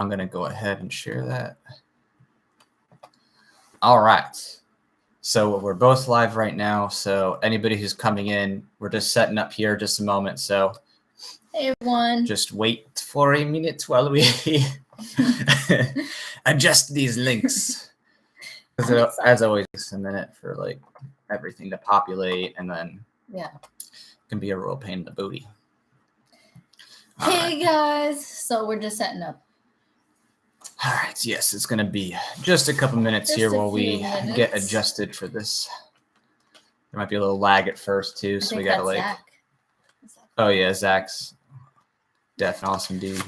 I'm going to go ahead and share that. All right. So we're both live right now. So anybody who's coming in, we're just setting up here just a moment. So hey, everyone. Just wait for a minute while we adjust these links. As always, a minute for like everything to populate, and then it can be a real pain in the booty. Hey guys, so we're just setting up. All right, yes, it's going to be just a couple minutes here while we get adjusted for this. There might be a little lag at first too, so we got to like. Zach. Oh yeah, Zach's definitely awesome dude.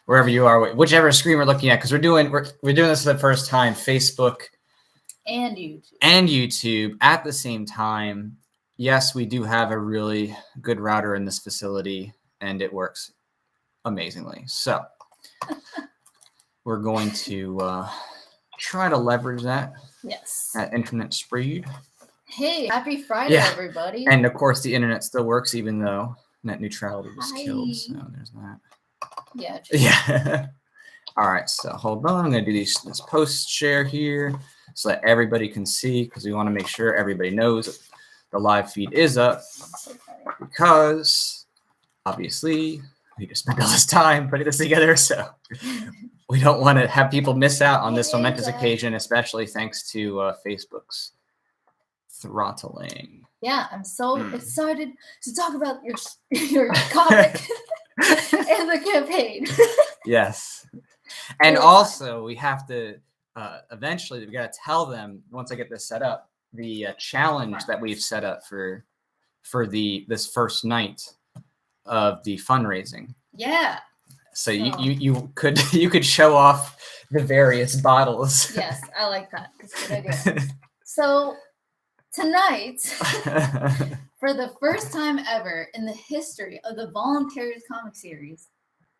Wherever you are, whichever screen we're looking at, because we're doing this for the first time, Facebook and YouTube at the same time. Yes, we do have a really good router in this facility, and it works amazingly. So we're going to try to leverage that. Yes. That internet speed. Hey, happy Friday, everybody! And of course, the internet still works, even though net neutrality was killed. So there's that. Yeah. Yeah. All right. So hold on. I'm going to do this post share here so that everybody can see, because we want to make sure everybody knows the live feed is up, because obviously we just spent all this time putting this together. So we don't want to have people miss out on this momentous occasion, especially thanks to Facebook's throttling. Yeah, I'm so excited to talk about your comic and the campaign. Yes. And also we have to eventually we got to tell them, once I get this set up, the challenge that we've set up for this first night of the fundraising. Yeah. So you could show off the various bottles. Yes, I like that. That's a good idea. So tonight, for the first time ever in the history of the Voluntaryist comic series,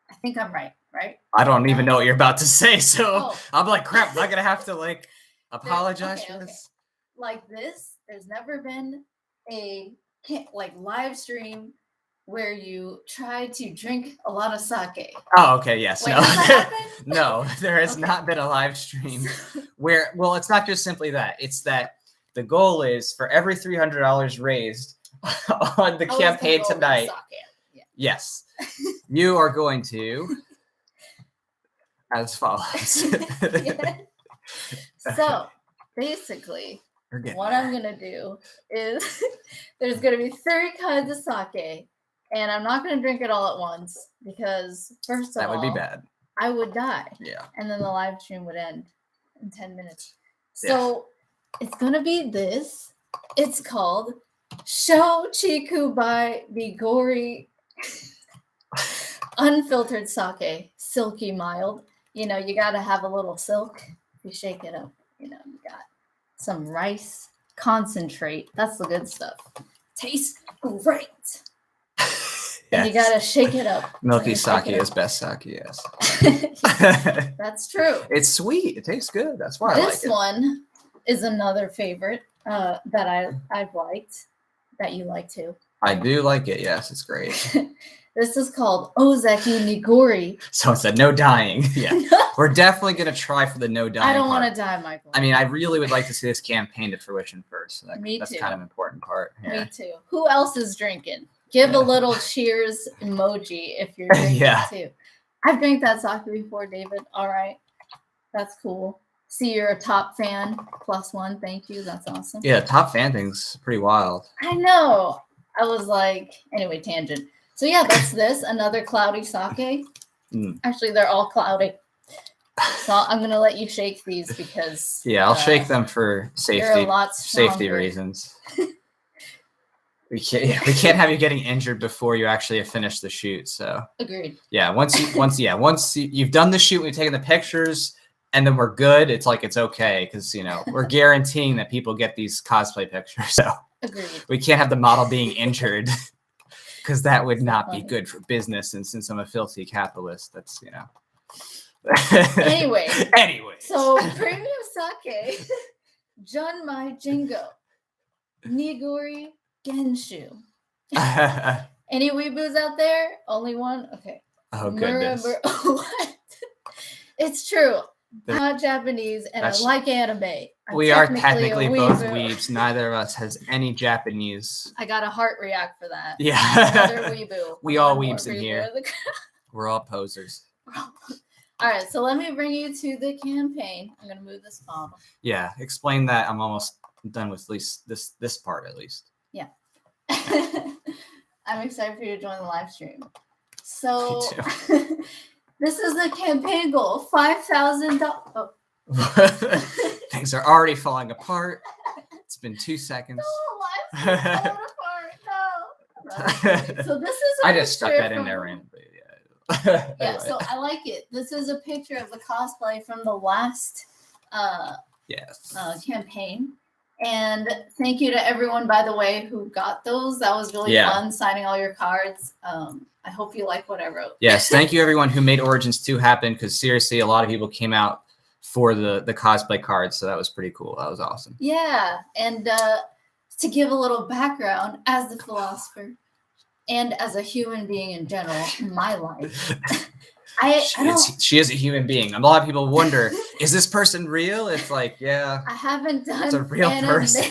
I think I'm right? I don't even know what you're about to say, so I'm like, crap, am I gonna have to like apologize for this? Like this, there's never been a live stream where you try to drink a lot of sake. Oh, okay, yes. Wait, has that happened? No, there has not been a live stream where, well, it's not just simply that. It's that the goal is for every $300 raised on the campaign tonight. Yes, you are going to, as follows. So basically, what I'm going to do is there's going to be 30 kinds of sake, and I'm not going to drink it all at once because, first of all, that would be bad. I would die. Yeah. And then the live stream would end in 10 minutes. So it's going to be this. It's called Sho Chiku by Bigori Unfiltered Sake, silky mild. You know, you got to have a little silk. You shake it up. You know, you got some rice concentrate. That's the good stuff. Tastes great. And you got to shake it up. Milky sake is best sake, yes. That's true. It's sweet. It tastes good. That's why I like it. This one is another favorite that I've liked, that you like too. I do like it. Yes, it's great. This is called Ozeki Nigori. So it's a no dying. Yeah. We're definitely going to try for the no dying. I don't want to die, Michael. I mean, I really would like to see this campaign to fruition first. So Me that's too. kind of an important part. Yeah. Me too. Who else is drinking? Give a little cheers emoji if you're drinking too. I've drank that sake before, David. All right. That's cool. See, you're a top fan. +1. Thank you. That's awesome. Yeah, top fan thing's pretty wild. I know. I was like, anyway, tangent. So yeah, that's this. Another cloudy sake. Actually, they're all cloudy. So I'm going to let you shake these because... Yeah, I'll shake them for safety reasons. We can't have you getting injured before you actually have finished the shoot. So agreed. Yeah, once you've done the shoot, we've taken the pictures, and then we're good. It's like it's okay because we're guaranteeing that people get these cosplay pictures. So agreed. We can't have the model being injured because that would not be good for business. And since I'm a filthy capitalist, that's Anyway. Anyways. So premium sake, Junmai Jingo, Nigori Genshu. Any weeboos out there? Only one? Okay. Oh, goodness. What? It's true. They're- I'm not Japanese and I That's- like anime. I'm We are a technically both weeboo. weebs. Neither of us has any Japanese. I got a heart react for that. Yeah. Another weeboo. We all One more weebs in weeboo here. of the We're all posers. All right, so let me bring you to the campaign. I'm gonna move this bottle. Yeah. Explain that. I'm almost done with at least this part at least. Yeah. I'm excited for you to join the live stream. So this is the campaign goal. $5,000. Oh. Things are already falling apart. It's been 2 seconds. No, live stream's falling apart. No. So this is a I just stuck picture that in from- there randomly. Yeah. Yeah, Anyway. so I like it. This is a picture of the cosplay from the last Yes. campaign. And thank you to everyone, by the way, who got those. That was really Yeah. fun, signing all your cards. I hope you like what I wrote. Yes. Thank you everyone who made Origins 2 happen, because seriously, a lot of people came out for the cosplay cards, so that was pretty cool. That was awesome. Yeah, and to give a little background, as the philosopher and as a human being in general in my life, I don't. She is a human being. A lot of people wonder, is this person real? It's like, yeah. I haven't done. It's a real person.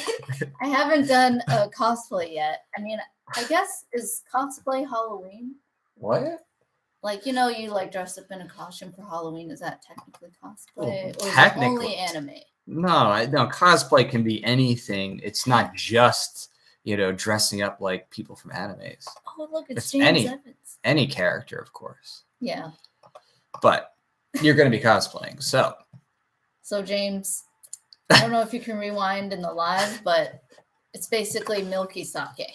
I haven't done a cosplay yet. I mean, I guess is cosplay Halloween? What? Like, you know, you like dress up in a costume for Halloween. Is that technically cosplay, or is it technically. only anime? No, cosplay can be anything. It's not just, dressing up like people from animes. Oh, look, it's It's James Evans. Any character, of course. Yeah. But you're going to be cosplaying. So, James, I don't know if you can rewind in the live, but it's basically milky sake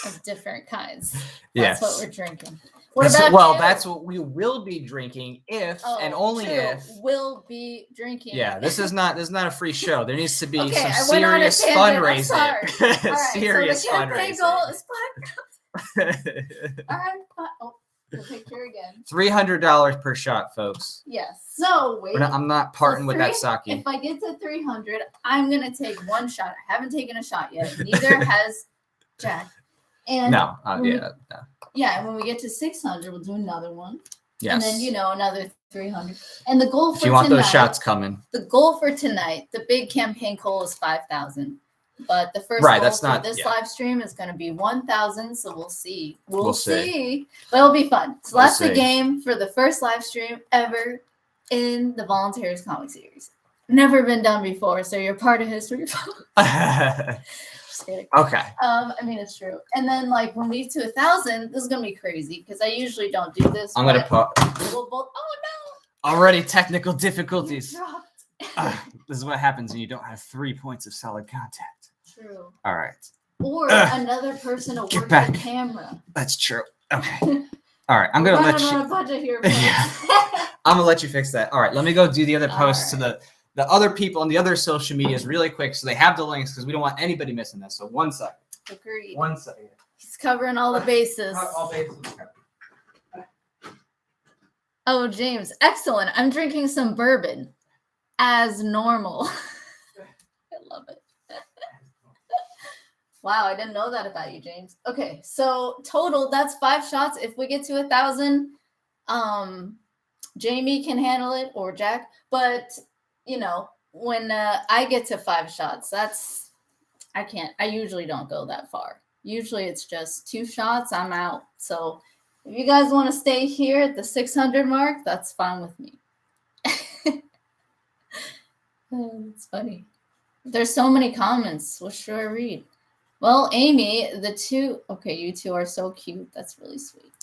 of different kinds. That's what we're drinking. What about you? That's what we will be drinking if and only true. if We'll be drinking. Yeah, this is not a free show. There needs to be Okay, some I went on a serious tangent. I'm fundraising. sorry. All right, Serious so the campaign goal is fundraising. All right. Oh, the picture again. $300 per shot, folks. Yes. So wait. I'm not parting with that sake. If I get to 300, I'm gonna take one shot. I haven't taken a shot yet. Neither has Jack. And No. no. Yeah, and when we get to 600, we'll do another one. Yes. And then another 300. And the goal for if you want tonight, those shots coming. The goal for tonight, the big campaign goal is 5,000. But the first Right, goal that's for not- this yeah. live stream is going to be 1,000. So we'll see. We'll see. But it'll be fun. So We'll that's the see. game for the first live stream ever in the Voluntaryist comic series. Never been done before, so you're part of history. Just kidding. Okay. I mean, it's true. And then, like, when we get to 1,000, this is gonna be crazy because I usually don't do this. I'm gonna put We'll both. Oh already technical no! difficulties. You dropped. This is what happens when you don't have 3 points of solid contact. True. All right. Or another person to Get work back. the camera. That's true. Okay. All right. I'm gonna let Running you. on a budget here. Yeah. folks. I'm gonna let you fix that. All right, let me go do the other All posts right. to the other people on the other social medias really quick, so they have the links because we don't want anybody missing this. So 1 second. Agreed. 1 second. He's covering all the bases. All bases covered. Oh, James, excellent. I'm drinking some bourbon as normal. I love it. Wow, I didn't know that about you, James. Okay, so total, that's 5 shots. If we get to 1,000, Jamie can handle it or Jack. But, when I get to 5 shots, I usually don't go that far. Usually it's just 2 shots, I'm out. So if you guys want to stay here at the 600 mark, that's fine with me. It's funny. There's so many comments. What should I read? Well, Amy, you two are so cute. That's really sweet.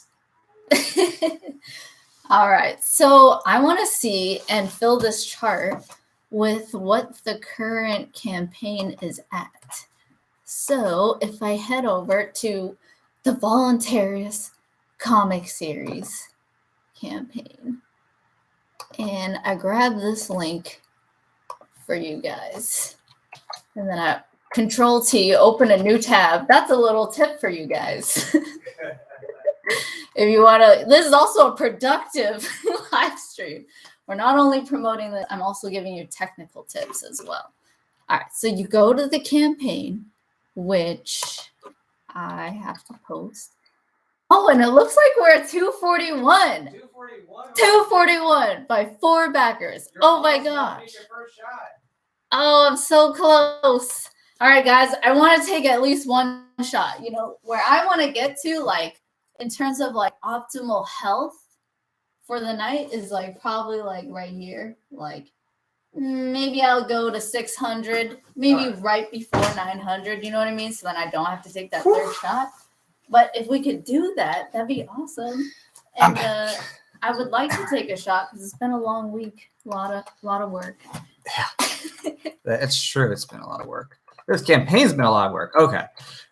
All right. So I want to see and fill this chart with what the current campaign is at. So if I head over to the Voluntaryist comic series campaign and I grab this link for you guys, and then I Control T, open a new tab. That's a little tip for you guys. If you want to, this is also a productive live stream. We're not only promoting that, I'm also giving you technical tips as well. All right, so you go to the campaign, which I have to post. Oh, and it looks like we're at 241. 241. 241 by 4 backers. Oh my gosh. Oh, I'm so close. All right, guys, I want to take at least one shot. You know, where I want to get to, like, in terms of like optimal health for the night is like probably like right here. Like, maybe I'll go to 600, maybe right before 900. You know what I mean? So then I don't have to take that third shot. But if we could do that, that'd be awesome. And I would like to take a shot because it's been a long week. A lot of work. Yeah, that's true. It's been a lot of work. This campaign's been a lot of work. Okay.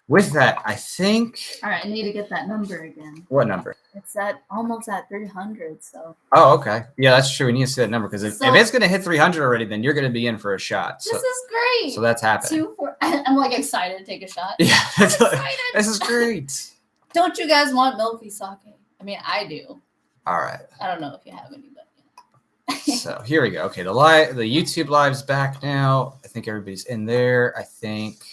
With that, I think. All right, I need to get that number again. What number? It's almost at 300. So. Oh, okay. Yeah, that's true. We need to see that number because if it's going to hit 300 already, then you're going to be in for a shot. So, this is great. So that's happening. I'm like excited to take a shot. Yeah, excited. This is great. Don't you guys want milky sake? I mean, I do. All right. I don't know if you have any, but so here we go. Okay, the YouTube live's back now. I think everybody's in there. I think.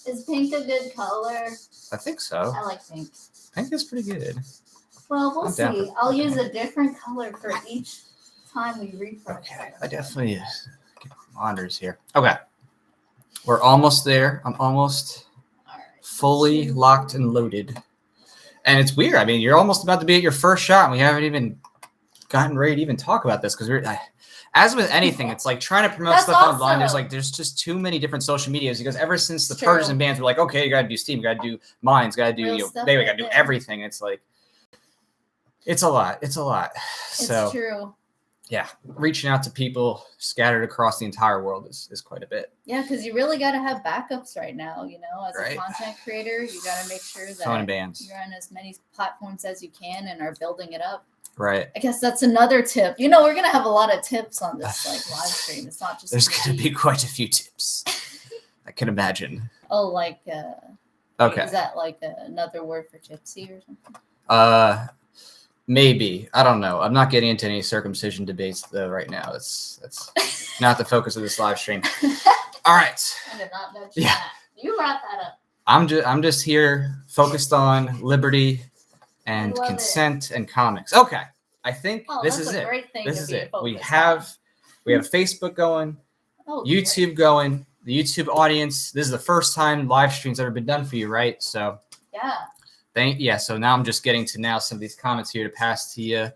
Is pink a good color? I think so. I like pink. Pink is pretty good. Well, we'll see. I'll use a different color for each time we refresh. Okay, I definitely get monitors here. Okay, we're almost there. I'm almost fully locked and loaded. And it's weird. I mean, you're almost about to be at your first shot, and we haven't even gotten ready to even talk about this because as with anything, it's like trying to promote stuff online. There's just too many different social medias because ever since the purges and bans were like, okay, you got to do Steam, you got to do Minds, got to do, we got to do everything. It's like, it's a lot. It's a lot. So, it's true. Yeah, reaching out to people scattered across the entire world is quite a bit. Yeah, because you really got to have backups right now. You know, as a content creator, you got to make sure that you're on as many platforms as you can and are building it up. Right. I guess that's another tip. You know, we're gonna have a lot of tips on this like live stream. It's not just. There's gonna be quite a few tips. I can imagine. Oh, like. Okay. Is that like another word for tipsy or something? Maybe. I don't know. I'm not getting into any circumcision debates though right now. That's not the focus of this live stream. All right. I did not mention that. You brought that up. I'm just here focused on liberty and consent and comics. Okay. I think this is it. This is it. We have Facebook going, YouTube going, the YouTube audience. This is the first time live stream's ever been done for you, right? So yeah. So now I'm just getting to some of these comments here to pass to you.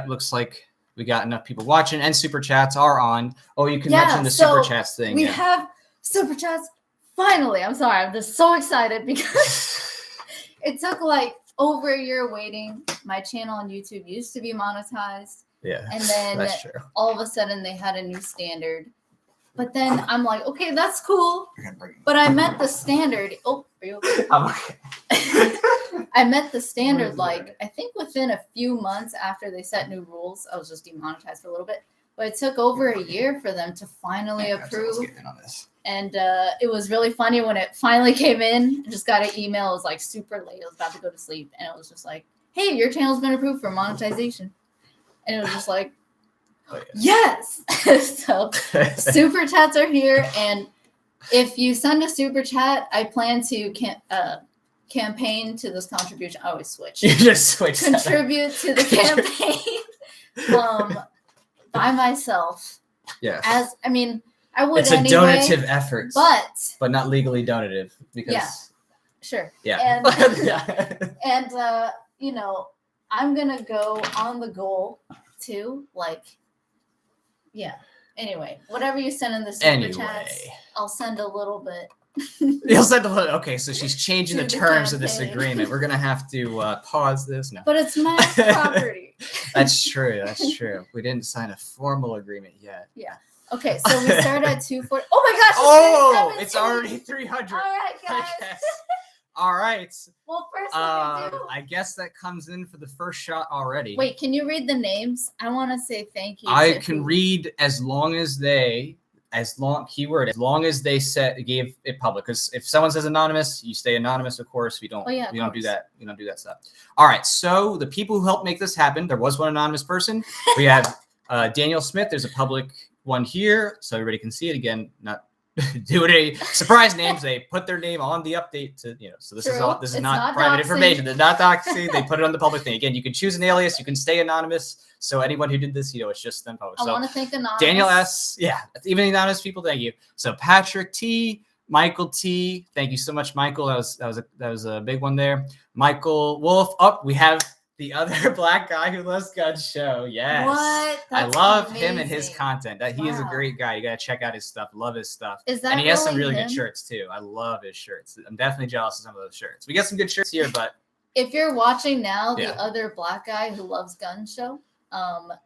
Looks like we got enough people watching and super chats are on. Oh, you can mention the super chats thing. We have super chats. Finally, I'm sorry. I'm just so excited because it took like over a year waiting. My channel on YouTube used to be monetized. Yeah. And then all of a sudden they had a new standard. But then I'm like, okay, that's cool. But I met the standard. Oh, are you okay? I'm okay. I met the standard like I think within a few months after they set new rules. I was just demonetized for a little bit. But it took over a year for them to finally approve. And it was really funny when it finally came in. I just got an email. It was like super late. I was about to go to sleep. And it was just like, hey, your channel's been approved for monetization. And it was just like, yes. So super chats are here. And if you send a super chat, I plan to campaign to this contribution. I always switch. You just switch. Contribute to the campaign by myself. Yeah. I would it's a donative effort, but not legally donative because sure. Yeah. And I'm gonna go on the goal too. Anyway, whatever you send in the super chats, I'll send a little bit. You'll send a little. Okay, so she's changing the terms of this agreement. We're gonna have to pause this now. But it's my property. That's true. That's true. We didn't sign a formal agreement yet. Yeah. Okay, so we start at 240. Oh my gosh! It's already 300. All right, guys. All right. Well, first, what do? I guess that comes in for the first shot already. Wait, can you read the names? I want to say thank you. I can read as long as they gave it public. Because if someone says anonymous, you stay anonymous. Of course, we don't. We don't do that. We don't do that stuff. All right. So the people who helped make this happen, there was one anonymous person. We have Daniel Smith. There's a public one here, so everybody can see it again. Not do a surprise names. They put their name on the update to, so this is not private information. They're not doxing. They put it on the public thing. Again, you can choose an alias. You can stay anonymous. So anyone who did this, it's just them public. I want to thank Anonymous. Daniel S. Yeah, even anonymous people, thank you. So Patrick T, Michael T, thank you so much, Michael. That was a big one there. Michael Wolf. We have the other black guy who loves guns show. Yes. What? That's I love amazing. him and his content. He is a great guy. You got to check out his stuff. Love his stuff. Is that and he has some really really him? Good shirts too. I love his shirts. I'm definitely jealous of some of those shirts. We got some good shirts here, but if you're watching now, the other black guy who loves gun show,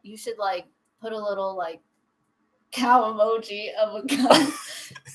you should put a little cow emoji of a gun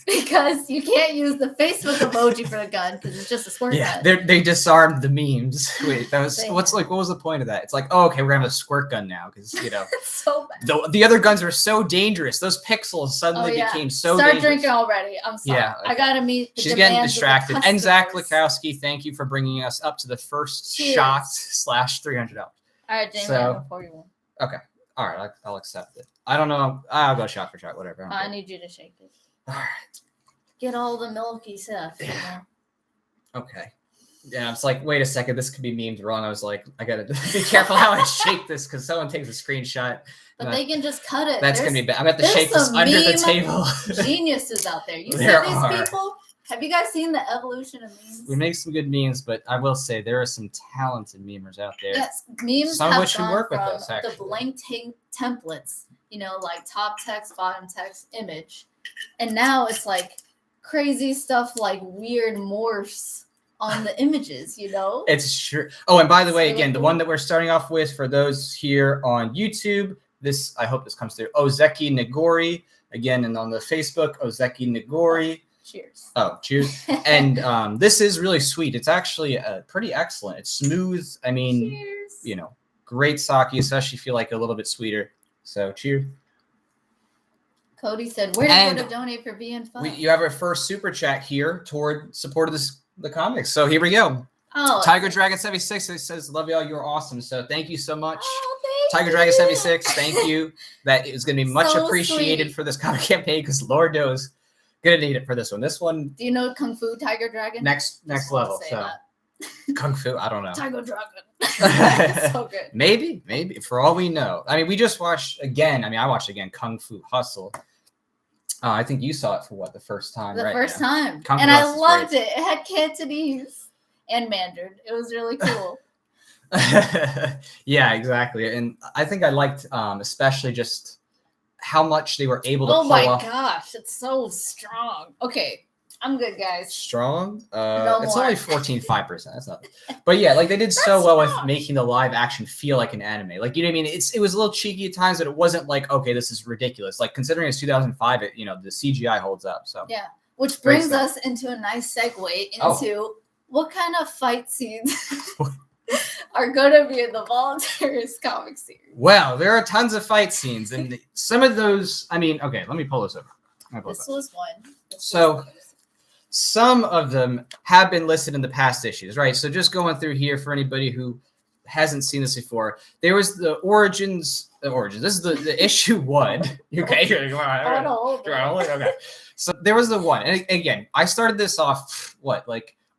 because you can't use the Facebook emoji for the gun because it's just a squirt gun. They disarmed the memes. Wait, that was what was the point of that? It's okay, we're gonna have a squirt gun now because it's so bad. The other guns were so dangerous. Those pixels suddenly became so dangerous. Start drinking already. I'm sorry. Yeah, okay. I gotta meet. She's getting distracted. And Zach Lukowski, thank you for bringing us up to the first shot / $300. All right, James, I have a 41. Okay. All right, I'll accept it. I don't know. I'll go shot for shot, whatever. I need you to shake it. All right. Get all the milky stuff. Yeah. Okay. Yeah, it's wait a second. This could be memed wrong. I was I got to be careful how I shake this because someone takes a screenshot. But they can just cut it. That's going to be bad. I'm going to have to shake this under the table. Geniuses out there. You see these people? Have you guys seen the evolution of memes? We make some good memes, but I will say there are some talented memers out there. Yes, memes some have of which should work with from us, actually. The blank templates, top text, bottom text, image. And now it's crazy stuff weird morphs on the images, It's true. Oh, and by the way, again, the one that we're starting off with for those here on YouTube, I hope this comes through. Ozeki Nagori. Again, and on the Facebook, Ozeki Nagori. Cheers. Oh, cheers. And this is really sweet. It's actually pretty excellent. It's smooth. I mean, cheers. Great sake, especially if you like a little bit sweeter. So cheers. Cody said, where do you go to donate for being fun? You have our first super chat here toward support of the comics. So here we go. Oh, Tiger Dragon 76 says, love y'all. You're awesome. So thank you so much. Oh, Tiger Dragon 76, thank you. That is going to be much appreciated sweet. For this comic campaign because Lord knows. Gonna need it for this one. This one. Do you know Kung Fu Tiger Dragon? Next level. So Kung Fu, I don't know. Tiger Dragon. So good. Maybe. For all we know. I mean, we just watched again. I watched again Kung Fu Hustle. I think you saw it for the first time, right? The first now. time. And I loved it. It had Cantonese and Mandarin. It was really cool. Yeah, exactly. And I think I liked especially just how much they were able to pull off. Oh my gosh, it's so strong. Okay, I'm good, guys. Strong? No it's more. only 14.5%. That's not. But yeah, they did so well with making the live action feel like an anime. You know what I mean? It was a little cheeky at times, but it wasn't okay, this is ridiculous. Considering it's 2005, the CGI holds up. So yeah, which brings us into a nice segue into what kind of fight scenes are going to be in the Voluntaryist comic series. Well, there are tons of fight scenes, and some of those. Okay, let me pull this over. This was one. So some of them have been listed in the past issues, right? So just going through here for anybody who hasn't seen this before, there was the origins. This is the issue 1. Okay, okay. So there was the 1, and again, I started this off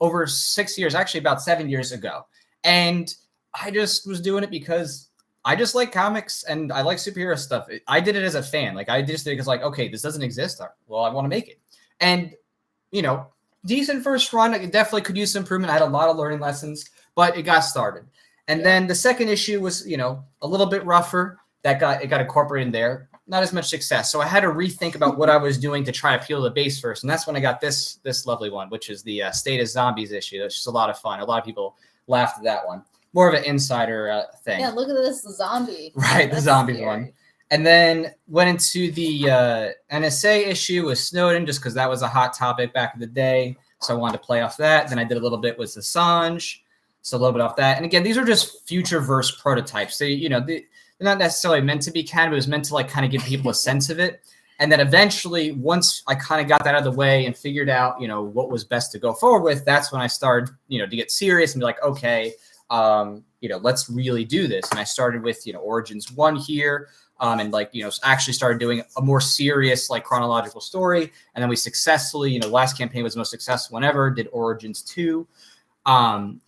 over 6 years, actually about 7 years ago. And I just was doing it because I just like comics and I like superhero stuff. I did it as a fan. I just did it because okay, this doesn't exist. Well, I want to make it. And, decent first run. I definitely could use some improvement. I had a lot of learning lessons, but it got started. And then the second issue was, a little bit rougher. It got incorporated in there. Not as much success. So I had to rethink about what I was doing to try to appeal to the base first. And that's when I got this lovely one, which is the State of Zombies issue. That's just a lot of fun. A lot of people laughed at that one. More of an insider thing. Yeah, look at this zombie. Right, the zombies one. And then went into the NSA issue with Snowden just because that was a hot topic back in the day. So I wanted to play off that. Then I did a little bit with Assange. So a little bit off that. And again, these are just future-verse prototypes. So, they're not necessarily meant to be canon. It was meant to kind of give people a sense of it. And then eventually, once I kind of got that out of the way and figured out, what was best to go forward with, that's when I started, to get serious and be okay, let's really do this. And I started with, Origins 1 here. And actually started doing a more serious, chronological story. And then we successfully, last campaign was the most successful one ever, did Origins 2. And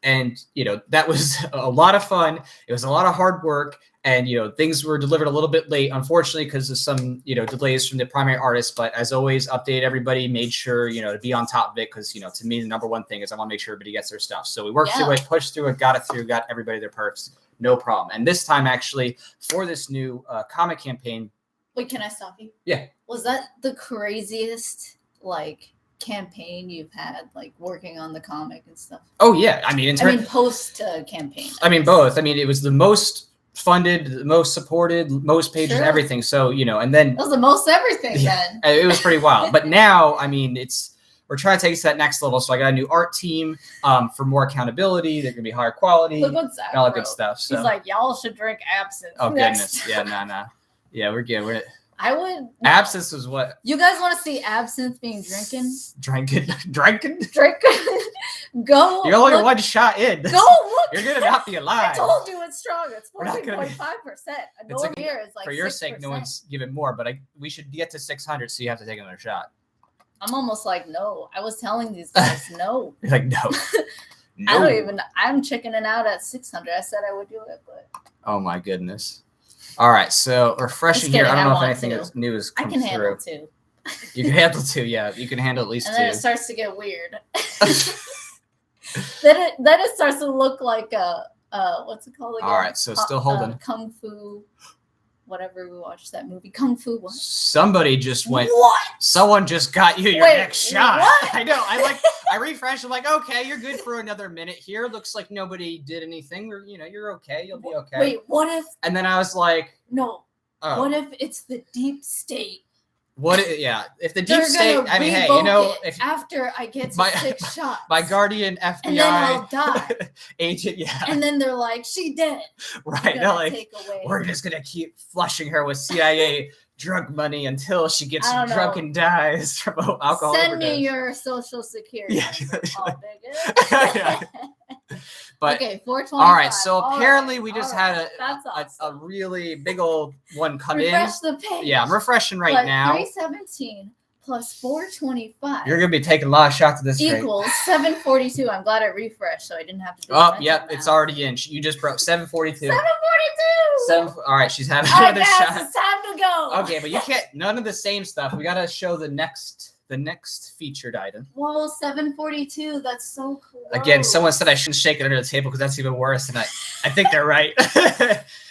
that was a lot of fun. It was a lot of hard work. And, things were delivered a little bit late, unfortunately, because of some, delays from the primary artist. But as always, update everybody, made sure, to be on top of it. Because, to me, the number one thing is I want to make sure everybody gets their stuff. So we worked through it, pushed through it, got it through, got everybody their perks. No problem. And this time, actually, for this new comic campaign. Wait, can I stop you? Yeah. Was that the craziest, campaign you've had, working on the comic and stuff? Oh, yeah. I mean, post campaign. Both. It was the most funded, the most supported, most pages, everything. So, and then it was the most everything then. It was pretty wild. But now, we're trying to take it to that next level. So I got a new art team for more accountability. They're going to be higher quality. Look what Zach all that wrote. good stuff. So. He's like, y'all should drink absinthe. Oh, goodness. Yeah, nah. Yeah, we're good. I would. Absinthe was what? You guys want to see absinthe being drinking? Drinking? Go. You're only one shot in. Go look. You're going to not be alive. I told you it's strong. It's 14.5%. No one here is for your 6%. sake, no one's giving more, but we should get to 600, so you have to take another shot. I'm almost like, no. I was telling these guys, no. You're like, no. No. I'm chickening out at 600. I said I would do it, but. Oh, my goodness. All right, so refreshing here. I don't know if anything new has come through. I can handle 2. You can handle 2, yeah. You can handle at least 2. And then it starts to get weird. then it starts to look like what's it called again? All right, so still holding. Kung Fu, whatever we watched that movie. Kung Fu what? Somebody just went. What? Someone just got you your next shot. What? I know. I refreshed. I'm like, okay, you're good for another minute here. Looks like nobody did anything. Or, you're okay. You'll be okay. Wait, what if? And then I was like, no. Oh. What if it's the deep state? If the deep state, hey, if after I get to 6 shots, my guardian FBI and then I'll die. Agent, yeah. And then they're like, she dead. Right. They're like, we're just gonna keep flushing her with CIA drug money until she gets drunk and dies from alcohol. Send overdose. me your social security. Yeah. But okay, 425. All right, so apparently we just had a really big old one come Refresh the page. Yeah, I'm refreshing now. 317 plus 425. You're gonna be taking a lot of shots of this equals 742. I'm glad I refreshed, so I didn't have to do it's already in. You just broke 742. 742. All right, she's having another shot. It's time to go. Okay, but you can't. None of the same stuff. We gotta show the next featured item. Whoa, 742. That's so cool. Again, someone said I shouldn't shake it under the table because that's even worse, and I think they're right.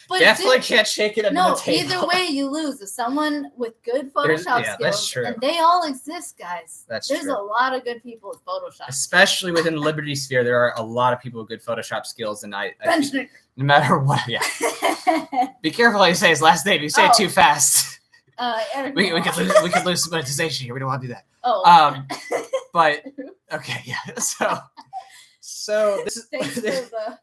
But definitely can't shake it under the table. Either way, you lose. If someone with good Photoshop skills, that's true. And they all exist, guys. There's a lot of good people with Photoshop. Especially within the Liberty sphere, there are a lot of people with good Photoshop skills, and no matter what, be careful how you say his last name. You say it too fast. We could lose monetization here. We don't want to do that. Oh. But okay, yeah. So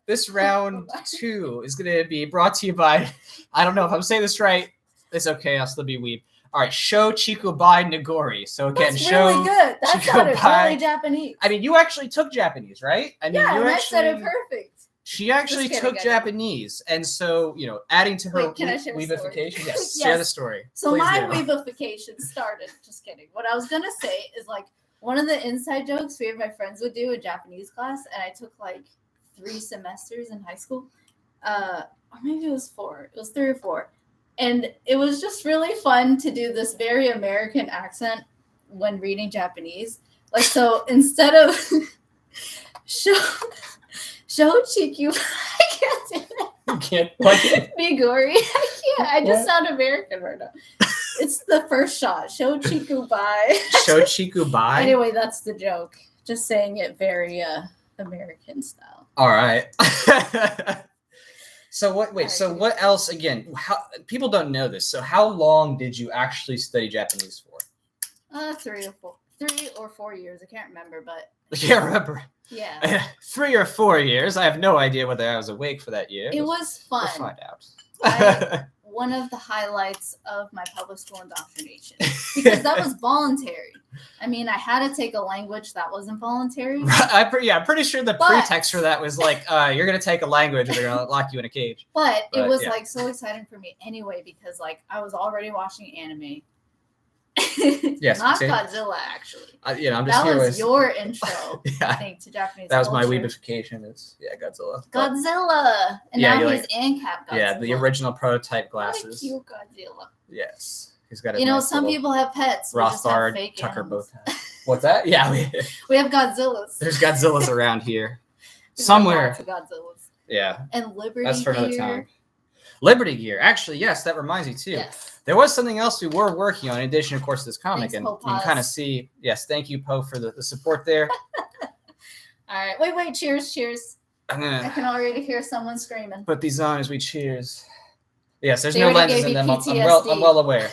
this round 2 is going to be brought to you by, I don't know if I'm saying this right. It's okay. I'll still be weeb. All right, Sho Chiku by Nagori. So again, that's really good. That sounded really Japanese. You actually took Japanese, right? I said it perfect. She actually took Japanese, and so adding to her weebification. Yes, share the story. So my weebification started. Just kidding. What I was gonna say is one of the inside jokes we and my friends would do in Japanese class, and I took 3 semesters in high school, or maybe it was 4. It was 3 or 4, and it was just really fun to do this very American accent when reading Japanese. So instead of Sho Chiku, I can't do that. You can't like it. Nigori, I can't. I just sound American right now. It's the first shot. Sho Chiku bai. Sho Chiku bai. Anyway, that's the joke. Just saying it very American style. All right. So what? Wait. So what else? Again, people don't know this. So how long did you actually study Japanese for? 3 or 4 years. I can't remember, but. I can't remember. Yeah. 3 or 4 years. I have no idea whether I was awake for that year. It was fun. We'll find out. one of the highlights of my public school indoctrination because that was voluntary. I mean, I had to take a language that wasn't voluntary. I'm pretty sure the pretext for that was like, you're gonna take a language or they're gonna lock you in a cage. But it was like so exciting for me anyway because like I was already watching anime. Yes, not see? Godzilla actually. I'm just that here was with your intro. yeah, I think to Japanese. that was culture. my weebification. It's Godzilla. Godzilla, and Yeah, now you're he's ANCAP Godzilla. Yeah, the original prototype What a glasses. cute Godzilla. Yes, he's got. You know, some people have pets. We just have Rothbard, fake Tucker animals. both have. What's that? Yeah, we have Godzillas. there's Godzillas around here There's somewhere. lots of Godzillas. Yeah, And Liberty that's for another Gear. time. Liberty Gear. Actually, yes, that reminds me too. Yes. There was something else we were working on in addition, of course, to this comic. Thanks, and Poe you can kind of Paz. see, yes, thank you, Poe, for the support there. All right. Wait. Cheers. I'm I going to can already hear someone screaming. put these on as we cheers. Yes, there's They no already lenses gave in you them. I'm PTSD. well aware.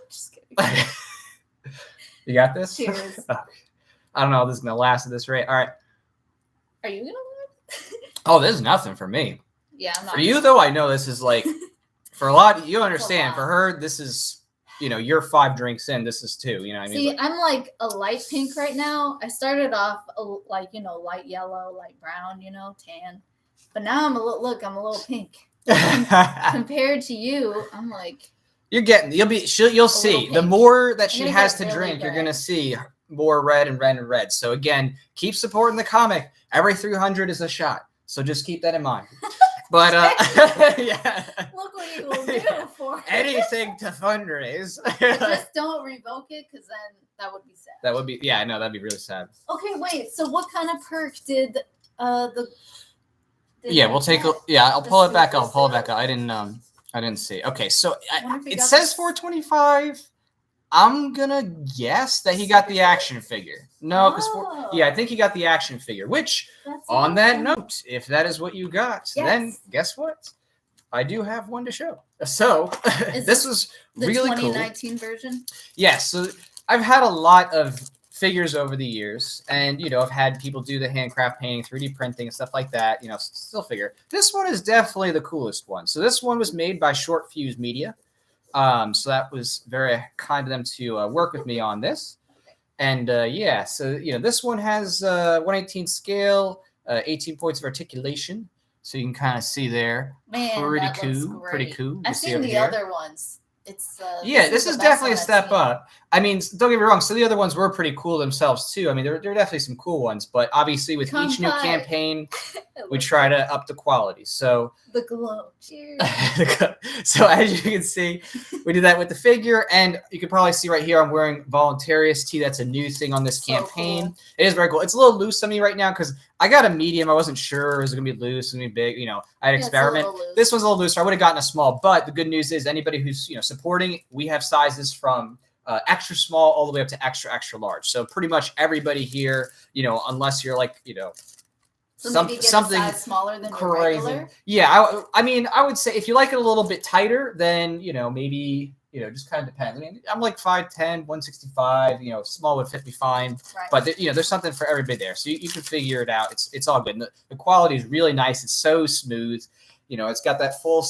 Just kidding. You got this? Cheers. I don't know if this is going to last at this rate. All right. Are you going to Oh, this is nothing for me. Yeah, I'm not. For you, though, I know this is like, for a lot, you understand. lot. For her, this is, you're 5 drinks in. This is 2. You know what I mean? See, I'm like a light pink right now. I started off like, light yellow, light brown, tan. But now I'm a little pink. Compared to you, I'm like. You'll see. The pink. more that she gonna has get to really drink, you're red. going to see more red and red and red. So again, keep supporting the comic. Every 300 is a shot. So just keep that in mind. But yeah. Look what you will do for Anything to fundraise. Just don't revoke it because then that would be sad. That would be that'd be really sad. Okay, wait. So what kind of perk did the Yeah, we'll take a I'll The pull it back super up. Pull it back sale? up. I didn't see. Okay, so wonder if he it got says this- 425. I'm gonna guess that he got the action figure. No, because Oh. I think he got the action figure. Which, That's on that awesome. note, if that is what you got, then Yes. guess what? I do have one to show. So Is this this was the really cool. 2019 version. Yes, so I've had a lot of figures over the years, and I've had people do the handcraft painting, 3D printing, and stuff like that. Still figure. This one is definitely the coolest one. So this one was made by Short Fuse Media. So that was very kind of them to work with me on this. And so this one has 1/18 scale, 18 points of articulation. So you can kind of see there. Man, Pretty that looks cool. Pretty great. cool. You I've see seen over the here. other ones. It's This is the best definitely a one I've step seen. up. I mean, don't get me wrong. So the other ones were pretty cool themselves too. I mean, there are definitely some cool ones, but obviously with Come each new by. campaign, It we looks try great. to up the quality. So, The glow. Cheers. so as you can see, we did that with the figure, and you can probably see right here, I'm wearing Voluntaryist tee. That's a new thing on this So campaign. cool. It is very cool. It's a little loose on me right now because I got a medium. I wasn't sure is it gonna be loose, is it gonna be big. I had It's a experiment. little loose. This one's a little looser. I would have gotten a small, but the good news is anybody who's supporting, we have sizes from extra small all the way up to extra large. So pretty much everybody here, unless you're like So maybe get something a size smaller than your crazy. regular. Yeah, I mean, I would say if you like it a little bit tighter, then maybe just kind of depends. I mean, I'm like 5'10", 165. Small would fit me fine. Right. But there's something for everybody there, so you can figure it out. It's all good. And the quality is really nice. It's so smooth. It's got that full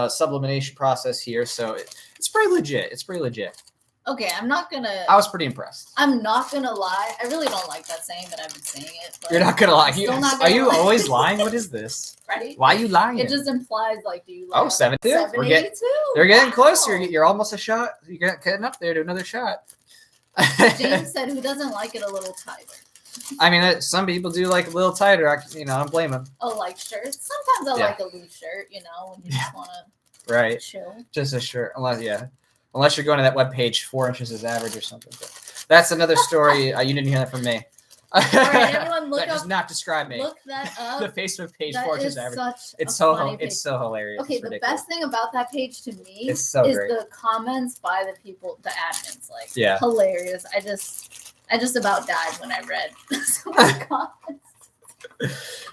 sublimination process here, so it's pretty legit. It's pretty legit. Okay, I'm not gonna I was pretty impressed. lie. I really don't like that saying, but I've been saying it. But You're not gonna lie. I'm still not Are gonna you lie. always lying? What is this? Right? Why are you lying? It just implies like, do you? Oh, like 72. We're getting- 782? They're getting Wow. closer. You're almost a shot. You're getting up there to another shot. James said, "Who doesn't like it a little tighter?" I mean, some people do like a little tighter. I don't blame them. Oh, like shirts. Sometimes I Yeah. like a loose shirt. When you just want to Right. chill. Just a shirt. Unless you're going to that webpage, 4 inches is average or something. But that's another story. You didn't hear that from me. All right, everyone, look that does up. not describe me. Look that The up. Facebook page, That 4 is inches average. such It's a so funny page. it's so hilarious. Okay, It's the ridiculous. best thing about that page to me It's so is great. the comments by the people, the admins. Like, Yeah. hilarious. I just about died when I read some of the comments.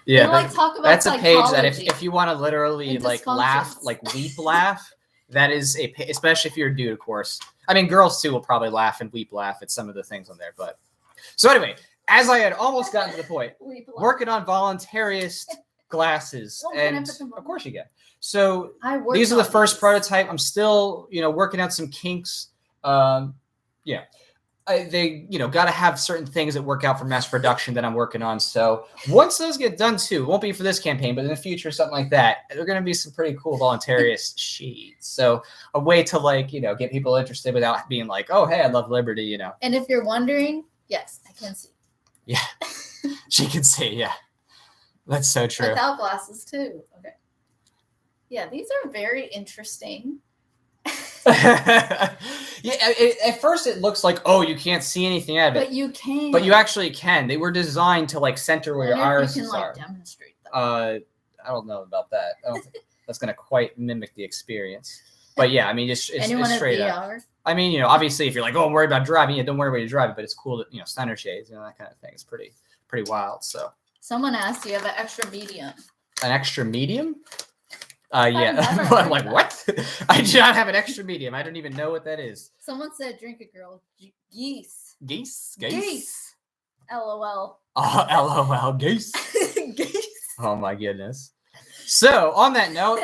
Yeah, They like talk about that's a page that psychology. if you want to literally and like laugh, dysfunctions. like weep laugh, that is especially if you're a dude, of course. I mean, girls too will probably laugh and weep laugh at some of the things on there. But so anyway, as I had almost gotten to the point, Weep a lot. working on voluntarist glasses, Oh, can I and put them on? of course you get. So these are the first prototype. I'm still, working out some kinks. Yeah. They, got to have certain things that work out for mass production that I'm working on. So once those get done too, it won't be for this campaign, but in the future, something like that, there are going to be some pretty cool voluntarist sheets. So a way to get people interested without being like, oh, hey, I love liberty, And if you're wondering, yes, I can see. Yeah, she can see. Yeah, that's so true. Without glasses too. Okay. Yeah, these are very interesting. Yeah, at first it looks like, oh, you can't see anything out of it. But you can. But you actually can. They were designed to center where your irises are. Demonstrate them. I don't know about that. I don't think that's going to quite mimic the experience. But yeah, I mean, it's straight up. I mean, obviously, if you're like, oh, I'm worried about driving, don't worry about your driving. But it's cool that center shades, that kind of thing. It's pretty wild. So someone asked, do you have an extra medium? An extra medium? Yeah. I'm like, what? I do not have an extra medium. I don't even know what that is. Someone said, drink it, girl. Geese. Geese? LOL. Oh, LOL. Geese. Geese. Oh, my goodness. So, on that note,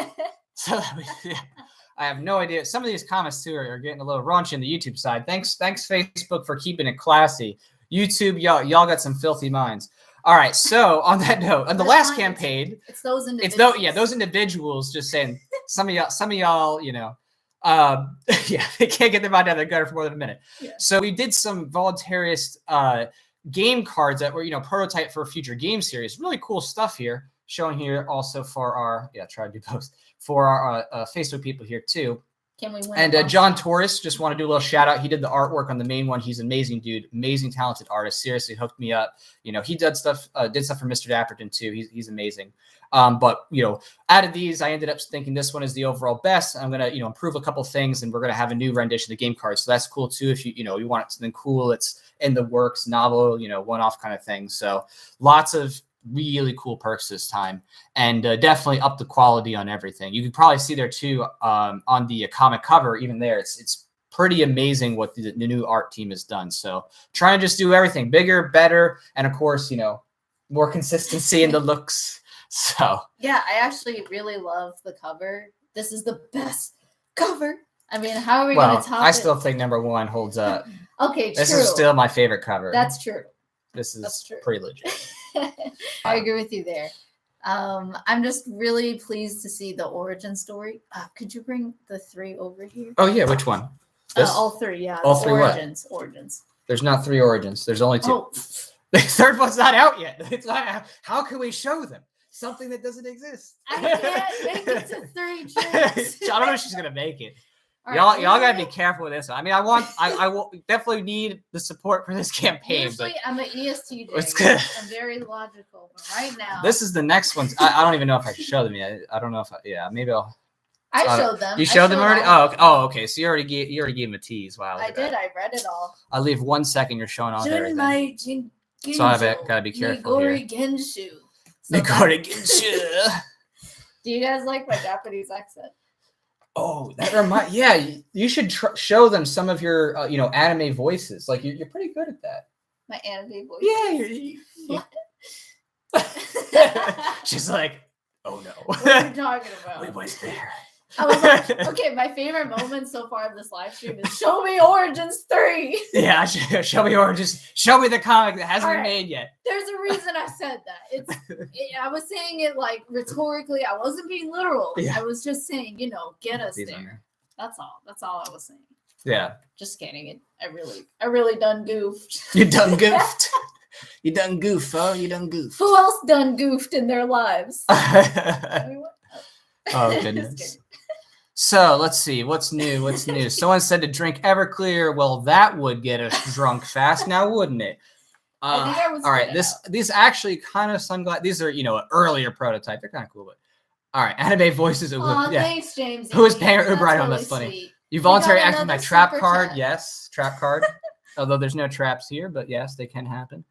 I have no idea. Some of these comments, too, are getting a little raunchy on the YouTube side. Thanks, Facebook, for keeping it classy. YouTube, y'all got some filthy minds. All right, so on that note, on the last campaign, it's those individuals. Those individuals just saying, some of y'all, yeah, they can't get their mind out of the gutter for more than a minute. Yeah. So we did some voluntarist game cards that were, prototype for a future game series. Really cool stuff here, shown here also for our, try to do post, for our Facebook people here too. Can we win? And John Torres, just want to do a little shout out. He did the artwork on the main one. He's an amazing dude, amazing talented artist. Seriously hooked me up. He did stuff for Mr. Dapperton too. He's amazing. But out of these, I ended up thinking this one is the overall best. I'm gonna improve a couple things, and we're gonna have a new rendition of the game cards. So that's cool too. If you want something cool, it's in the works, novel, one-off kind of thing. So lots of really cool perks this time, and definitely up the quality on everything. You can probably see there too on the comic cover. Even there, it's pretty amazing what the new art team has done. So trying to just do everything bigger, better, and of course, more consistency in the looks. So yeah, I actually really love the cover. This is the best cover. I mean, how are we going to top it? I still think number one holds up. Okay, true. This is still my favorite cover. That's true. This is pretty legit. I agree with you there. I'm just really pleased to see the origin story. Could you bring the 3 over here? Oh yeah, which one? All 3, yeah. All 3 origins. What? Origins. There's not 3 origins. There's only 2. Oh. The third one's not out yet. It's not out. How can we show them something that doesn't exist? I can't make it to 3 tricks. I don't know if she's gonna make it. Y'all gotta be careful with this one. I mean, I will definitely need the support for this campaign. Usually, I'm an ESTJ. It's good. I'm very logical, but right now, this is the next one. I don't even know if I should show them yet. I don't know if maybe I'll. I showed them. You showed them already? Oh, okay. So you already gave him a tease. Wow. I did. I read it all. I'll leave 1 second. You're showing off everything. So I've got to be careful here. Genshu. Do you guys like my Japanese accent? Oh, that reminds. Yeah, you should show them some of your, anime voices. Like you're pretty good at that. My anime voice. Yeah. She's like, oh no. What are you talking about? We was there. I was like, okay, my favorite moment so far of this live stream is show me Origins 3. Yeah, show me Origins. Show me the comic that hasn't been made yet. There's a reason I said that. I was saying it like rhetorically. I wasn't being literal. Yeah. I was just saying, get us there. That's all. That's all I was saying. Yeah. Just kidding. I really done goofed. You done goofed. You done goof, huh? You done goofed. Who else done goofed in their lives? Oh, goodness. So let's see. What's new? Someone said to drink Everclear. Well, that would get us drunk fast now, wouldn't it? All right. These actually kind of sunglasses. These are, an earlier prototype. They're kind of cool, but all right. Anime voices. Thanks, James. Who is paying Uber ride home? That's funny. Sweet. You voluntarily acted my trap card. Chat. Yes, trap card. Although there's no traps here, but yes, they can happen.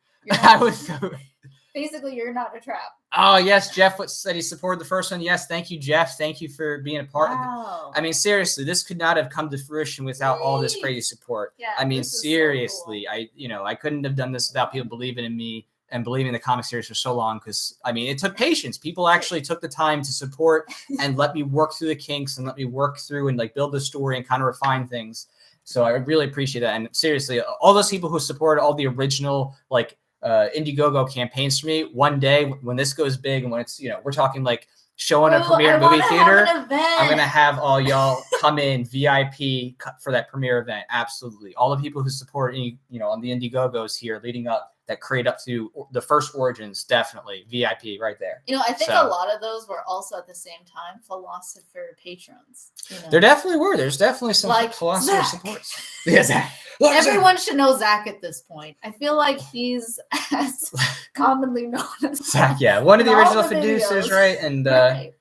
Basically, you're not a trap. Oh, yes. Jeff said he supported the first one. Yes. Thank you, Jeff. Thank you for being a part of it. I mean, seriously, this could not have come to fruition without all this crazy support. Yeah, I mean, seriously, so cool. I couldn't have done this without people believing in me and believing in the comic series for so long, because I mean, it took patience. People actually took the time to support and let me work through the kinks and let me work through and like build the story and kind of refine things. So I really appreciate that. And seriously, all those people who supported all the original like Indiegogo campaigns for me, one day when this goes big and when it's, we're talking like showing a premiere movie theater, I'm going to have all y'all come in VIP for that premiere event. Absolutely. All the people who support, on the Indiegogos here leading up, that create up to the first Origins, definitely VIP right there. I think a lot of those were also at the same time philosopher patrons. There definitely were. There's definitely some like philosopher supports. Yeah, Zach. Everyone should know Zach at this point. I feel like he's as commonly known as Zach. Yeah, one of the original producers, right? And right.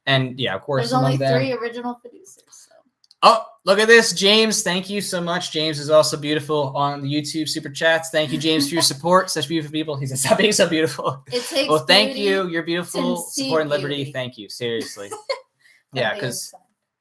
And yeah, of course, there's only 3 original producers. So. Oh, look at this, James. Thank you so much. James is also beautiful on the YouTube super chats. Thank you, James, for your support. Such beautiful people. He said, "Stop being so beautiful." It takes. Well, thank you. You're beautiful. Supporting liberty. Thank you. Seriously. Yeah, because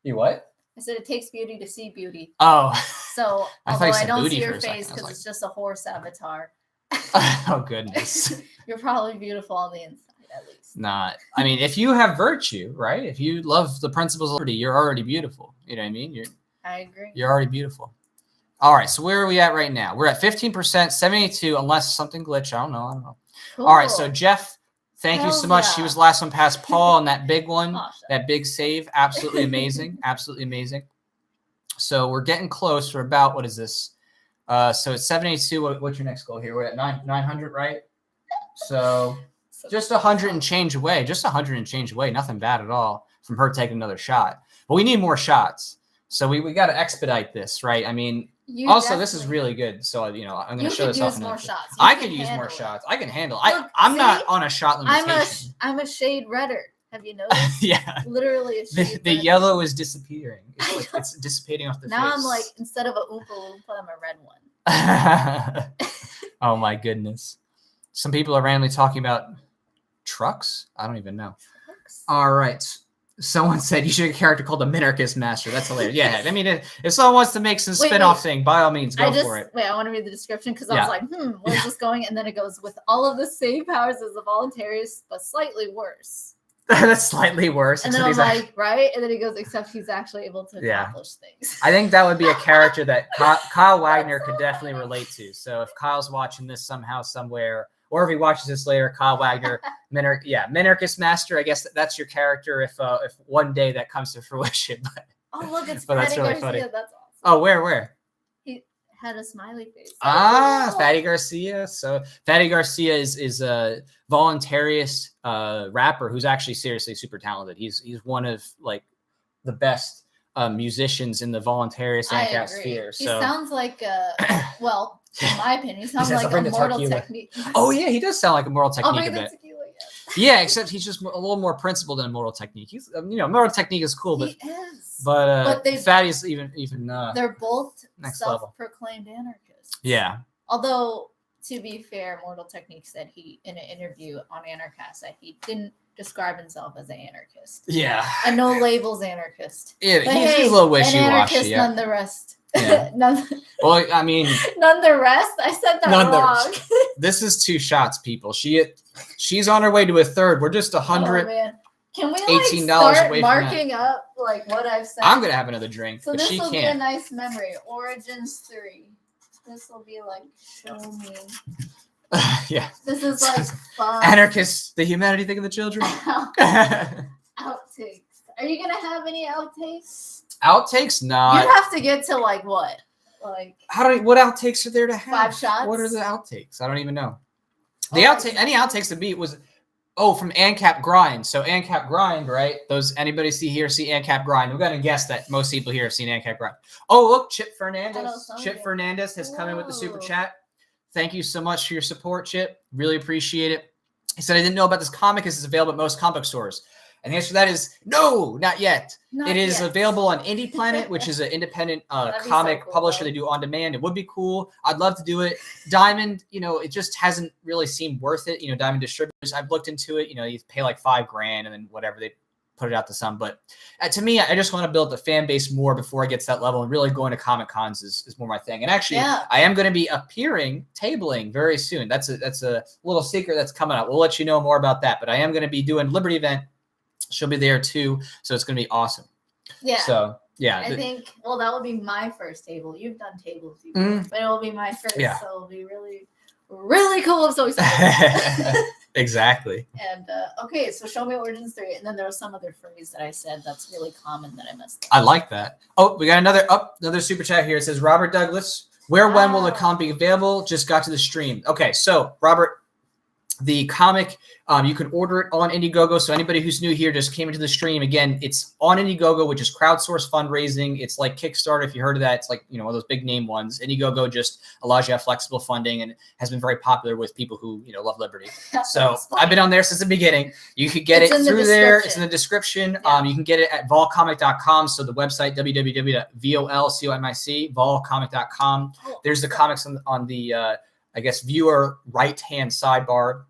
you what? I said it takes beauty to see beauty. Oh. So although I don't see your face because it's just a horse avatar. Oh goodness. You're probably beautiful on the inside. At least. Not. I mean, if you have virtue, right? If you love the principles of liberty, you're already beautiful. You know what I mean? I agree. You're already beautiful. All right. So where are we at right now? We're at 15%, 72, unless something glitch. I don't know. Cool. All right. So Jeff, thank you so much. Yeah. He was the last one past Paul on that big one, that big save. Absolutely amazing. Absolutely amazing. So we're getting close. We're about, what is this? So it's 782. What's your next goal here? We're at 900, right? So just 100 and change away. Just 100 and change away. Nothing bad at all from her taking another shot. But we need more shots. So we got to expedite this, right? I mean, this is really good. So, I'm going to show this off. More shots. I could use more shots. I can handle. I'm not on a shot limitation. I'm a shade redder. Have you noticed? Yeah. Literally a shade the yellow is disappearing. It's dissipating off the face. Now I'm like, instead of a Oompa Loompa, I'm a red one. Oh, my goodness. Some people are randomly talking about trucks. I don't even know. All right. Someone said you should have a character called the Minarchist Master. That's hilarious. Yeah. I mean, if someone wants to make some spin-off thing, by all means, go for it. Wait, I want to read the description because I was like, where's this going? And then it goes, with all of the same powers as the Voluntaryist, but slightly worse. That's slightly worse. And then I'm like, right? And then he goes, except he's actually able to accomplish things. I think that would be a character that Kyle Wagner could definitely relate to. So if Kyle's watching this somehow, somewhere, or if he watches this later, Kyle Wagner, Minarchist Master. I guess that's your character if one day that comes to fruition. But, look, it's that's really Garcia. funny. That's awesome. Oh, where? He had a smiley face. Fatty Garcia. So Fatty Garcia is a voluntarist rapper who's actually seriously super talented. He's one of like the best musicians in the voluntarist ANCAP sphere. He sounds like well, in my opinion, he sounds like a Mortal Technique. Oh yeah, he does sound like a Mortal Technique. I'll bring the tequila, yeah, except he's just a little more principled than Mortal Technique. He's Mortal Technique is cool, but he is. But Fatty's even they're both next self-proclaimed anarchists. Yeah. Although to be fair, Mortal Technique said he in an interview on Anarchast that he didn't describe himself as an anarchist. Yeah. A no labels anarchist. Yeah, he's a little wishy-washy. Anarchist, none the rest. Yeah. Well, I mean, none the rest. I said that wrong. This is 2 shots, people. She's on her way to a third. We're just $100. Oh, man. Can we $18 start away marking up like what I've said? I'm gonna have another drink. So but this she will can't. be a nice memory. Origins 3. This will be like show me. Yeah. This is like fun. Anarchists, the humanity thing of the children. Outtakes. Are you gonna have any outtakes? Outtakes? No. You have to get to like what? Like what outtakes are there to have? 5 shots. What are the outtakes? I don't even know. Any outtakes to beat was from ANCAP Grind. So ANCAP Grind, right? Anybody see ANCAP Grind? We're gonna guess that most people here have seen ANCAP Grind. Oh, look, Chip Fernandez. Chip Fernandez has come in with the super chat. Thank you so much for your support, Chip. Really appreciate it. He said, I didn't know about this comic. This is available at most comic book stores. And the answer to that is no, not yet. It is available on Indie Planet, which is an independent comic publisher. They do on demand. It would be cool. I'd love to do it. Diamond, it just hasn't really seemed worth it. Diamond Distributors, I've looked into it. You pay like $5,000 and then whatever they put it out to some. But to me, I just want to build the fan base more before I get to that level, and really going to Comic Cons is more my thing. And actually, I am going to be tabling very soon. That's a little secret that's coming out. We'll let you know more about that. But I am going to be doing Liberty event. She'll be there too, so it's going to be awesome. Yeah. So yeah, I think that will be my first table. You've done tables before, but it will be my first. Yeah. So it'll be really, really cool. I'm so excited. Exactly. And okay, so show me Origins 3, and then there was some other phrase that I said that's really common that I missed. I like that. Oh, we got another super chat here. It says Robert Douglas. When will the comic be available? Just got to the stream. Okay, so Robert. The comic, you can order it on Indiegogo. So anybody who's new here just came into the stream. Again, it's on Indiegogo, which is crowdsourced fundraising. It's like Kickstarter. If you heard of that, it's like, one of those big name ones. Indiegogo just allows you to have flexible funding and has been very popular with people who, love liberty. So I've been on there since the beginning. You could get it through there. It's in the description. Yeah. You can get it at volcomic.com. So the website, www.volcomic, volcomic.com. There's the comics on the, viewer right-hand sidebar.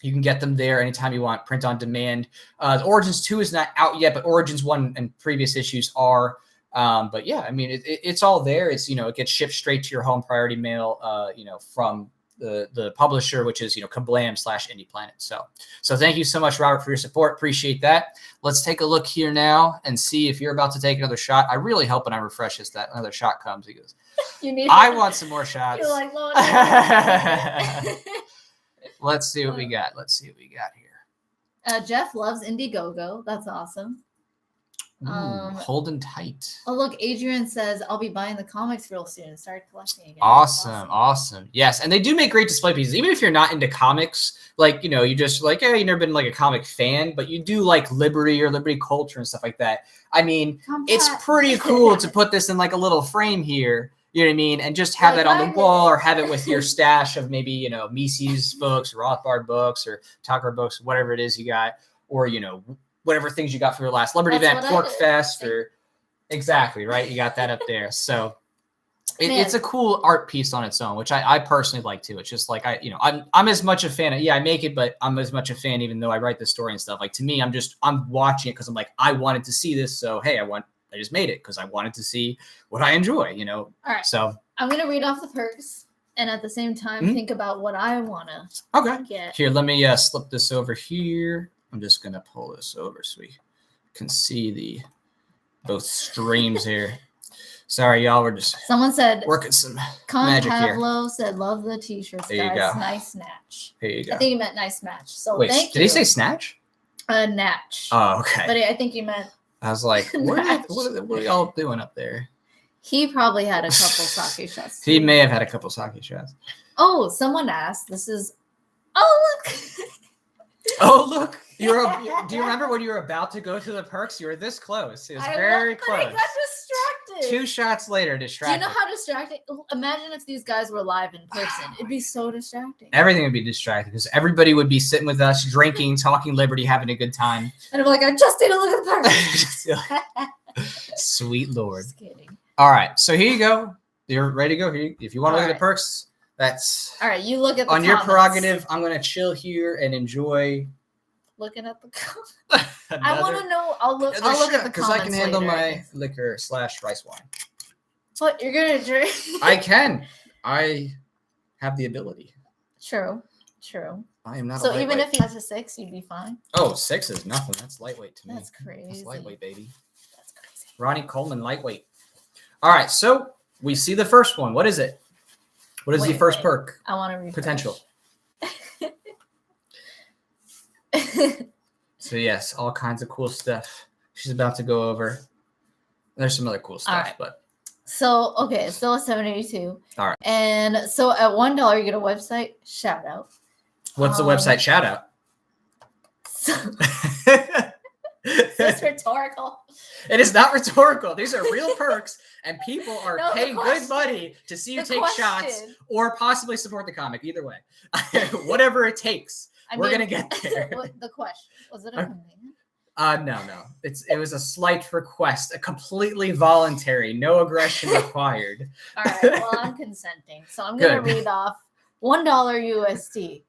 You can get them there anytime you want, print on demand. The Origins 2 is not out yet, but Origins 1 and previous issues are. But yeah, I mean, it's all there. It's, it gets shipped straight to your home priority mail, from the publisher, which is, Kablam/Indie Planet. So thank you so much, Robert, for your support. Appreciate that. Let's take a look here now and see if you're about to take another shot. I really hope when I refresh this that another shot comes. He goes, I want some more shots. You're like, Lord. Let's see what we got. Here. Jeff loves Indiegogo. That's awesome. Holding tight. Oh, look, Adrian says, I'll be buying the comics real soon and start collecting again. Awesome. Yes, and they do make great display pieces. Even if you're not into comics, like, you just like, you've never been like a comic fan, but you do like Liberty or Liberty culture and stuff like that. I mean, it's pretty cool to put this in like a little frame here. You know what I mean? And just have that on the wall, or have it with your stash of maybe, Mises books, Rothbard books, or Tucker books, whatever it is you got, or, whatever things you got for your last Liberty event, Pork Fest, or exactly, right? You got that up there. So it's a cool art piece on its own, which I personally like too. It's just like, I'm as much a fan of, I make it, but I'm as much a fan, even though I write the story and stuff. Like, to me, I'm watching it because I'm like, I wanted to see this. So, hey, I just made it because I wanted to see what I enjoy, All right. So I'm going to read off the perks and at the same time think about what I want to get. Here, let me slip this over here. I'm just going to pull this over so we can see both streams here. Sorry, y'all. We're just someone said working some magic here. Pavlo said, love the t-shirts, there you go. Nice snatch. Here you go. I think he meant nice match. So wait, thank you. Did he say snatch? Natch. Oh, okay. But I think he meant I was like, what are y'all doing up there? He probably had a couple sake shots. He may have had a couple sake shots. Oh, someone asked. This is. Oh, look. Oh, look. Do you remember when you were about to go to the perks? You were this close. It was very close. I got distracted. 2 shots later, distracted. Do you know how distracting? Imagine if these guys were live in person. It'd be so distracting. Everything would be distracting because everybody would be sitting with us, drinking, talking Liberty, having a good time. And I'm like, I just need to look at the perks. Sweet Lord. Just kidding. All right. So here you go. You're ready to go. If you want to look at the perks, that's all right. You look at the on your prerogative. I'm going to chill here and enjoy looking at the comments. I want to know. I'll look at the comments because I can handle my liquor/rice wine. What, you're gonna drink? I can. I have the ability. True. I am not. So even if you had a 6, you'd be fine. Oh, 6 is nothing. That's lightweight to me. That's crazy. That's lightweight, baby. That's crazy. Ronnie Coleman, lightweight. All right, so we see the first one. What is it? What is the first perk? I want to read potential. So yes, all kinds of cool stuff. She's about to go over. There's some other cool stuff, but so okay, it's still a 782. All right. And so at $1 you get a website shout out. What's the website shout out? So it's rhetorical. It is not rhetorical. These are real perks, and people are paying good money to see you take shots or possibly support the comic. Either way, whatever it takes, we're gonna get there. The question was it a command? No. It was a slight request, a completely voluntary, no aggression required. All right. Well, I'm consenting, so I'm gonna read off $1 USD.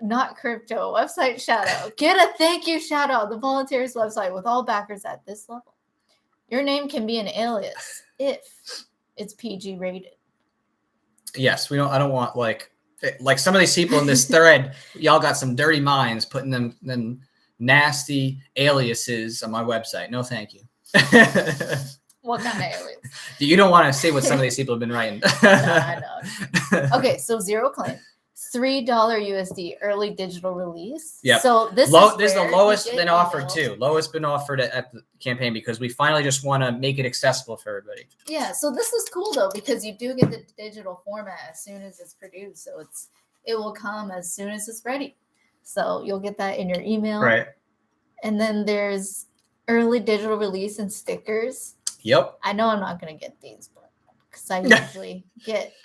not crypto website shout out. Get a thank you shout out. The Voluntaryist website with all backers at this level. Your name can be an alias if it's PG rated. Yes, I don't want like some of these people in this thread. Y'all got some dirty minds putting them nasty aliases on my website. No, thank you. What kind of alias? You don't want to say what some of these people have been writing. I know. Okay, so zero claim. $3 USD early digital release. Yeah. So this is the lowest been offered too. Lowest been offered at the campaign because we finally just want to make it accessible for everybody. Yeah. So this is cool though because you do get the digital format as soon as it's produced. So it will come as soon as it's ready. So you'll get that in your email. Right. And then there's early digital release and stickers. Yep. I know I'm not gonna get these, but because I usually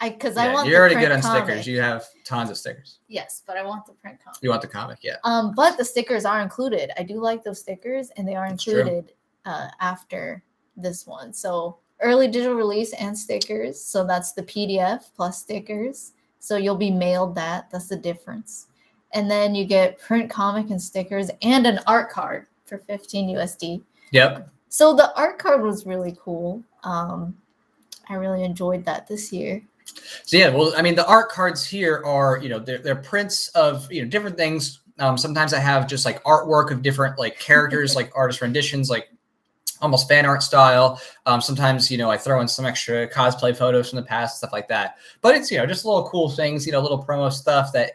I want. You're already the good on comic. stickers. You have tons of stickers. Yes, but I want the print comic. You want the comic, yeah. But the stickers are included. I do like those stickers, and they are included after this one. So early digital release and stickers. So that's the PDF plus stickers. So you'll be mailed that. That's the difference. And then you get print comic and stickers and an art card for 15 USD. Yep. So the art card was really cool. I really enjoyed that this year. So yeah, well, I mean, the art cards here are, they're prints of, different things. Sometimes I have just like artwork of different like characters, like artist renditions, like almost fan art style. Sometimes, I throw in some extra cosplay photos from the past, stuff like that. But it's, just little cool things, little promo stuff that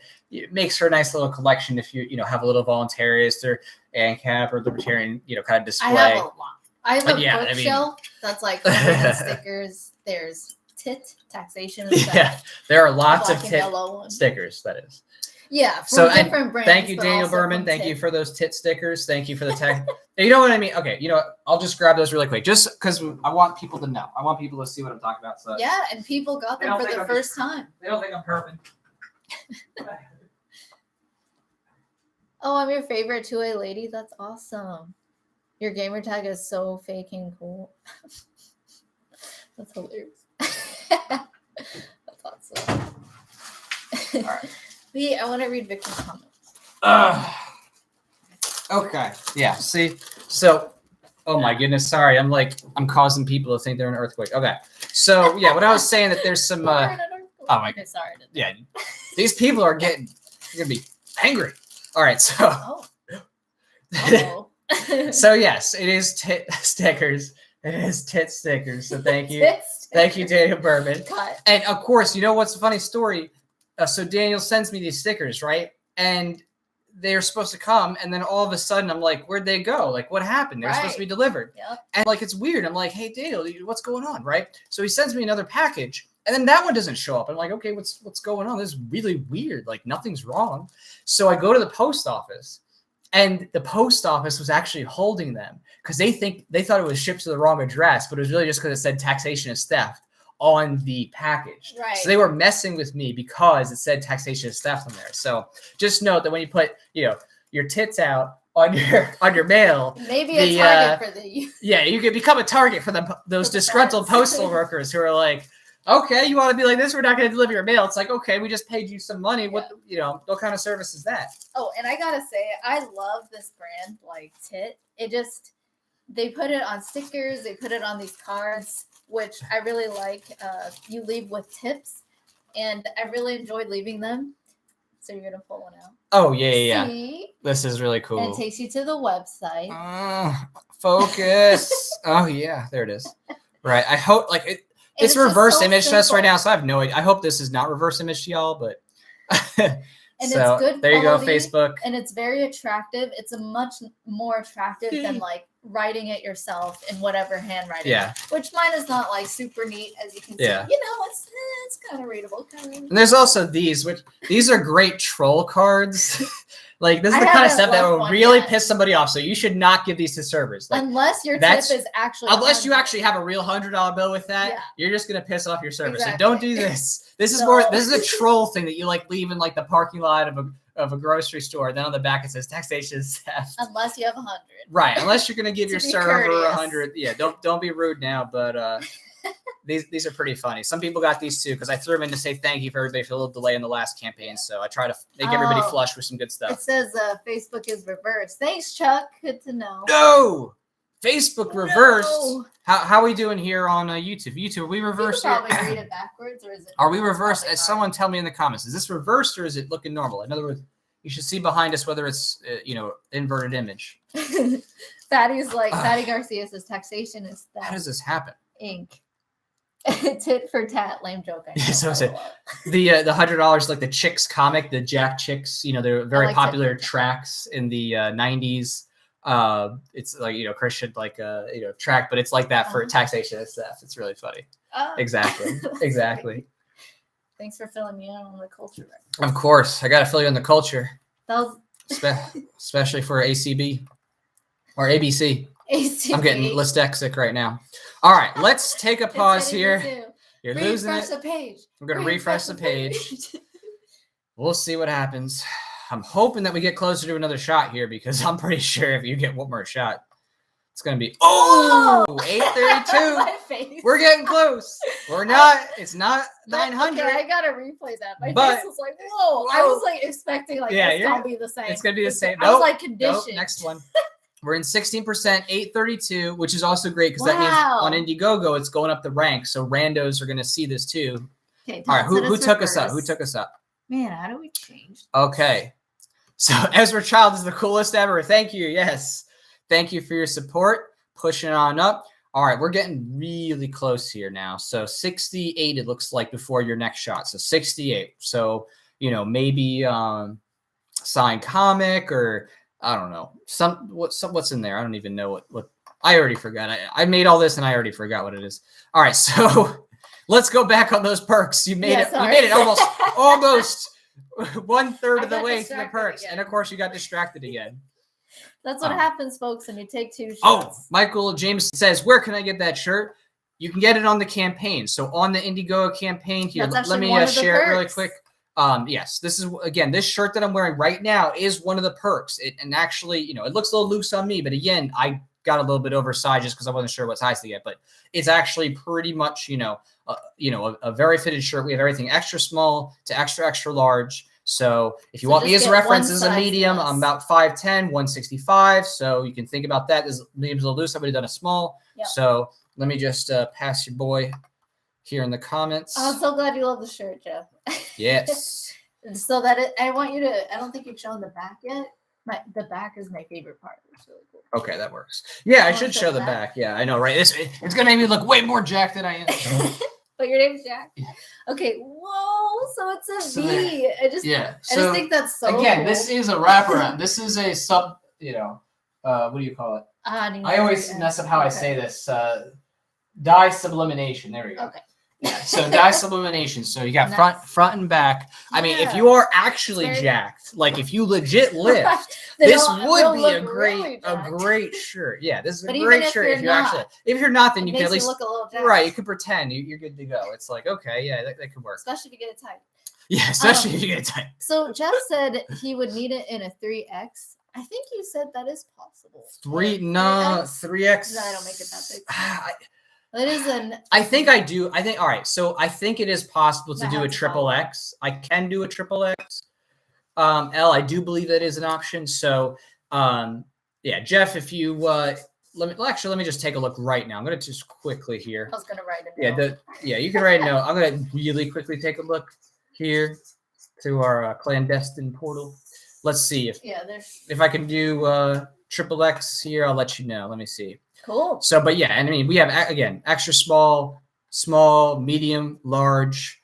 makes for a nice little collection if you, have a little voluntarist or ANCAP or libertarian, kind of display. I have a lot. I have a bookshelf that's like stickers. There's tit taxation. And stuff. Yeah, there are lots of tit stickers. That is. Yeah, from different brands. Thank you, Daniel Berman. Thank you for those tit stickers. Thank you for the tag. You know what I mean? Okay, I'll just grab those really quick, just because I want people to know. I want people to see what I'm talking about. So yeah, and people got them for the first time. They don't think I'm perving. Oh, I'm your favorite 2A lady. That's awesome. Your gamer tag is so fake and cool. That's hilarious. That's awesome. All right. I want to read Victor's comments. Okay. Yeah. See. So. Oh my goodness. Sorry. I'm causing people to think they're in an earthquake. Okay. So yeah, what I was saying that there's some. Oh my. Okay, sorry. Yeah. These people are gonna be angry. All right. So. Oh. Uh-oh. So yes, it is tit stickers. It is tit stickers. So thank you. Thank you, Daniel Berman. Cut. And of course, what's a funny story? So Daniel sends me these stickers, right? And they're supposed to come, and then all of a sudden I'm like, where'd they go? Like, what happened? They're supposed to be delivered. Yep. And like, it's weird. I'm like, hey, Daniel, what's going on, right? So he sends me another package, and then that one doesn't show up. I'm like, okay, what's going on? This is really weird. Like, nothing's wrong. So I go to the post office. And the post office was actually holding them because they thought it was shipped to the wrong address, but it was really just because it said taxation is theft on the package. Right. So they were messing with me because it said taxation is theft on there. So just note that when you put, your tits out on your mail, maybe a target for the you could become a target for those disgruntled postal workers who are like, okay, you want to be like this? We're not going to deliver your mail. It's like, okay, we just paid you some money. Yeah. What kind of service is that? Oh, and I gotta say, I love this brand, like Tit. They put it on stickers. They put it on these cards, which I really like. You leave with tips, and I really enjoyed leaving them. So you're gonna pull one out. Oh yeah. See? This is really cool. And it takes you to the website. Focus. Oh yeah, there it is. Right. I hope it's reverse image to us right now, so I have no idea. I hope this is not reverse image to y'all, but and so, it's good. There you go, quality, Facebook. And it's very attractive. It's a much more attractive than like writing it yourself in whatever handwriting. Yeah. Which mine is not like super neat, as you can see. Yeah. It's kind of readable. And there's also these are great troll cards. Like, this is the kind of stuff that will really piss somebody off. So you should not give these to servers. Like, unless your tip is actually. Unless you actually have a real $100 bill with that, you're just gonna piss off your server. Exactly. So don't do this. This is This is a troll thing that you leave in the parking lot of a grocery store. Then on the back it says taxation is theft. Unless you have 100. Right. Unless you're gonna give your server courteous. 100. Yeah. Don't be rude now. But These are pretty funny. Some people got these too because I threw them in to say thank you for everybody for a little delay in the last campaign. So I try to make everybody flush with some good stuff. It says Facebook is reversed. Thanks, Chuck. Good to know. No, Facebook reversed. No. How are we doing here on YouTube? YouTube, are we reversed? You can probably read it backwards, or is it? Are we reversed? Someone tell me in the comments. Is this reversed or is it looking normal? In other words, you should see behind us whether it's inverted image. Fatty Garcia says taxation is theft. How does this happen? Ink. Tit for tat, lame joke. I know. So I said the $100 like the Chicks comic, the Jack Chicks. They're very popular tracks in the 90s. It's like Christian track, but it's like that for taxation and stuff. It's really funny. Exactly. Thanks for filling me in on the culture. Of course, I got to fill you in the culture. That was especially for ACB or ABC. ACB. I'm getting dyslexic right now. All right, let's take a pause here. You're losing it. Refresh the page. I'm going to refresh the page. We'll see what happens. I'm hoping that we get closer to another shot here because I'm pretty sure if you get one more shot, it's going to be 832. We're getting close. We're not. It's not 900. Okay, I got to replay that. My face was like, whoa. I was like expecting it's going to be the same. It's going to be the same. I was like conditioned. Nope, next one. We're in 16%, 832, which is also great because that means on Indiegogo, it's going up the rank. So randos are going to see this too. Okay. All right. Who took us up? Who took us up? Man, how do we change? Okay. So Ezra Child is the coolest ever. Thank you. Yes. Thank you for your support. Pushing on up. All right. We're getting really close here now. So 68, it looks like before your next shot. So 68. So, maybe signed comic or I don't know. What's in there? I don't even know what I already forgot. I made all this and I already forgot what it is. All right. So let's go back on those perks. You made it. You made it almost 1/3 of the way to the perks. Again. And of course you got distracted again. That's what happens, folks, when you take 2 shots. Oh, Michael James says, where can I get that shirt? You can get it on the campaign. So on the Indiegogo campaign here, let me share it really quick. Yes, this is, again, this shirt that I'm wearing right now is one of the perks. And actually, it looks a little loose on me, but again, I got a little bit oversized just because I wasn't sure what size to get, but it's actually pretty much, a very fitted shirt. We have everything extra small to extra, extra large. So if you want me as a reference as a medium, I'm about 5'10", 165. So you can think about that. This medium's a little loose. I would have done a small. Yep. So let me just pass your boy here in the comments. I'm so glad you love the shirt, Jeff. Yes. So that I want you to, I don't think you've shown the back yet. The back is my favorite part. It's really cool. Okay, that works. Yeah, I should show the back. Yeah, I know, right? It's going to make me look way more jacked than I am. But your name's Jack? Yeah. Okay. Whoa. So it's a V. I just think that's so again, cool. This is a wraparound. This is a what do you call it? I always mess up how I say this. Dye sublimation. There we go. Okay. Yeah, so dye sublimation. So you got front and back. I mean, if you are actually jacked, like if you legit lift, this would be a great shirt. Yeah, this is a great shirt if you actually. If you're not, then you can at least look a little jacked. Right. You can pretend you're good to go. It's like, okay, yeah, that could work. Especially if you get it tight. Yeah, especially if you get it tight. So Jeff said he would need it in a 3X. I think you said that is possible. 3X. No, I don't make it that big. It is I think I do. All right. So I think it is possible to do a XXX. I can do a XXX. L, I do believe that is an option. So, yeah, Jeff, if you let me just take a look right now. I'm going to just quickly here. I was going to write it down. Yeah, you can write it down. I'm going to really quickly take a look here to our clandestine portal. Let's see if I can do XXX here. I'll let you know. Let me see. Cool. So, but yeah, and I mean, we have, again, extra small, medium, large,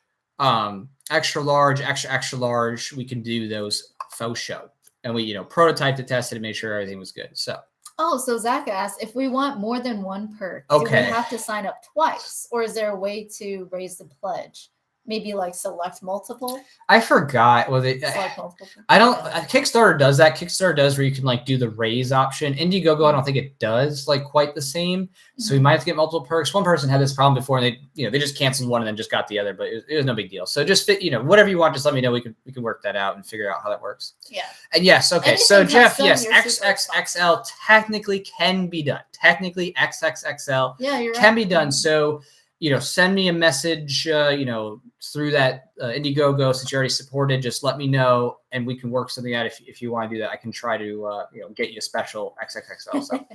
extra large, extra large. We can do those faux show. And we, prototyped it, tested it, made sure everything was good. So. Oh, so Zach asked, if we want more than one perk, do we have to sign up twice? Or is there a way to raise the pledge? Maybe like select multiple. I forgot. Select multiple. I don't. Kickstarter does that. Kickstarter does where you can like do the raise option. Indiegogo, I don't think it does like quite the same. So we might have to get multiple perks. One person had this problem before, and they just canceled one and then just got the other. But it was no big deal. So just fit, whatever you want. Just let me know. We can work that out and figure out how that works. Yeah. And yes, okay. Anything so Jeff, yes, XXXL technically can be done. Technically, XXXL can be done. So. send me a message, through that Indiegogo, since you already supported, just let me know and we can work something out. If you want to do that, I can try to, get you a special XXXL. So.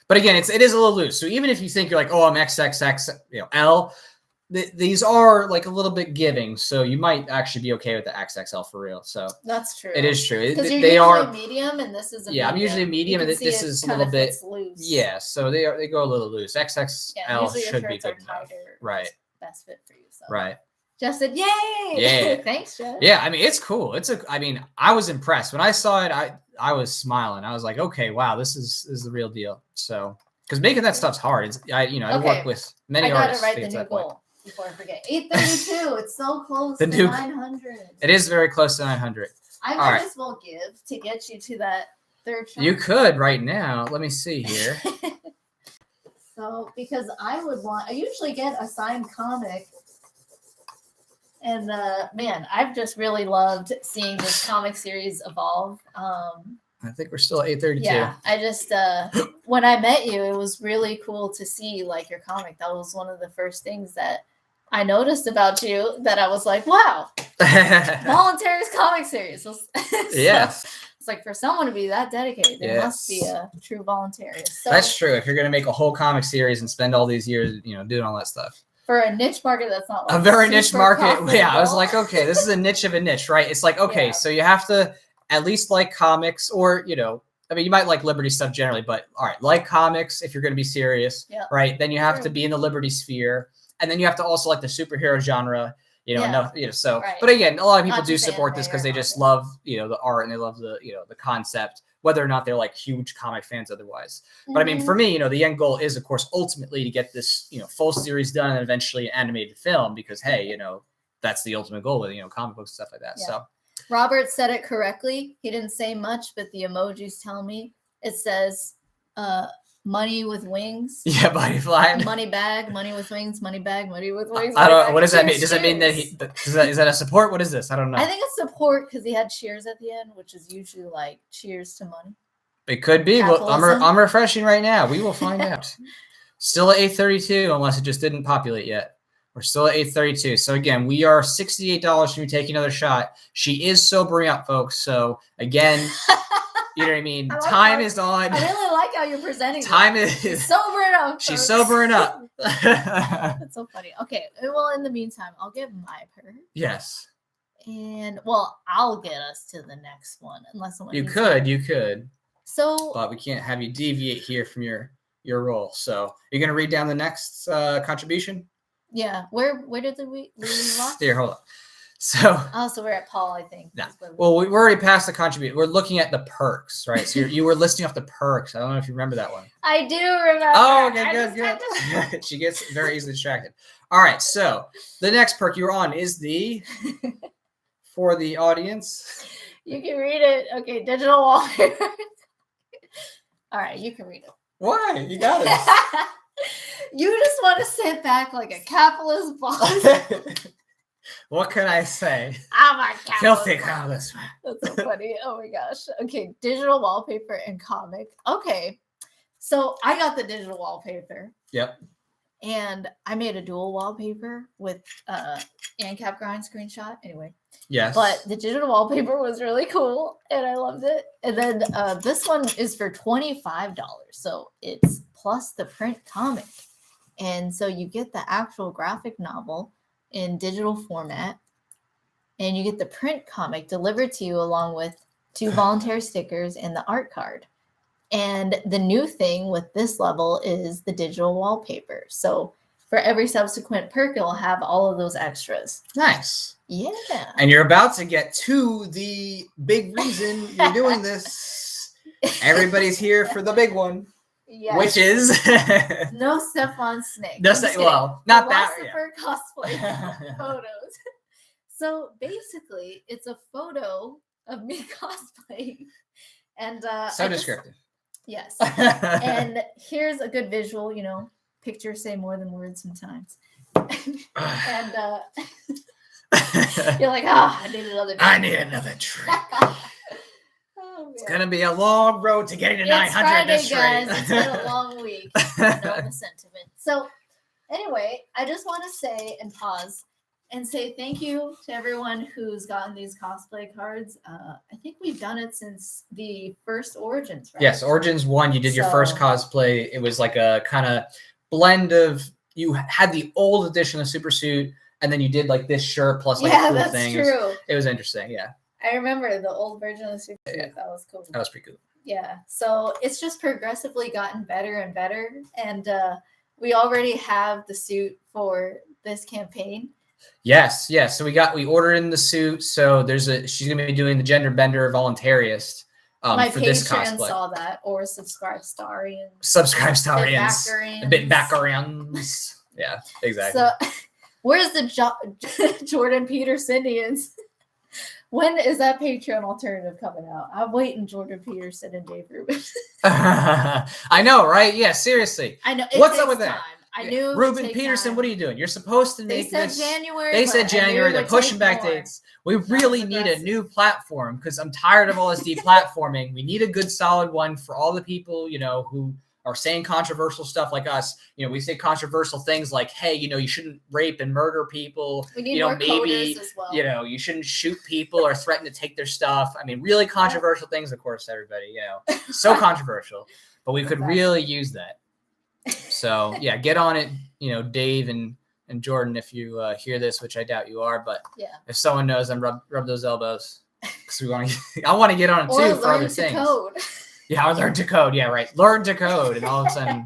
But again, it is a little loose. So even if you think you're like, oh, I'm XXXL, these are like a little bit giving. So you might actually be okay with the XXL for real. So that's true. It is true. Because you're they usually are medium and this is a medium. I'm usually medium and this is a little bit loose. Yeah, so they go a little loose. XXL should be good enough. Right. Best fit for you. So. Right. Jeff said, yay! Yeah. Thanks, Jeff. Yeah, I mean, it's cool. I was impressed. When I saw it, I was smiling. I was like, okay, wow, this is the real deal. So, because making that stuff's hard. I work with many artists. I gotta write the new goal before I forget. 832. It's so close to 900. It is very close to 900. I might as well give to get you to that third chunk. You could right now. Let me see here. So, because I usually get a signed comic. And man, I've just really loved seeing this comic series evolve. I think we're still at 832. Yeah, I just when I met you, it was really cool to see like your comic. That was one of the first things that I noticed about you that I was like, wow, Voluntaryist comic series. So, yes. It's like for someone to be that dedicated, there must be a true voluntarist. So, that's true. If you're going to make a whole comic series and spend all these years, doing all that stuff. For a niche market, that's not like a very niche market. profitable. Yeah, I was like, okay, this is a niche of a niche, right? It's like, okay, so you have to at least like comics, or I mean, you might like Liberty stuff generally, but all right, like comics if you're going to be serious, right? Then you have to be in the Liberty sphere, and then you have to also like the superhero genre, So, but again, a lot of people do support this because they just love, the art and they love the, the concept, whether or not they're like huge comic fans otherwise. But I mean, for me, the end goal is, of course, ultimately to get this, full series done and eventually animated film, because hey, that's the ultimate goal with comic books and stuff like that. Yeah. So. Robert said it correctly. He didn't say much, but the emojis tell me. It says money with wings. Yeah, money flying. Money bag, money with wings, money bag, money with wings. I don't know. What does that mean? Does that mean that is that a support? What is this? I don't know. I think it's support because he had cheers at the end, which is usually like cheers to money. It could be. Well, I'm refreshing right now. We will find out. Still at 832, unless it just didn't populate yet. We're still at 832. So again, we are $68 from you taking another shot. She is sobering up, folks. So again, you know what I mean? Time is on. I really like how you're presenting. Time is sobering up. She's sobering up. That's so funny. Okay. Well, in the meantime, I'll get my purse. Yes. And I'll get us to the next one, unless someone. You could. So. But we can't have you deviate here from your role. So you're gonna read down the next contribution. Yeah. Where did we watch? Here, hold on. So we're at Paul, I think. Yeah. Well, we're already past the contribution. We're looking at the perks, right? So you were listing off the perks. I don't know if you remember that one. I do remember. Oh, okay, good. She gets very easily distracted. All right. So the next perk you're on is for the audience. You can read it. Okay, digital wallpaper. All right, you can read it. Why? You got it. You just want to sit back like a capitalist boss. What can I say? I'm a filthy capitalist. That's so funny. Oh my gosh. Okay, digital wallpaper and comic. Okay, so I got the digital wallpaper. Yep. And I made a dual wallpaper with ANCAP grind screenshot. Anyway. Yes. But the digital wallpaper was really cool and I loved it. And then this one is for $25. So it's plus the print comic. And so you get the actual graphic novel in digital format. And you get the print comic delivered to you along with 2 voluntary stickers and the art card. And the new thing with this level is the digital wallpaper. So for every subsequent perk, it'll have all of those extras. Nice. Yeah. And you're about to get to the big reason you're doing this. Everybody's here for the big one. Yes. Which is no Stefan Snake. Not that. Philosopher cosplay photos. So basically, it's a photo of me cosplaying. And so descriptive. Yes. And here's a good visual, pictures say more than words sometimes. And you're like, I need another trick. I need another trick. It's going to be a long road to getting to 900 Friday, this guys. It's been a long week. You know the sentiment. So Anyway, I just want to say and pause and say thank you to everyone who's gotten these cosplay cards. I think we've done it since the first Origins, right? Yes, Origins 1, you did your first cosplay. It was like a kind of blend of, you had the old edition of Super Suit, and then you did like this shirt plus like a cool that's thing. True. It was interesting, yeah. I remember the old version of Super Suit. Yeah. That was cool. That was pretty cool. Yeah, so it's just progressively gotten better and better, and we already have the suit for this campaign. Yes. So we ordered in the suit. So she's gonna be doing the gender bender voluntarist My for this Patreon cosplay. saw that, or subscribe Starians. Bit backarians. Yeah, exactly. So where's the Jordan Petersonians? When is that Patreon alternative coming out? I'm waiting, Jordan Peterson and Dave Rubin. I know, right? Yeah, seriously. I know. What's up with that? I knew. Ruben Peterson, what are you doing? You're supposed to make this. January. They said January. They're pushing back dates. We really need a new platform because I'm tired of all this deplatforming. We need a good, solid one for all the people, who are saying controversial stuff like us. We say controversial things like, hey, you shouldn't rape and murder people. We need more maybe, coders as well. you shouldn't shoot people or threaten to take their stuff. I mean, really controversial things, of course, everybody, so controversial, but we could really use that. So yeah, get on it, Dave and Jordan, if you hear this, which I doubt you are, but if someone knows, then rub those elbows because I want to get on it too for other things. Code. Yeah, I learned to code. Yeah, right. Learn to code, and all of a sudden,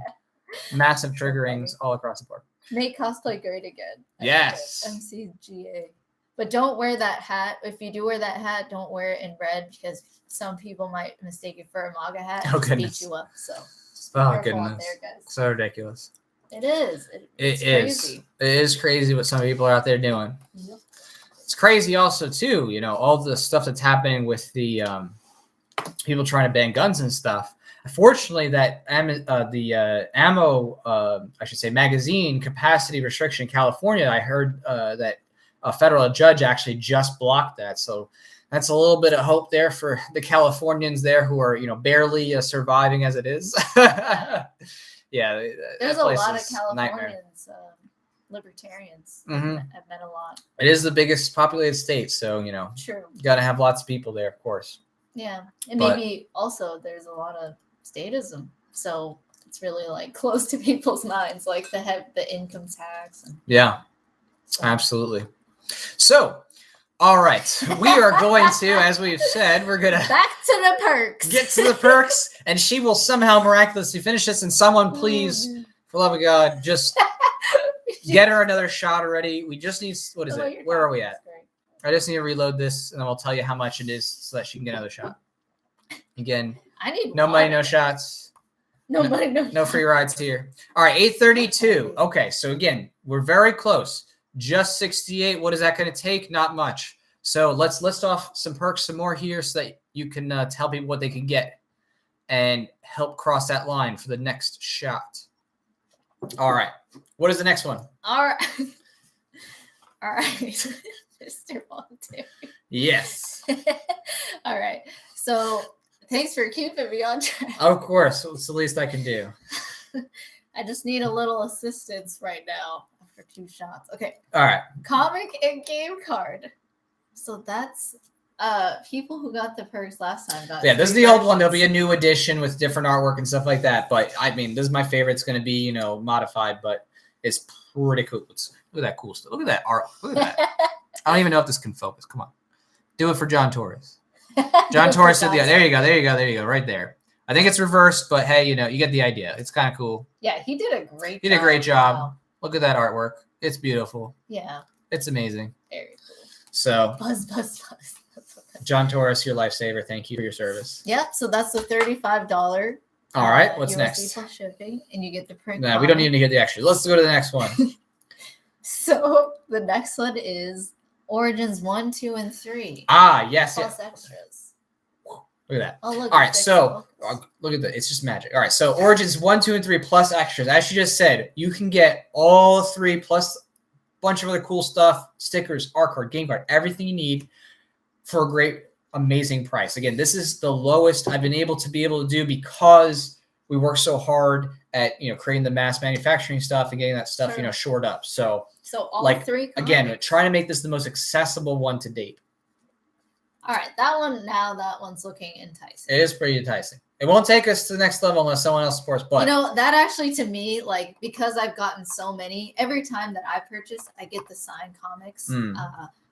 massive triggerings all across the board. Make cosplay great again. Yes. MCGA. But don't wear that hat. If you do wear that hat, don't wear it in red because some people might mistake it for a MAGA hat and beat you up. So. Oh goodness! So ridiculous. It is. It is. Crazy. It is crazy what some people are out there doing. Yep. It's crazy also too. All the stuff that's happening with the people trying to ban guns and stuff. Unfortunately, that the ammo, I should say, magazine capacity restriction in California. I heard that a federal judge actually just blocked that. So. That's a little bit of hope there for the Californians there who are, barely surviving as it is. Yeah. There's a lot of Californians, libertarians. Mm-hmm. I've met a lot. It is the biggest populated state. So, True. You got to have lots of people there, of course. Yeah. And maybe also there's a lot of statism. So it's really like close to people's minds, like the income tax. Yeah, absolutely. So, all right, we are going to, as we've said, we're going to back to the perks. Get to the perks, and she will somehow miraculously finish this. And someone, please, for the love of God, just get her another shot already. We just need, what is it? Where are we at? I just need to reload this, and then I'll tell you how much it is so that she can get another shot. Again, I need no money, no shots. No money, no free rides here. All right, 832. Okay, so again, we're very close. Just 68. What is that going to take? Not much. So let's list off some perks some more here so that you can tell people what they can get and help cross that line for the next shot. All right. What is the next one? All right. All right. Mr. Voluntary. Yes. All right. So thanks for keeping me on track. Of course. It's the least I can do. I just need a little assistance right now. 2 shots. Okay. All right. Comic and game card. So that's people who got the perks last time got. Yeah, this is the old one. There'll be a new edition with different artwork and stuff like that. But I mean, this is my favorite. It's going to be, modified, but it's pretty cool. Look at that cool stuff. Look at that art. Look at that. I don't even know if this can focus. Come on. Do it for John Torres. John Torres said, there you go. Right there. I think it's reversed, but hey, you get the idea. It's kind of cool. Yeah, he did a great job. He did a great job. Wow. Look at that artwork. It's beautiful. Yeah. It's amazing. Very cool. So, buzz. John Torres, your lifesaver. Thank you for your service. Yep. So that's the $35. All right. What's USD next? Plus shipping, and you get the print. No, we don't need to get the extra. Let's go to the next one. So the next one is Origins 1, 2, and 3. Ah, yes. Plus extras. Look at that. Oh, look. All right. So look at that. It's just magic. All right. So Origins 1, 2, and 3 plus extras. As she just said, you can get all 3 plus a bunch of other cool stuff, stickers, art card, game card, everything you need for a great, amazing price. Again, this is the lowest I've been able to do because we work so hard at creating the mass manufacturing stuff and getting that stuff Sure. shored up. So all like, 3 comics. again, trying to make this the most accessible one to date. All right, that one's looking enticing. It is pretty enticing. It won't take us to the next level unless someone else supports. But that actually, to me, like, because I've gotten so many, every time that I purchase, I get the signed comics,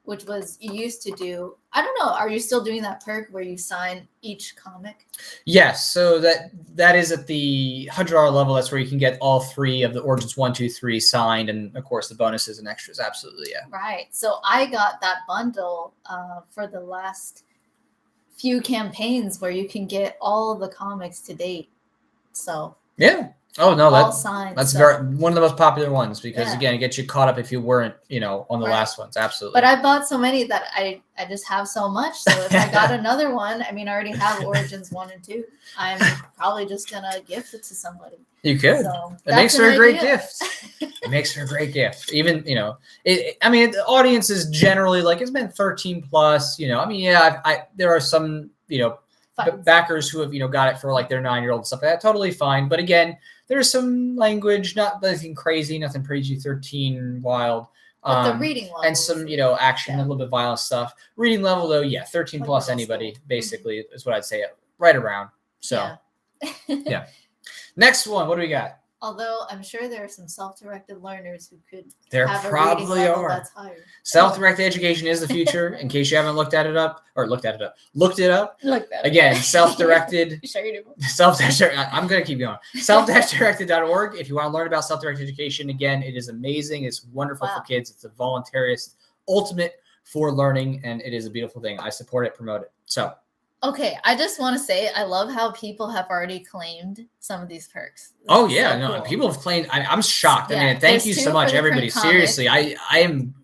which was you used to do. I don't know. Are you still doing that perk where you sign each comic? Yes. So that is at the $100 level. That's where you can get all 3 of the Origins 1, 2, 3 signed, and of course the bonuses and extras. Absolutely, yeah. Right. So I got that bundle for the last few campaigns where you can get all of the comics to date. So yeah. Oh no, all signed. That's one of the most popular ones because again, it gets you caught up if you weren't, on the Right. last ones. Absolutely. But I bought so many that I just have so much. So if I got another one, I mean, I already have Origins 1 and 2. I'm probably just gonna gift it to somebody. You could. So it makes for a great gift. It makes for a great gift. Even, I mean, the audience is generally like, it's been 13 plus, I mean, yeah, there are some, backers who have, got it for like their 9-year-old and stuff like that. Totally fine. But again, there's some language, not nothing crazy, nothing PG-13 wild. But the reading level. And some, action, a little bit violent stuff. Reading level, though, yeah, 13 plus anybody, basically, is what I'd say, right around. So, yeah. Next one, what do we got? Although I'm sure there are some self-directed learners who could there have probably a reading level are. That's higher. Self-directed education is the future. In case you haven't looked it up. Look that Again, self-directed. Sure you do. Self-directed. I'm gonna keep going. Self-directed.org. If you want to learn about self-directed education, again, it is amazing. It's wonderful for kids. It's a voluntarist ultimate for learning, and it is a beautiful thing. I support it, promote it. So. Okay, I just want to say I love how people have already claimed some of these perks. Oh yeah, no, people have claimed. I'm shocked. I mean, thank you so much, everybody. Seriously, I am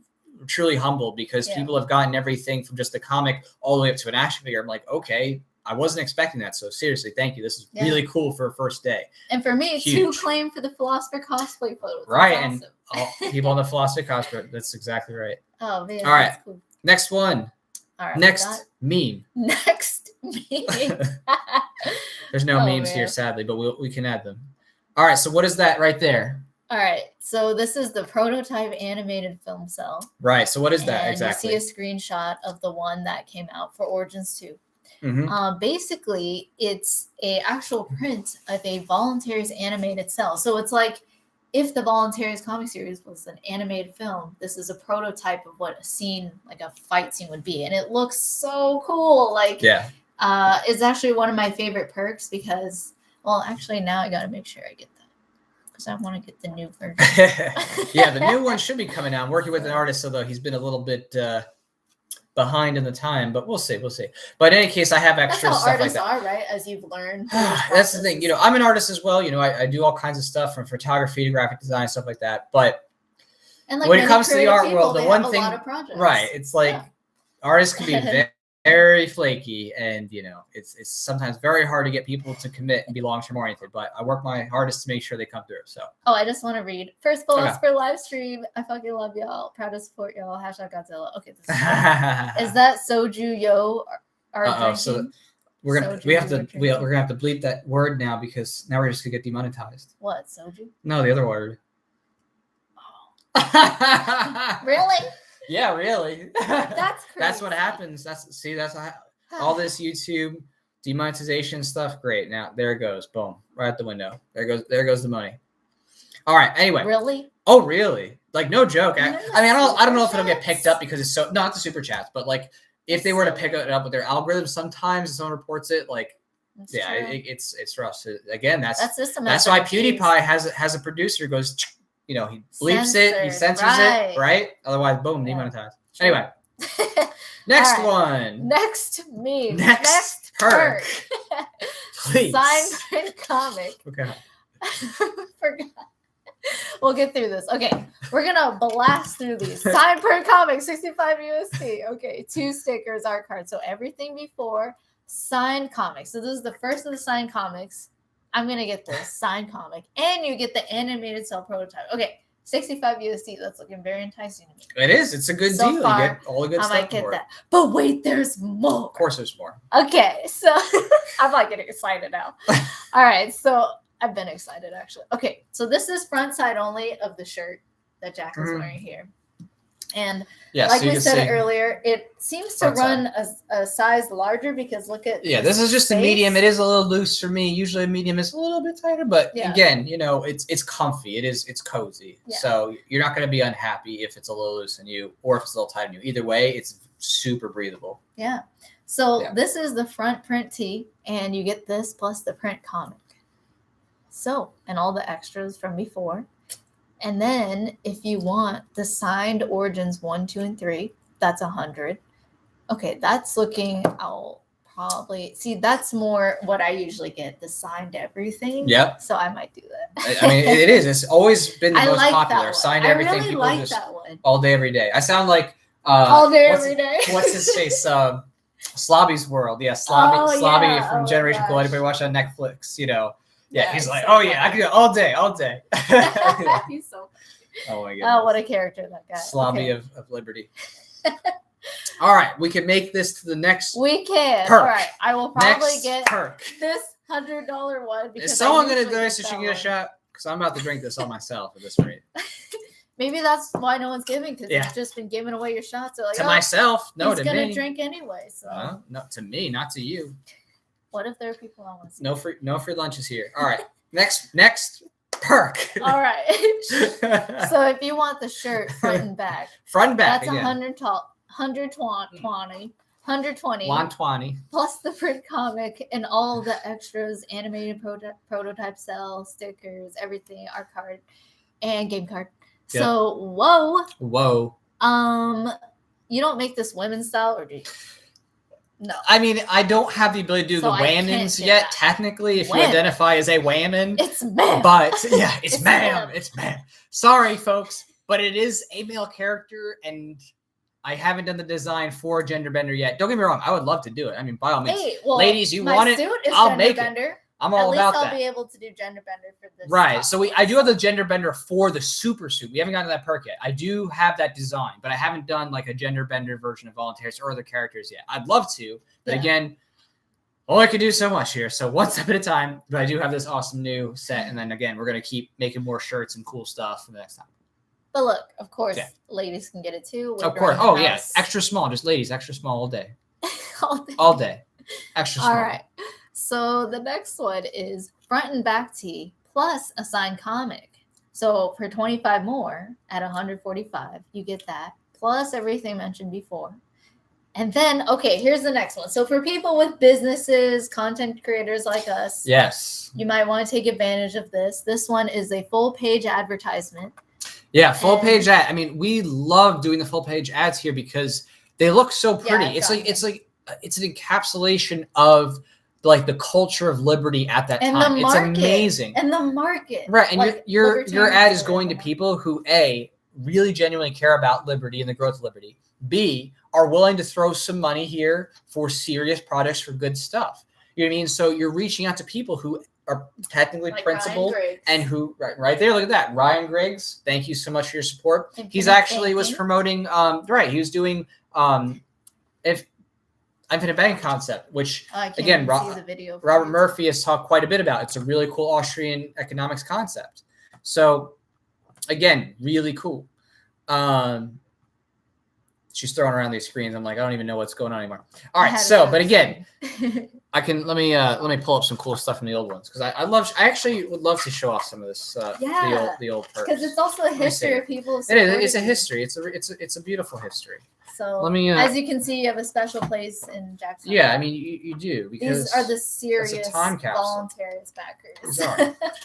truly humbled because people have gotten everything from just the comic all the way up to an action figure. I'm like, okay, I wasn't expecting that. So seriously, thank you. This is really cool for a first day. And for me, 2 claim for the Philosopher cosplay photos. Right, awesome. And all people on the Philosopher cosplay. That's exactly right. Oh man. All right, cool. Next one. All right. Next meme. Next meme. There's no memes here, sadly, but we can add them. All right. So what is that right there? All right. So this is the prototype animated film cell. Right. So what is that exactly? You see a screenshot of the one that came out for Origins 2. Mm-hmm. Basically, it's a actual print of a Voluntaryist animated cell. So it's like if the Voluntaryist comic series was an animated film, this is a prototype of what a scene, like a fight scene, would be, and it looks so cool. Like, it's actually one of my favorite perks because, well, actually now I got to make sure I get that because I want to get the new version. Yeah, the new one should be coming out. I'm working with an artist, although he's been a little bit behind in the time, but we'll see. But in any case, I have extra stuff like that. That's how artists are, right? As you've learned. That's the thing. I'm an artist as well. I do all kinds of stuff from photography to graphic design, stuff like that. But when it comes to the art world, the one thing, right? It's like artists can be very flaky, and it's sometimes very hard to get people to commit and be long-term oriented. But I work my hardest to make sure they come through. So. Oh, I just want to read first Philosopher live stream. I fucking love y'all. Proud to support y'all. #Godzilla. Okay, this is that Soju Yo? So we're gonna have to bleep that word now because now we're just gonna get demonetized. What, Soju? No, the other word. Oh. Really? Yeah, really. That's crazy. That's what happens. That's all this YouTube demonetization stuff. Great. Now there it goes. Boom. Right out the window. There goes the money. All right. Anyway. Really? Oh, really? Like no joke. I mean, I don't know if it'll get picked up because it's so not the super chats, but like if they were to pick it up with their algorithm, sometimes if someone reports it, like it's rough. So again, that's why PewDiePie has a producer who goes. He bleeps it, he censors it, right? Otherwise, boom, demonetized. Anyway, next one. Next meme. Next perk. Please. Signed print comic. Okay. Forgot. We'll get through this. Okay, we're gonna blast through these. Signed print comic, 65 USD. Okay, 2 stickers, art cards. So everything before signed comics. So this is the first of the signed comics. I'm going to get this signed comic, and you get the animated cell prototype. Okay, 65 USD. That's looking very enticing to me. It is. It's a good deal. Far, you get all the good stuff. I might get that. But wait, there's more. Of course there's more. Okay, so I'm like getting excited now. All right, so I've been excited actually. Okay, so this is front side only of the shirt that Jack is wearing here. And like so we said earlier, it seems to run a size larger because look at this is just a medium. It is a little loose for me. Usually a medium is a little bit tighter, but again, it's comfy. It's cozy. Yeah. So you're not going to be unhappy if it's a little loose on you or if it's a little tight on you. Either way, it's super breathable. Yeah. So this is the front print tee, and you get this plus the print comic. So, and all the extras from before. And then if you want the signed Origins 1, 2, and 3, that's $100. Okay, that's looking, I'll probably see that's more what I usually get, the signed everything. Yep. So I might do that. I mean, it is. It's always been the most popular. Signed everything. I really people like just that one. All day, every day. I sound like all day, every day. What's his face? Slobby's World. Yeah, Slobby from Generation Cool. Anybody watch on Netflix? Yeah, he's like, I can do it all day. He's so funny. Oh my god. Oh, what a character that guy. Slobby of Liberty. All right, we can make this to the next. We can. Perk. All right, I will probably next get perk. this $100 one. Because is someone gonna do this so she can get a shot? Because I'm about to drink this all myself at this rate. Maybe that's why no one's giving, because you've just been giving away your shots. They're like, to myself, no, he's to gonna me. drink anyway. So no, to me, not to you. What if there are people I want to see? No free lunches here. All right, next perk. All right. So if you want the shirt front and back, that's $120 plus the print comic and all the extras, animated prototype cell, stickers, everything, art card, and game card. Yep. So whoa. You don't make this women's style, or do you? No. I mean, I don't have the ability to do the whammons yet. Technically, if you identify as a whammon, it's ma'am. But yeah, it's ma'am. It's ma'am. Sorry, folks, but it is a male character, and I haven't done the design for gender bender yet. Don't get me wrong. I would love to do it. I mean, by all means, ladies, you want it? I'll make it. I'm all about that. At least I'll be able to do gender bender for this. Right. So I do have the gender bender for the super suit. We haven't gotten to that perk yet. I do have that design, but I haven't done like a gender bender version of Voluntaryist or other characters yet. I'd love to, but again, only I can do so much here. So one step at a time, but I do have this awesome new set. And then again, we're going to keep making more shirts and cool stuff for the next time. But look, of course, ladies can get it too. Of course. Oh, yeah. Extra small. Just ladies, extra small all day. All day. Extra small. All right. So the next one is front and back tee plus a signed comic. So for 25 more at 145, you get that plus everything mentioned before. And then, okay, here's the next one. So for people with businesses, content creators like us, yes, you might want to take advantage of this. This one is a full page advertisement. Yeah, full page ad. I mean, we love doing the full page ads here because they look so pretty. It's an encapsulation of like the culture of Liberty at that time. It's amazing. And the market. Right. And like your ad is going to people who A, really genuinely care about Liberty and the growth of Liberty. B, are willing to throw some money here for serious products, for good stuff. You know what I mean? So you're reaching out to people who are technically like principled and who right there, look at that. Ryan Griggs, thank you so much for your support. He's actually was promoting he was doing Infinite Bank Concept, which again, Robert Murphy has talked quite a bit about. It's a really cool Austrian economics concept. So again, really cool. She's throwing around these screens. I'm like, I don't even know what's going on anymore. All right. So, but again, I can, let me pull up some cool stuff from the old ones. Cause I actually would love to show off some of this, the old perks. Cause it's also a history of people. It is. It's a history. It's a beautiful history. So as you can see, you have a special place in Jackson. Yeah, I mean, you do, because these are the serious voluntaryist backers.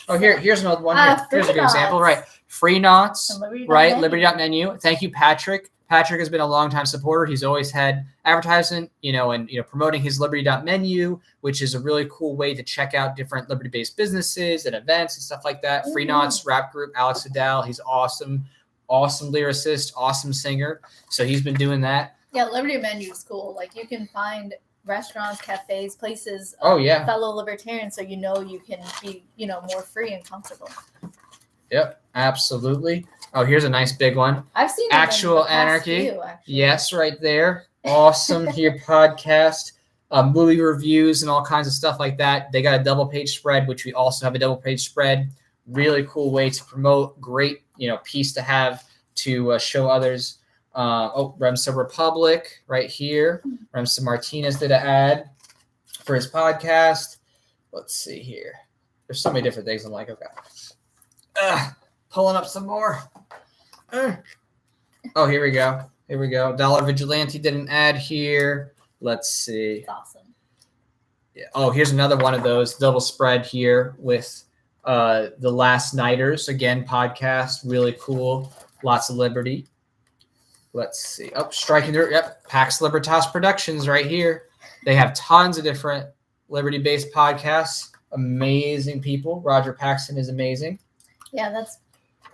Oh, here's another one. Here's a good example, right? Free knots, right? Liberty.menu. Thank you, Patrick. Patrick has been a longtime supporter. He's always had advertisement, and promoting his Liberty.menu, which is a really cool way to check out different Liberty-based businesses and events and stuff like that. Free Knots rap group, Alex Adele. He's awesome. Awesome lyricist, awesome singer. So he's been doing that. Yeah, Liberty Menu is cool. Like you can find restaurants, cafes, places fellow libertarians, so you can be, more free and comfortable. Yep, absolutely. Oh, here's a nice big one. I've seen Actual Anarchy. Yes, right there. Awesome. Your podcast. movie reviews and all kinds of stuff like that. They got a double page spread, which we also have a double page spread. Really cool way to promote. Great, piece to have to show others. Remsa Republic right here. Remsa Martinez did an ad for his podcast. Let's see here. There's so many different things. I'm like, okay. Pulling up some more. Oh, here we go. Dollar Vigilante did an ad here. Let's see. That's awesome. Yeah. Oh, here's another one of those double spread here with the Last Nighters. Again, podcast. Really cool. Lots of liberty. Let's see. Oh, striking through. Yep. Pax Libertas Productions right here. They have tons of different liberty-based podcasts. Amazing people. Roger Paxton is amazing. Yeah,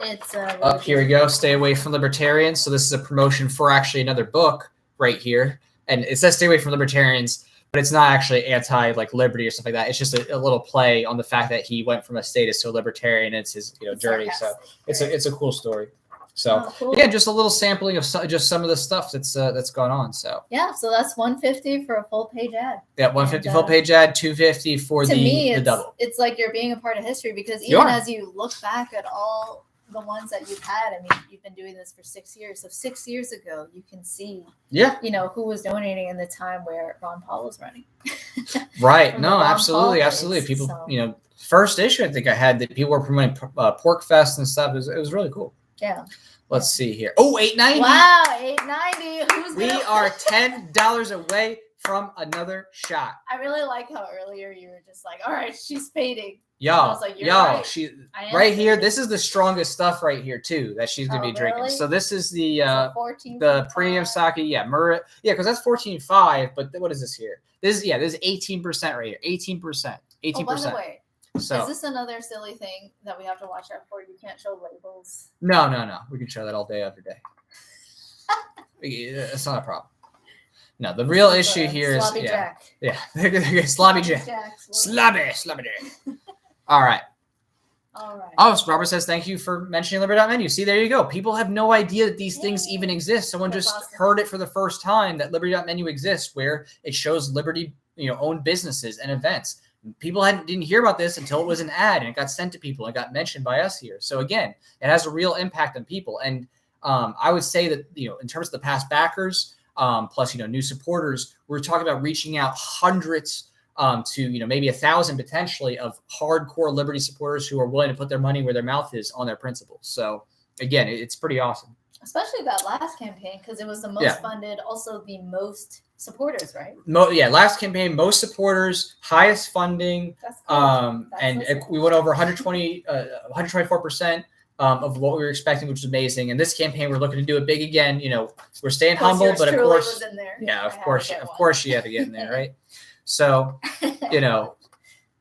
it's really up here we go. Stay away from libertarians. So this is a promotion for actually another book right here. And it says stay away from libertarians, but it's not actually anti liberty or stuff like that. It's just a little play on the fact that he went from a statist to a libertarian. It's his journey. So it's a cool story. So cool. Yeah, just a little sampling of just some of the stuff that's going on. So yeah, so that's $150 for a full page ad. Yeah, $150 full page ad, $250 for the double. It's like you're being a part of history because even as you look back at all the ones that you've had, I mean, you've been doing this for 6 years. So 6 years ago, you can see, who was donating in the time where Ron Paul was running. Right. No, absolutely. People, first issue I think I had that people were promoting Pork Fest and stuff. It was really cool. Yeah. Let's see here. Oh, $8.90. Wow, $8.90. We are $10 away from another shot. I really like how earlier you were just like, all right, she's fading. She right here. This is the strongest stuff right here too that she's gonna be drinking. Really? So this is the premium sake. Yeah, Murray. Yeah, because that's 14.5. But what is this here? This is 18% right here. 18%. 18%. By the way, so is this another silly thing that we have to watch out for? You can't show labels. No. We can show that all day, every day. It's not a problem. No, the real issue here is Sloppy Jack. Sloppy Jack. Sloppy Jack. All right. Oh, so Robert says, thank you for mentioning Liberty.menu. See, there you go. People have no idea that these things even exist. Someone just heard it for the first time that Liberty.menu exists, where it shows Liberty, owned businesses and events. People didn't hear about this until it was an ad and it got sent to people and got mentioned by us here. So again, it has a real impact on people. And I would say that, in terms of the past backers, plus, new supporters, we're talking about reaching out hundreds to, maybe 1,000 potentially of hardcore Liberty supporters who are willing to put their money where their mouth is on their principles. So again, it's pretty awesome. Especially that last campaign, because it was the most funded, also the most supporters, right? Last campaign, most supporters, highest funding. That's cool. We went over 124% of what we were expecting, which was amazing. And this campaign, we're looking to do it big again. We're staying humble, but of course, of course, you had to get in there, right? So,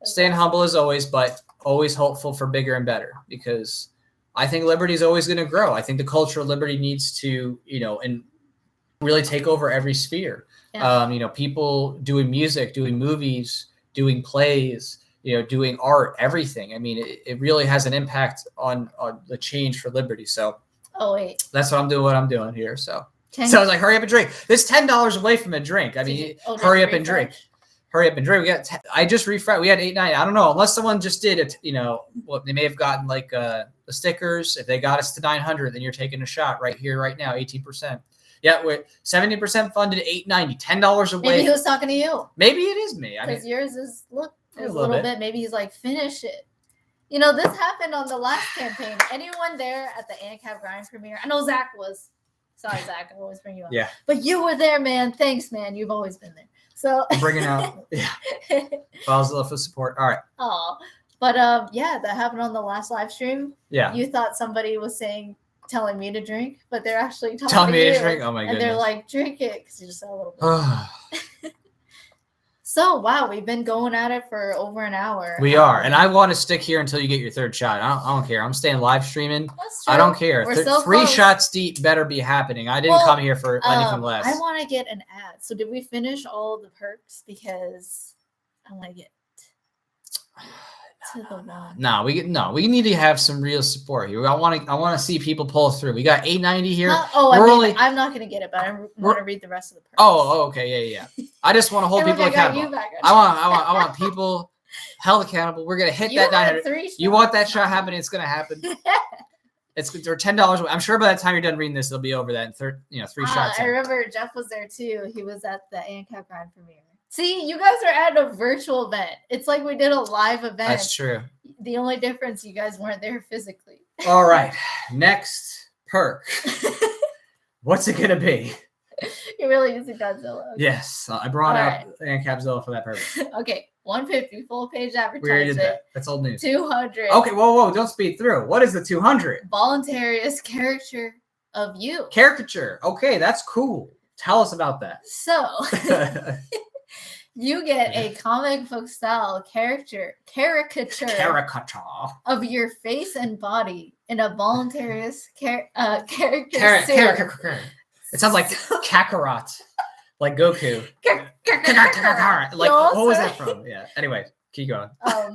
staying humble as always, but always hopeful for bigger and better, because I think liberty is always going to grow. I think the culture of liberty needs to, and really take over every sphere. Yeah. People doing music, doing movies, doing plays, doing art, everything. I mean, it really has an impact on the change for liberty. So that's what I'm doing here. So I was like, hurry up and drink. This $10 away from a drink. I mean, hurry up and drink. Hurry up and drink. I just refreshed. We had 8.90. I don't know, unless someone just did it. They may have gotten the stickers. If they got us to 900, then you're taking a shot right here, right now, 18%. Yeah, we're 70% funded, $8.90, $10 away. Maybe he was talking to you. Maybe it is me. Because yours is a little bit. Maybe he's like, finish it. This happened on the last campaign. Anyone there at the ANCAP Grind premiere? I know Zach was. Sorry, Zach. I always bring you up. Yeah. But you were there, man. Thanks, man. You've always been there. So bringing out, files love for support. All right. Oh, but that happened on the last live stream. Yeah. You thought somebody was telling me to drink, but they're actually telling me to drink. Oh my goodness. And they're like, drink it, because you just said a little bit. So wow, we've been going at it for over an hour. We are, and I want to stick here until you get your third shot. I don't care. I'm staying live streaming. That's true. I don't care. So 3 shots deep better be happening. I didn't come here for anything less. I want to get an ad. So did we finish all the perks? Because I want to get. to the wall. No, we need to have some real support here. I want to see people pull through. We got 890 here. I'm not gonna get it, but I want to read the rest of the purpose. Oh, okay, yeah. I just want to hold people accountable. I want people held accountable. We're gonna hit that 900. You want that shot happening? It's gonna happen. They're $10. I'm sure by the time you're done reading this, it'll be over that. 3 shots. I remember Jeff was there too. He was at the ANCAP Pride premiere. See, you guys are at a virtual event. It's like we did a live event. That's true. The only difference, you guys weren't there physically. All right. Next perk. What's it going to be? You're really using Godzilla. Okay. Yes. I brought out ANCAPzilla for that purpose. Okay. 150 full page advertisement. We already did that. That's old news. 200. Okay. Whoa. Don't speed through. What is the 200? Voluntaryist caricature of you. Caricature. Okay. That's cool. Tell us about that. So... You get a comic book style caricature of your face and body in a voluntarist character series. It sounds like Kakarot, like Goku. Like what was that from? Yeah. Anyway, keep going.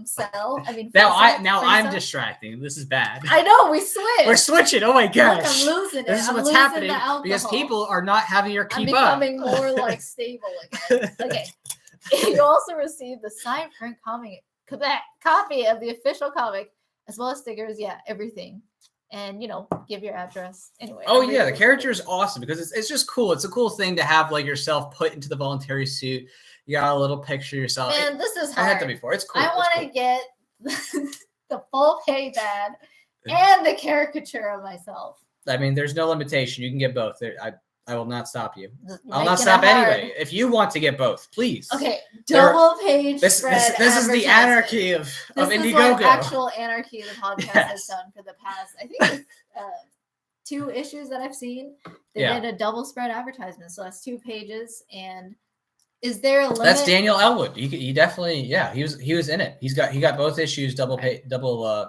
Cell. I mean, I'm distracting. This is bad. I know. We switch. We're switching. Oh my gosh. Look, I'm losing it. This is what's happening because people are not having your keep up. I'm becoming more like stable again. Okay. You also receive the signed print copy of the official comic, as well as stickers. Yeah, everything. And, give your address. Anyway. Oh, yeah. The character is awesome because it's just cool. It's a cool thing to have like yourself put into the voluntary suit. You got a little picture of yourself. Man, this is hard. I had that before. It's cool. I want to get the full page ad and the caricature of myself. I mean, there's no limitation. You can get both. I will not stop you. I'll not stop anyway. If you want to get both, please. Okay, double page spread. This is the anarchy of Indiegogo. This is actual anarchy the podcast has done for the past, I think, 2 issues that I've seen. They did a double spread advertisement, so that's 2 pages. And is there a limit? That's Daniel Elwood. He definitely, he was in it. He got both issues double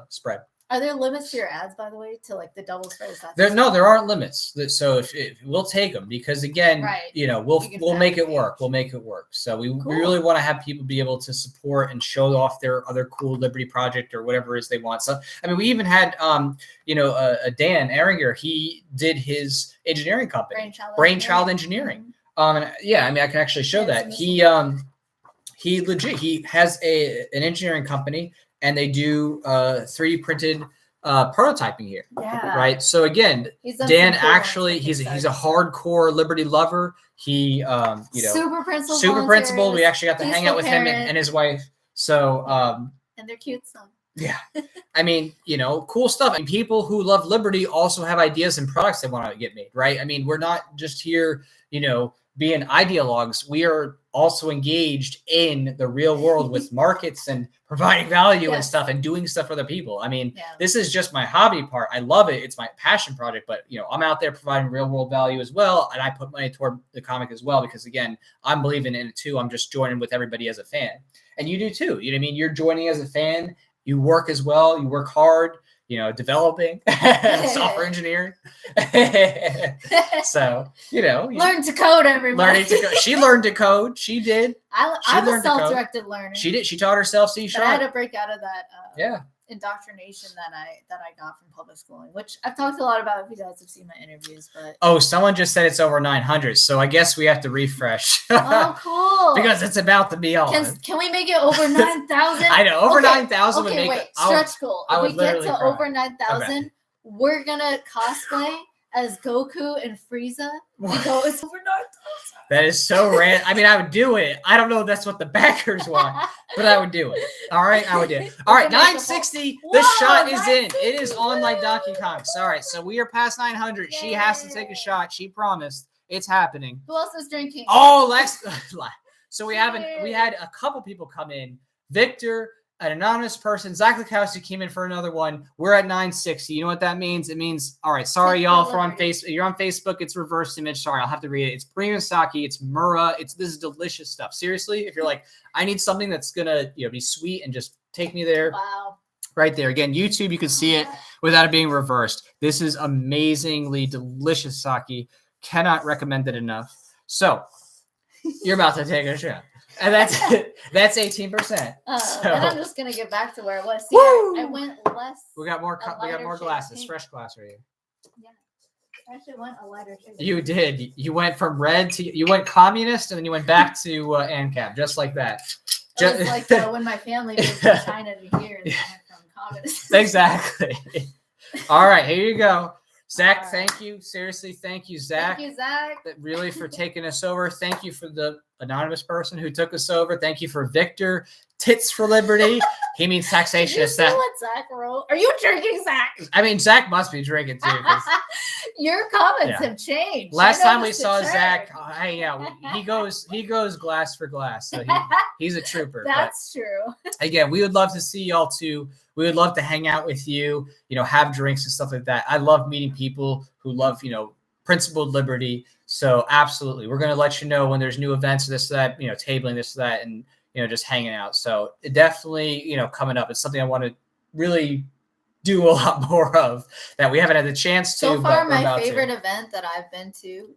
spread. Are there limits to your ads, by the way, to like the double spread? There aren't limits. So if we'll take them because again, we'll make it work. We'll make it work. So we really want to have people be able to support and show off their other cool Liberty project or whatever it is they want. So I mean, we even had Dan Ehringer. He did his engineering company, Brainchild Engineering. I can actually show that he has an engineering company. And they do 3D printed prototyping here. Yeah. Right. So again, Dan actually he's a hardcore Liberty lover. He super principal. We actually got to hang out with him and his wife. So and their cute son. Yeah. I mean, cool stuff. And people who love Liberty also have ideas and products they want to get made, right? I mean, we're not just here, being ideologues. We are also engaged in the real world with markets and providing value and stuff and doing stuff for other people. I mean, this is just my hobby part. I love it. It's my passion project, but I'm out there providing real world value as well. And I put money toward the comic as well, because again, I'm believing in it too. I'm just joining with everybody as a fan, and you do too. You know what I mean? You're joining as a fan. You work as well. You work hard, developing software engineering. So, learn to code, everybody. Learning to code. She learned to code. She did. I'm a self-directed learner. She did. She taught herself C#. I had to break out of that indoctrination that I got from public schooling, which I've talked a lot about if you guys have seen my interviews. But someone just said it's over 900, so I guess we have to refresh. Oh, cool! Because it's about to be on. Can we make it over 9,000? I know over 9,000 would make it. Stretch goal. If we get to over 9,000, we're gonna cosplay as Goku and Frieza. It's over 9,000. That is so random. I mean, I would do it. I don't know if that's what the backers want, but I would do it. All right, I would do it. All right, 960. The shot is in. It is on like Donkey Kong. All right, so we are past 900. Yay. She has to take a shot. She promised. It's happening. Who else is drinking? Oh, so we had a couple people come in. Victor, an anonymous person, Zach Lukowski came in for another one. We're at 960. You know what that means? It means, all right, sorry, y'all, for on Facebook. You're on Facebook. It's reverse image. Sorry, I'll have to read it. It's premium sake. It's Mura. This is delicious stuff. Seriously, if you're like, I need something that's going to be sweet and just take me there. Wow. Right there. Again, YouTube, you can see it without it being reversed. This is amazingly delicious sake. Cannot recommend it enough. So, you're about to take a shot. And that's 18%. And I'm just gonna get back to where it was. See, Woo! I went less. We got more lighter glasses, shade. fresh glass right here. Yeah, I actually went a lighter shade. You did. You went from red to you went communist, and then you went back to ANCAP, just like that. It was like when my family moved from China to here, and I went from communist. Exactly. All right, here you go. Zach, All right. Thank you. Seriously, thank you, Zach. Thank you, Zach. Really for taking us over. Thank you for the anonymous person who took us over. Thank you for Victor. Tits for Liberty. He means taxation. Did you see what Zach wrote? Are you drinking, Zach? I mean, Zach must be drinking too. Your comments have changed. Last time we saw Zach, he goes glass for glass. So he's a trooper. That's true. Again, we would love to see y'all too. We would love to hang out with you, have drinks and stuff like that. I love meeting people who love, principled liberty. So absolutely. We're going to let you know when there's new events, this, that, tabling, this, that, and, just hanging out. So it definitely, coming up. It's something I want to really do a lot more of that we haven't had the chance to. So far, my favorite event that I've been to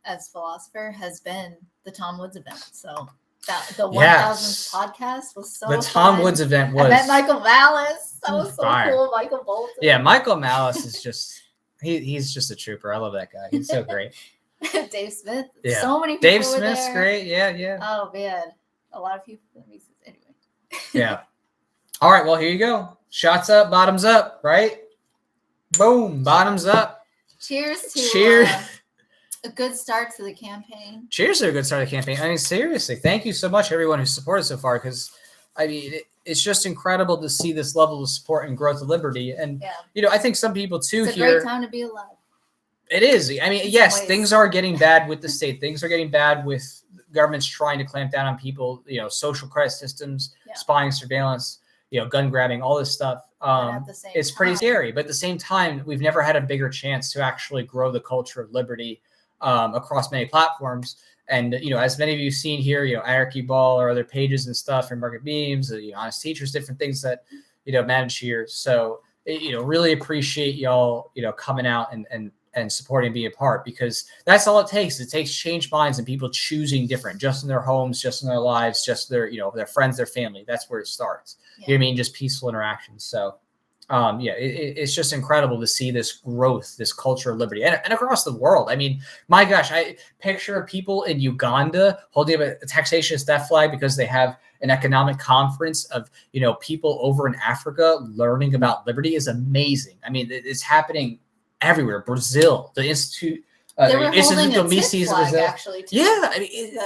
as philosopher has been the Tom Woods event. So the 1000th podcast was so The Tom fun. Woods event was. I met Michael Malice. That was so cool. Michael Bolton. Yeah, Michael Malice is just, he's just a trooper. I love that guy. He's so great. Dave Smith. Yeah. So many people Dave were Smith's there. great. Yeah. Oh, man. A lot of people. Anyway. Yeah. All right. Well, here you go. Shots up, bottoms up, right? Boom. Bottoms up. Cheers to Cheers. A good start to the campaign. Cheers to a good start of the campaign. I mean, seriously, thank you so much, everyone who's supported so far, because, I mean, it's just incredible to see this level of support and growth of liberty. And, I think some people, too, it's a great time to be alive. It is. I mean, yes, things are getting bad with the state. Things are getting bad with governments trying to clamp down on people, social credit systems, spying, surveillance, gun grabbing, all this stuff. It's pretty scary. But at the same time, we've never had a bigger chance to actually grow the culture of liberty across many platforms. And, as many of you have seen here, Anarchy Ball or other pages and stuff, and Market Beams, Honest Teachers, different things that, manage here. So, really appreciate y'all, coming out and supporting, being a part, because that's all it takes. It takes changed minds and people choosing different, just in their homes, just in their lives, just their, their friends, their family. That's where it starts. You know what I mean? Just peaceful interactions. So, it's just incredible to see this growth, this culture of liberty, and across the world. I mean, my gosh, I picture people in Uganda holding up a taxation death flag because they have an economic conference of, people over in Africa learning about liberty is amazing. I mean, it's happening everywhere. Brazil, the Institute. They were holding a tip flag, actually. Too. Yeah, I mean,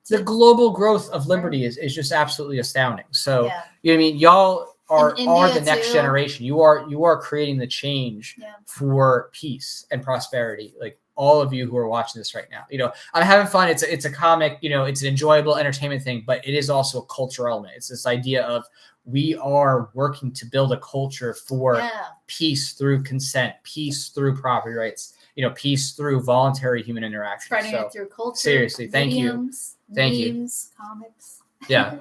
the global growth of liberty is just absolutely astounding. So, you know what I mean? Y'all are the next generation. You are creating the change for peace and prosperity. Like all of you who are watching this right now, I'm having fun. It's a comic, it's an enjoyable entertainment thing, but it is also a culture element. It's this idea of we are working to build a culture for peace through consent, peace through property rights, peace through voluntary human interaction. Spreading it through culture. Seriously, thank you. Thank memes, you. Comics. Yeah.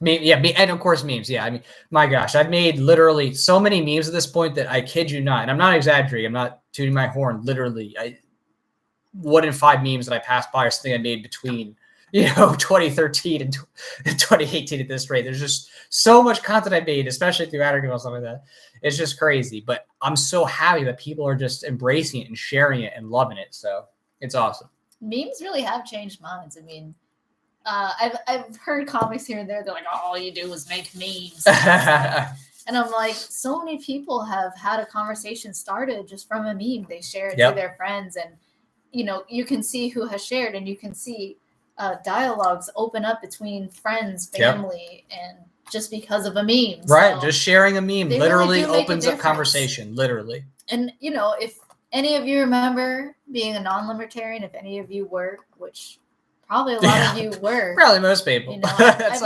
And of course memes. Yeah, I mean, my gosh, I've made literally so many memes at this point that I kid you not, and I'm not exaggerating. I'm not tooting my horn. Literally, 1 in 5 memes that I passed by are something I made between 2013 and 2018 at this rate. There's just so much content I made, especially through Anarchy and stuff like that. It's just crazy. But I'm so happy that people are just embracing it and sharing it and loving it. So it's awesome. Memes really have changed minds. I mean, I've heard comics here and there. They're like, oh, all you do is make memes. And I'm like, so many people have had a conversation started just from a meme. They share it to their friends. And, you can see who has shared, and you can see dialogues open up between friends, family, and just because of a meme. Right. So just sharing a meme literally really opens up conversation, literally. And, if any of you remember being a non-libertarian, if any of you were, which probably a lot of you were. Probably most people. I've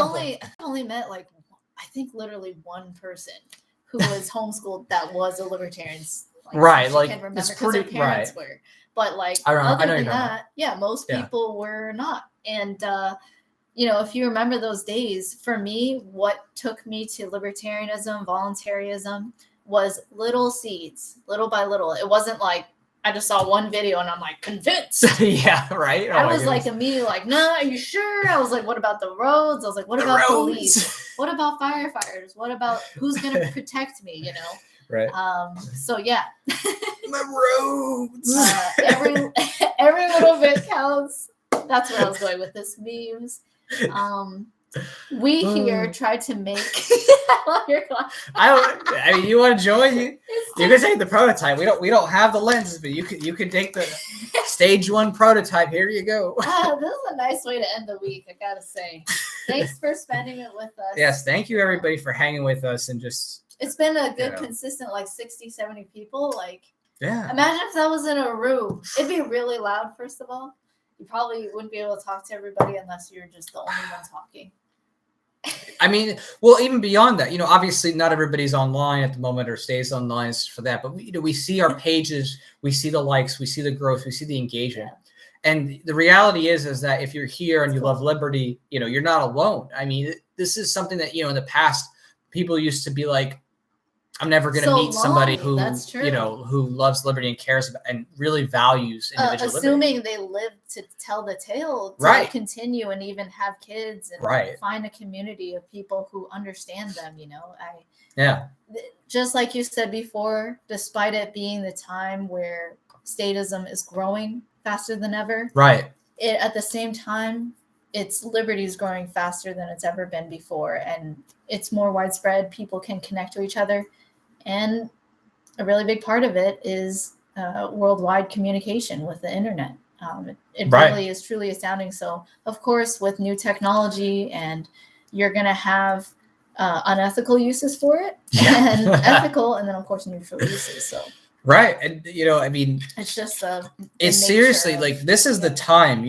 only met I think literally one person who was homeschooled that was a libertarian. Right. It's pretty their parents were. But other than that, most people were not. And if you remember those days, for me, what took me to libertarianism, voluntarism, was little seeds, little by little. It wasn't like I just saw one video and I'm like, convinced. Yeah, right. I was like immediately like, no, are you sure? I was like, what about the roads? I was like, what about police? What about firefighters? What about who's gonna protect me? You know? Right. So yeah. My roads. Every little bit counts. That's where I was going with this memes. We here tried to make. I mean, you want to join? You can take the prototype. We don't have the lenses, but you can take the stage 1 prototype. Here you go. This is a nice way to end the week, I gotta say. Thanks for spending it with us. Yes, thank you everybody for hanging with us and just. It's been a good consistent like 60, 70 people. Like, yeah. Imagine if that was in a room. It'd be really loud. First of all, you probably wouldn't be able to talk to everybody unless you're just the only one talking. I mean, well, even beyond that, obviously not everybody's online at the moment or stays online for that, but we see our pages, we see the likes, we see the growth, we see the engagement. Yeah. And the reality is that if you're here and you love liberty, you're not alone. I mean, this is something that, in the past, people used to be like, I'm never going to meet somebody who, who loves liberty and cares about and really values individual assuming liberty. They live to tell the tale, to continue and even have kids and find a community of people who understand them, Just like you said before, despite it being the time where statism is growing faster than ever, at the same time, its liberty is growing faster than it's ever been before. And it's more widespread. People can connect to each other. And a really big part of it is worldwide communication with the internet. It really is truly astounding. So, of course, with new technology, and you're going to have unethical uses for it, and ethical, and then, of course, neutral uses. So. Right. And, I mean, it's just it's seriously like this is the time,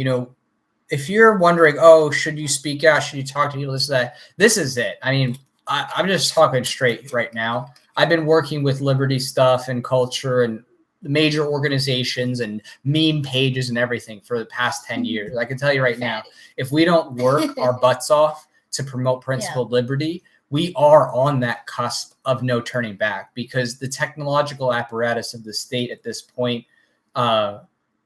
if you're wondering, oh, should you speak out? Should you talk to people? This is it. I mean, I'm just talking straight right now. I've been working with liberty stuff and culture and major organizations and meme pages and everything for the past 10 years. I can tell you right now, if we don't work our butts off to promote principled liberty, we are on that cusp of no turning back, because the technological apparatus of the state at this point,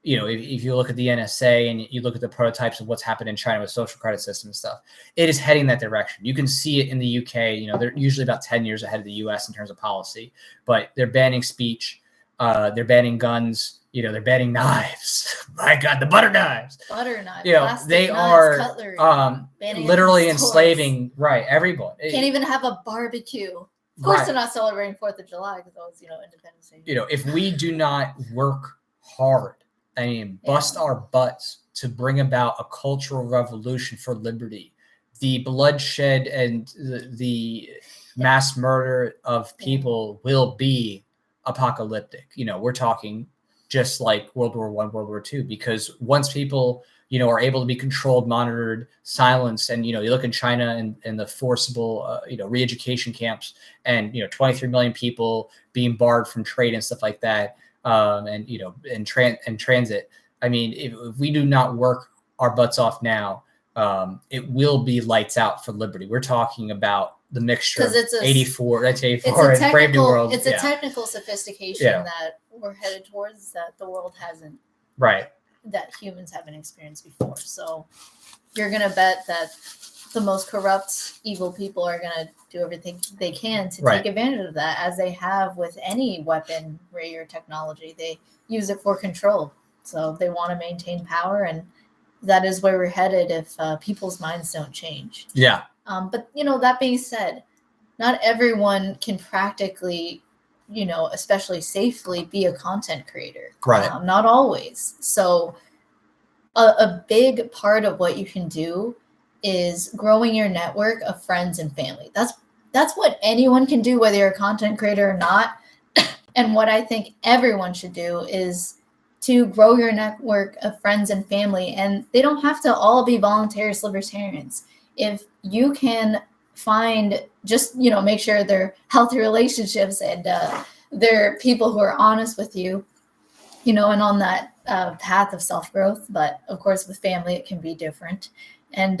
if you look at the NSA and you look at the prototypes of what's happened in China with social credit system and stuff, it is heading that direction. You can see it in the UK. They're usually about 10 years ahead of the US in terms of policy, but they're banning speech. They're banning guns. They're banning knives. My God, the butter knives. Butter knives. They are literally enslaving everyone. Can't even have a barbecue. Of course, they're not celebrating 4th of July because it's Independence Day. If we do not work hard, bust our butts to bring about a cultural revolution for liberty, the bloodshed and the mass murder of people will be apocalyptic. We're talking just like World War I, World War II, because once people, are able to be controlled, monitored, silenced, and, you look in China and the forcible, re-education camps and, 23 million people being barred from trade and stuff like that. And transit. I mean, if we do not work our butts off now, it will be lights out for liberty. We're talking about the mixture of 84. That's 84 and Brave New World. It's a technical sophistication that we're headed towards that the world hasn't. That humans haven't experienced before. So you're gonna bet that the most corrupt, evil people are gonna do everything they can to take advantage of that, as they have with any weaponry or technology. They use it for control. So they want to maintain power, and that is where we're headed if people's minds don't change. But that being said, not everyone can practically, especially safely, be a content creator. Not always. So a big part of what you can do is growing your network of friends and family. That's what anyone can do, whether you're a content creator or not. And what I think everyone should do is to grow your network of friends and family. And they don't have to all be voluntarist libertarians. If you can find, just, make sure they're healthy relationships and they're people who are honest with you, and on that path of self-growth. But of course, with family, it can be different. And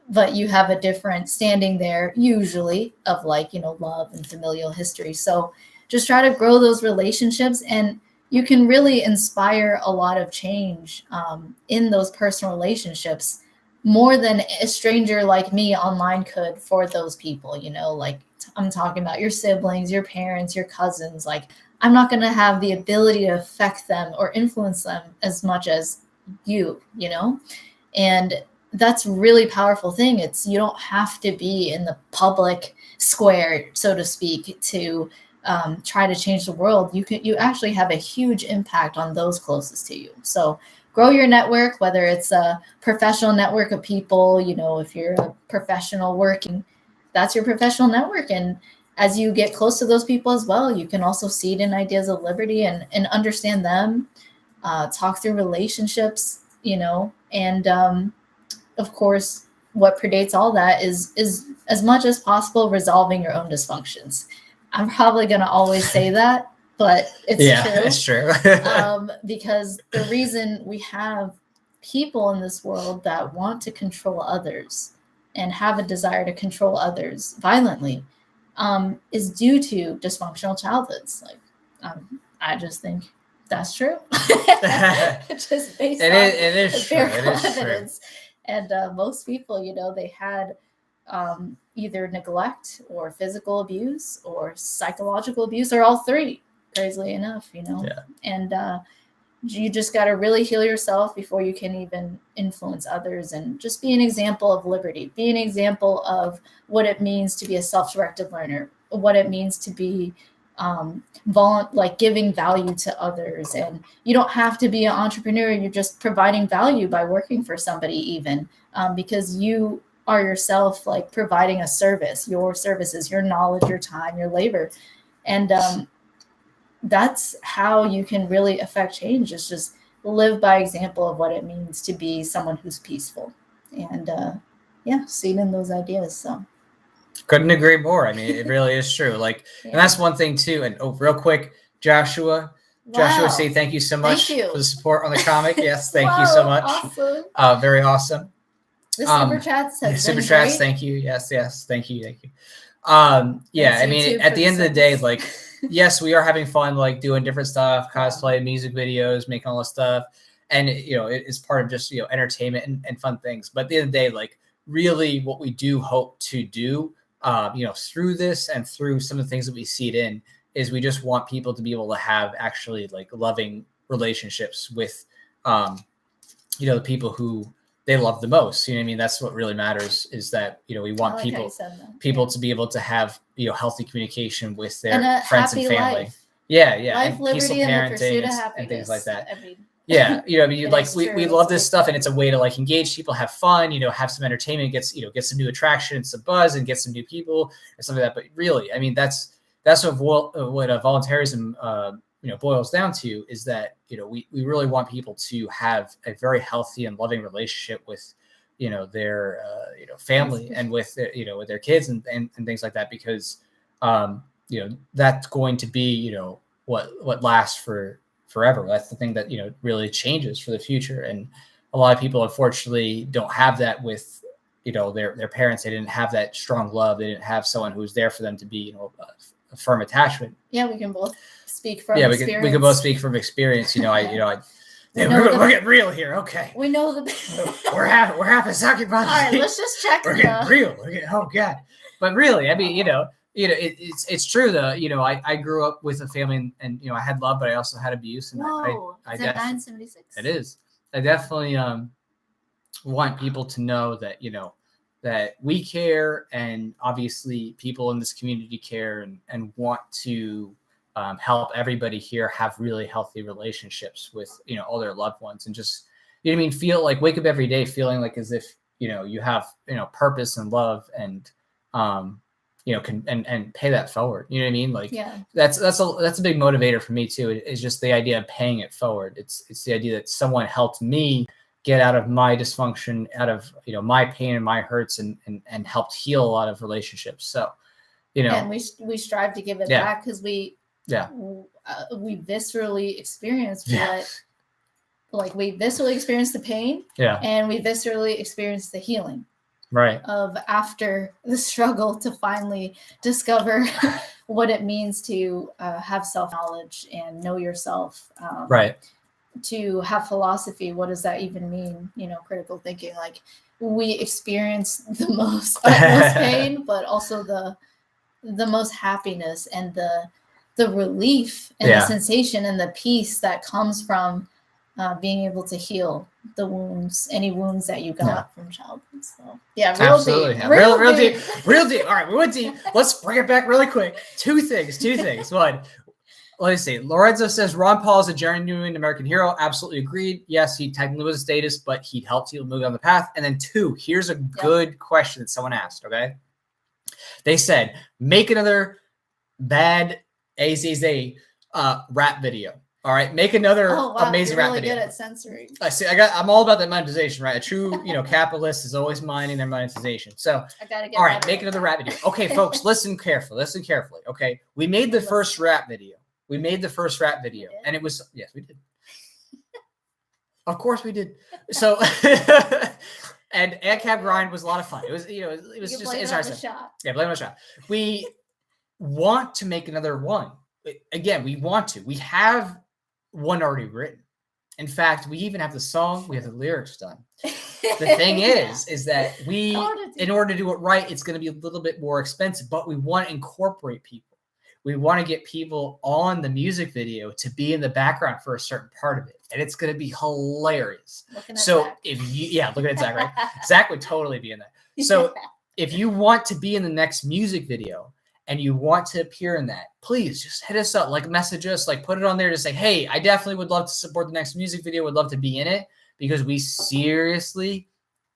but you have a different standing there, usually, of love and familial history. So just try to grow those relationships. And you can really inspire a lot of change in those personal relationships more than a stranger like me online could for those people, you know, like I'm talking about your siblings, your parents, your cousins. Like, I'm not going to have the ability to affect them or influence them as much as you know, and that's really powerful thing. It's, you don't have to be in the public square, so to speak, to try to change the world. You actually have a huge impact on those closest to you. So grow your network, whether it's a professional network of people, you know, if you're a professional working, that's your professional network. And as you get close to those people as well, you can also seed in ideas of liberty and understand them, talk through relationships, you know, and of course, what predates all that is as much as possible resolving your own dysfunctions. I'm probably going to always say that, but it's true. It's true. Because the reason we have people in this world that want to control others and have a desire to control others violently is due to dysfunctional childhoods. Like, I just think that's true. Just based on it is true. evidence. And most people, you know, they had either neglect or physical abuse or psychological abuse or all three, crazily enough, you know. Yeah. And you just got to really heal yourself before you can even influence others, and just be an example of liberty, be an example of what it means to be a self-directed learner, what it means to be like giving value to others. And you don't have to be an entrepreneur. You're just providing value by working for somebody, even because you are yourself like providing a service, your services, your knowledge, your time, your labor. And that's how you can really affect change, is just live by example of what it means to be someone who's peaceful. And seeing in those ideas. So couldn't agree more. I mean, it really is true. Like, and that's one thing too. And real quick, Joshua, C, thank you so much for the support on the comic. Yes, thank you so much. Awesome. Very awesome. The super chats have super been chats. great. Thank you. Yes, thank you. Yeah, I mean, at the end of the day, like, yes, we are having fun, like doing different stuff, cosplay, music videos, making all this stuff, and you know, it's part of just, you know, entertainment and fun things. But at the end of the day, like, really, what we do hope to do, you know, through this and through some of the things that we seed in, is we just want people to be able to have actually like loving relationships with, you know, the people who they love the most. You know what I mean? That's what really matters, is that, you know, we want people to be able to have, you know, healthy communication with their friends and family. Life. Yeah. Life, and liberty, peaceful and the pursuit of parenting happiness. and things like that. I mean, yeah. You know, I mean, like we love this stuff, true. and it's a way to like engage people, have fun, you know, have some entertainment, get some new attraction, some buzz, and get some new people or something like that. But really, I mean, that's what voluntarism, you know, boils down to, is that, you know, we really want people to have a very healthy and loving relationship with, you know, their you know, family, and with their, you know, with their kids and things like that, because you know, that's going to be, you know, what lasts forever. That's the thing that, you know, really changes for the future. And a lot of people, unfortunately, don't have that with, you know, their parents. They didn't have that strong love. They didn't have someone who was there for them to be, you know, a firm attachment. Yeah, we can both speak from experience. we can both speak from experience. You know, we're getting real here. Okay. We know we're having sucking about. All right, let's just check. We're getting real. Oh God. But really, I mean, you know, it's true though. You know, I grew up with a family, and you know, I had love, but I also had abuse. And is that 976? It is. I definitely want people to know that, you know, that we care, and obviously people in this community care, and want to help everybody here have really healthy relationships with, you know, all their loved ones, and just, you know what I mean, feel like, wake up every day feeling like as if, you know, you have, you know, purpose and love, and you know, and pay that forward. You know what I mean? Like, yeah, that's a big motivator for me too. It's just the idea of paying it forward. It's the idea that someone helped me get out of my dysfunction, out of, you know, my pain and my hurts, and helped heal a lot of relationships. So, you know, and we strive to give it back, because we viscerally experience we viscerally experience the pain, and we viscerally experience the healing, right, of after the struggle to finally discover what it means to have self-knowledge and know yourself. Right. To have philosophy, what does that even mean? You know, critical thinking. Like we experience the most utmost pain, but also the most happiness and the relief and the sensation and the peace that comes from being able to heal the wounds, any wounds that you got from childhood. So yeah, real deep. Yeah. Real deep. Real deep. All right, we went deep. Let's bring it back really quick. Two things. One, let me see. Lorenzo says Ron Paul is a genuine American hero. Absolutely agreed. Yes, he technically was a statist, but he helped you move on the path. And then two, here's a good question that someone asked, okay? They said, make another bad AZZ rap video. All right, make another amazing rap video. You're really good at censoring. I see. I'm all about that monetization, right? A true, capitalist is always mining their monetization. So, all right, make another rap video. Okay, folks, listen carefully. Okay, we made the first rap video. And it was yes, we did. Of course, we did. So, and ANCAP grind was a lot of fun. It was, it was just it's our shot. Yeah, blame it on the shot. We want to make another one. Again, we want to. We have one already written. In fact, we even have the song, we have the lyrics done. The thing is that we, in order to do it right, it's going to be a little bit more expensive, but we want to incorporate people. We want to get people on the music video to be in the background for a certain part of it. And it's going to be hilarious. So Zach. Looking at Zach, right? Zach would totally be in that. So if you want to be in the next music video, and you want to appear in that, please just hit us up, message us, put it on there to say, hey, I definitely would love to support the next music video, would love to be in it, because we seriously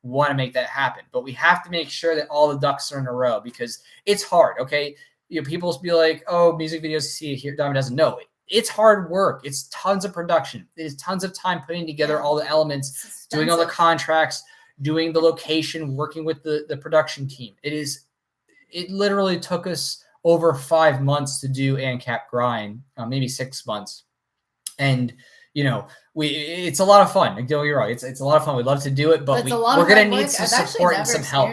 want to make that happen. But we have to make sure that all the ducks are in a row, because it's hard, okay? People be like, oh, music videos, see it here, Diamond doesn't know it. It's hard work. It's tons of production. It is tons of time putting together all the elements, doing all the contracts, doing the location, working with the production team. It literally took us over 5 months to do ANCAP grind, maybe 6 months. And, it's a lot of fun. Don't get me wrong. It's a lot of fun. We'd love to do it, but we're going to need some support and some help.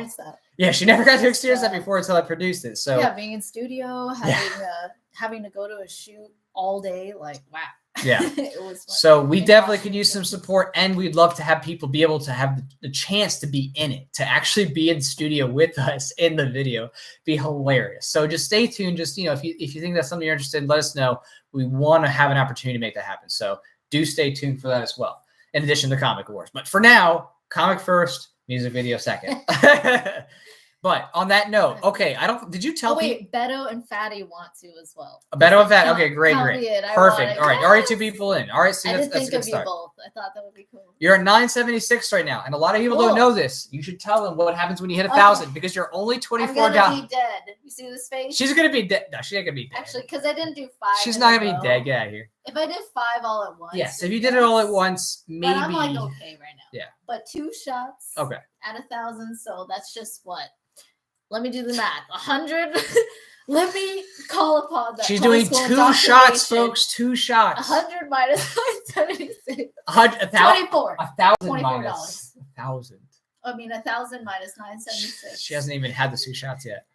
Yeah, she never got to experience that before until I produced it. So yeah, being in studio, having to go to a shoot all day, wow. Yeah. It was so we definitely could use some support, and we'd love to have people be able to have the chance to be in it, to actually be in studio with us in the video. Be hilarious. So just stay tuned. Just, if you think that's something you're interested in, let us know. We want to have an opportunity to make that happen. So do stay tuned for that as well, in addition to Comic Awards. But for now, comic first, music video second. But on that note, okay, did you tell me? Beto and Fatty want to as well. Beto and Fatty, okay, great. Perfect. All right, already 2 people in. All right, so that's a good start. Both. I thought that would be cool. You're at 976 right now, and a lot of people don't know this. You should tell them what happens when you hit 1,000, because you're only 24 down. I'm gonna be dead. You see this face? She's gonna be dead. No, she ain't gonna be dead. Actually, because I didn't do 5. She's not gonna be dead. Get out of here. If I did 5 all at once. Yes, if you did it all at once, maybe. But I'm okay right now. Yeah. But 2 shots. Okay. At 1,000, so that's just what. Let me do the math. 100. Let me call upon that. She's doing 2 shots, folks. 2 shots. 100 minus 976. 24. 1,000 minus 1,000. I mean, 1,000 minus 976. She hasn't even had the 2 shots yet.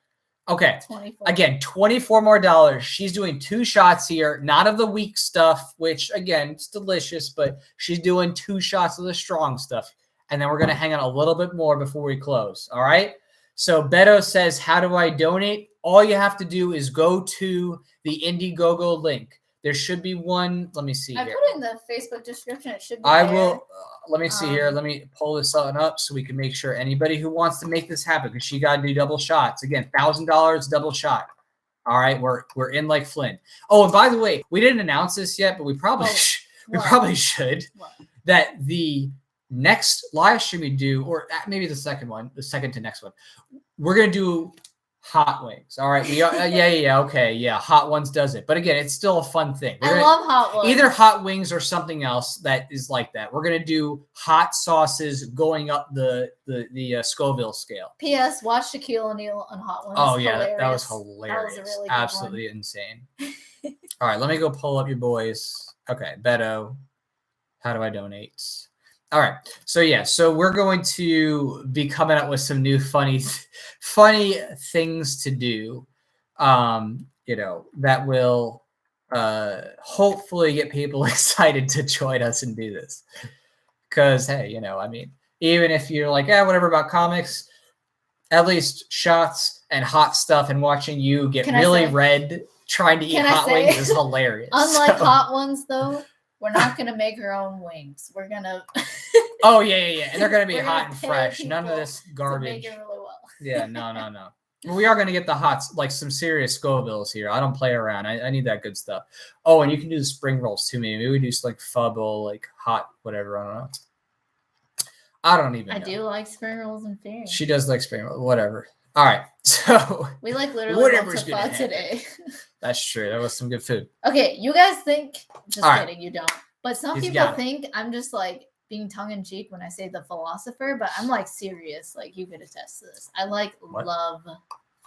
Okay. 24. Again, $24 more. She's doing 2 shots here, not of the weak stuff, which again, it's delicious, but she's doing 2 shots of the strong stuff. And then we're going to hang on a little bit more before we close. All right. So Beto says, how do I donate? All you have to do is go to the Indiegogo link. There should be one. Let me see here. I put it in the Facebook description. It should be will. Let me see here. Let me pull this on up so we can make sure anybody who wants to make this happen, because she got to do double shots. Again, $1,000 double shot. All right. We're in like Flynn. Oh, and by the way, we didn't announce this yet, but we probably should. What? That the next live stream we do, or maybe the second to next one, we're going to do hot wings. All right. Okay. Yeah. Hot Ones does it. But again, it's still a fun thing. I love Hot Ones. Either Hot Wings or something else that is like that. We're going to do hot sauces going up the Scoville scale. P.S. Watch Shaquille O'Neal on Hot Ones. Oh, yeah. That was hilarious. That was a really good Absolutely one. Insane. All right. Let me go pull up your boys. Okay. Beto. How do I donate? All right. So we're going to be coming up with some new funny things to do. that will hopefully get people excited to join us and do this. Because, hey, I mean, even if you're like, whatever about comics, at least shots and hot stuff and watching you get really red trying to eat hot wings is hilarious. Unlike hot ones, though, we're not going to make our own wings. We're going to... Oh, yeah. And they're going to be hot and fresh. None of this garbage. Make it really well. Yeah, no. We are going to get the hots, like some serious Scovilles here. I don't play around. I need that good stuff. Oh, and you can do the spring rolls too. Maybe we do like pho bowl, like hot, whatever. I don't know. I don't even know. I do like spring rolls and fairy. She does like spring rolls, whatever. All right. So we like literally went to pho today. That's true. That was some good food. Okay, you guys think, just All kidding, you don't. But some people think I'm just like being tongue-in-cheek when I say the philosopher, but I'm like serious. Like you could attest to this. I love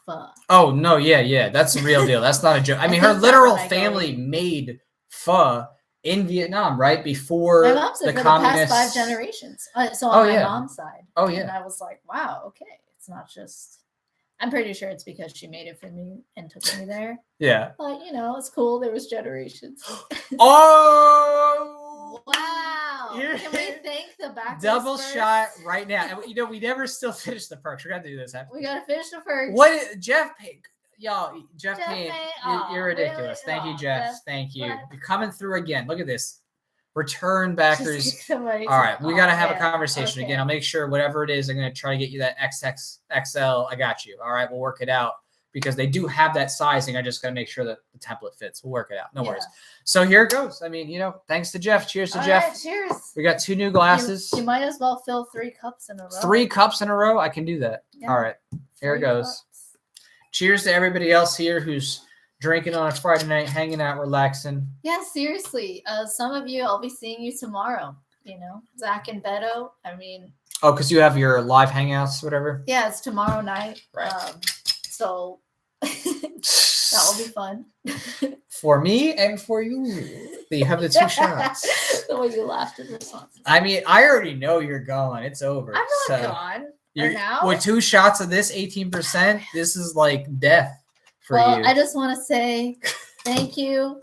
pho. Oh, no, yeah. That's the real deal. That's not a joke. I mean, her literal family made pho in Vietnam, right? Before my mom said the for communists. The past 5 generations. So on my mom's side. Oh, yeah. And I was like, wow, okay. It's not just... I'm pretty sure it's because she made it for me and took me there. Yeah. But, it's cool. There was generations. Oh! Wow. Can we thank the back? Double shot right now. And, we never still finished the perks. We're going to do this. We got to finish the perks. What? Jeff Payne. Y'all, Jeff Payne, you're ridiculous. Really? Thank you, Jeff. Thank you. You're coming through again. Look at this. Return backers. All right, we got to have a conversation again. I'll make sure whatever it is, I'm going to try to get you that XXXL. I got you. All right, we'll work it out because they do have that sizing. I just got to make sure that the template fits. We'll work it out. No worries. So here it goes. I mean, thanks to Jeff. Cheers to Jeff. Right, cheers. We got 2 new glasses. You might as well fill 3 cups in a row. 3 cups in a row? I can do that. Yeah. All right, here it goes. Cups. Cheers to everybody else here who's drinking on a Friday night, hanging out, relaxing. Yeah, seriously. Some of you, I'll be seeing you tomorrow. Zach and Beto. I mean. Oh, because you have your live hangouts, whatever. Yeah, it's tomorrow night. Right. So that will be fun. For me and for you. You have the 2 shots. The way you laughed in response. I mean, I already know you're going. It's over. I'm not gone. Now? With 2 shots of this 18%, this is like death for you. I just want to say thank you.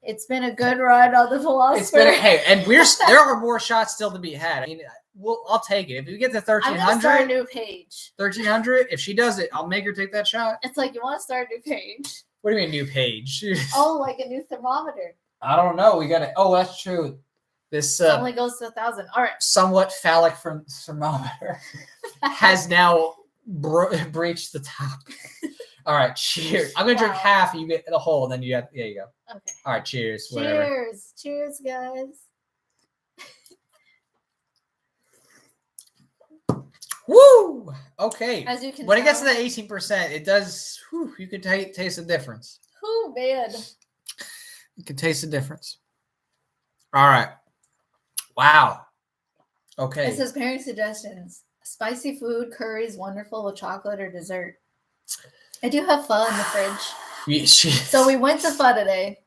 It's been a good ride on the philosopher. And there are more shots still to be had. I mean, I'll take it. If we get to 1300, I'm gonna start a new page. 1300. If she does it, I'll make her take that shot. It's like you want to start a new page. What do you mean new page? Oh, like a new thermometer. I don't know. We got to. Oh, that's true. This only goes to 1,000. All right. Somewhat phallic from thermometer has now breached the top. All right, cheers. I'm gonna drink half. You get the whole, and then you go. Okay. All right, cheers. Whatever. Cheers, guys. Woo! Okay. As you can when it gets to the 18%, it does. You can taste the difference. Oh man. You can taste the difference. All right. Wow. Okay. It says parent suggestions: spicy food, curries, wonderful with chocolate or dessert. I do have pho in the fridge. So we went to pho today,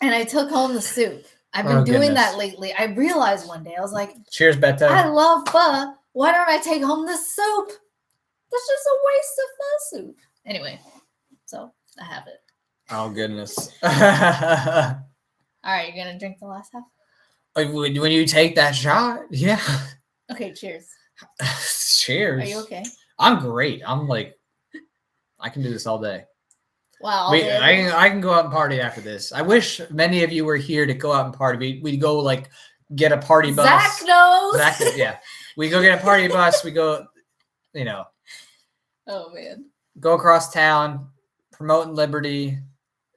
and I took home the soup. I've been doing that lately. I realized one day, I was like, cheers, Beto. I love pho. Why don't I take home the soup? That's just a waste of pho soup. Anyway, so I have it. Oh, goodness. All right, you're going to drink the last half? When you take that shot, yeah. Okay, cheers. Cheers. Are you okay? I'm great. I'm like, I can do this all day. Wow. I can go out and party after this. I wish many of you were here to go out and party. We'd go like get a party bus. Zach knows. Yeah. We go get a party bus. We go, Oh, man. Go across town, promoting liberty.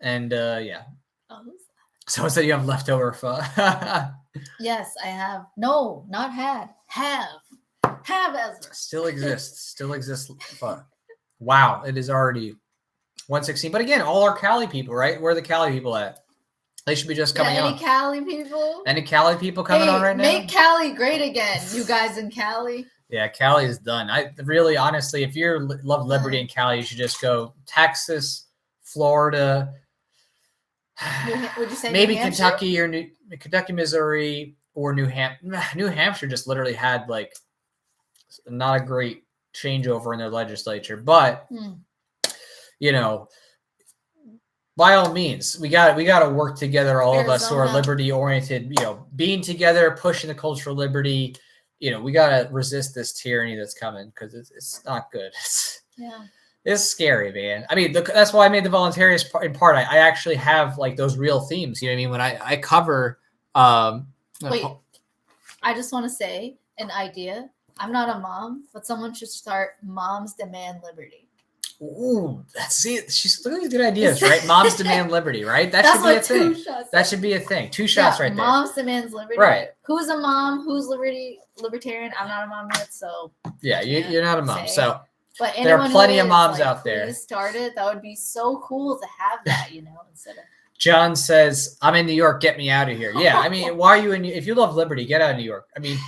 And yeah. Oh, who's that? Someone said you have leftover pho. Yes, I have. No, not had. Have Ezra. Still exists pho. Wow, it is already 116. But again, all our Cali people, right? Where are the Cali people at? They should be just coming on. Any Cali people? Any Cali people coming on right now? Make Cali great again, you guys in Cali. Yeah, Cali is done. I really, honestly, if you love liberty in Cali, you should just go Texas, Florida. Would you say maybe Kentucky or Kentucky, Missouri, or New Hampshire? New Hampshire just literally had like not a great changeover in their legislature, but by all means, we got to work together, all of us who are Arizona. liberty oriented, being together, pushing the cultural liberty. We got to resist this tyranny that's coming, because it's not good. It's scary, man. I mean, that's why I made the Voluntaryist in part. I actually have like those real themes. You know what I mean? When I cover. Wait, I just want to say an idea. I'm not a mom, but someone should start Moms Demand Liberty. Ooh, she's looking at good ideas, right? Moms Demand Liberty, right? That should be a thing. That should be a thing. 2 shots right there. Moms Demands Liberty. Right. Who's a mom? Who's libertarian? I'm not a mom yet, so. Yeah, you're not a mom, so. But there are plenty of moms out there. Please start it. That would be so cool to have that, instead of. John says, "I'm in New York. Get me out of here." Yeah, I mean, why are you in? If you love liberty, get out of New York. I mean,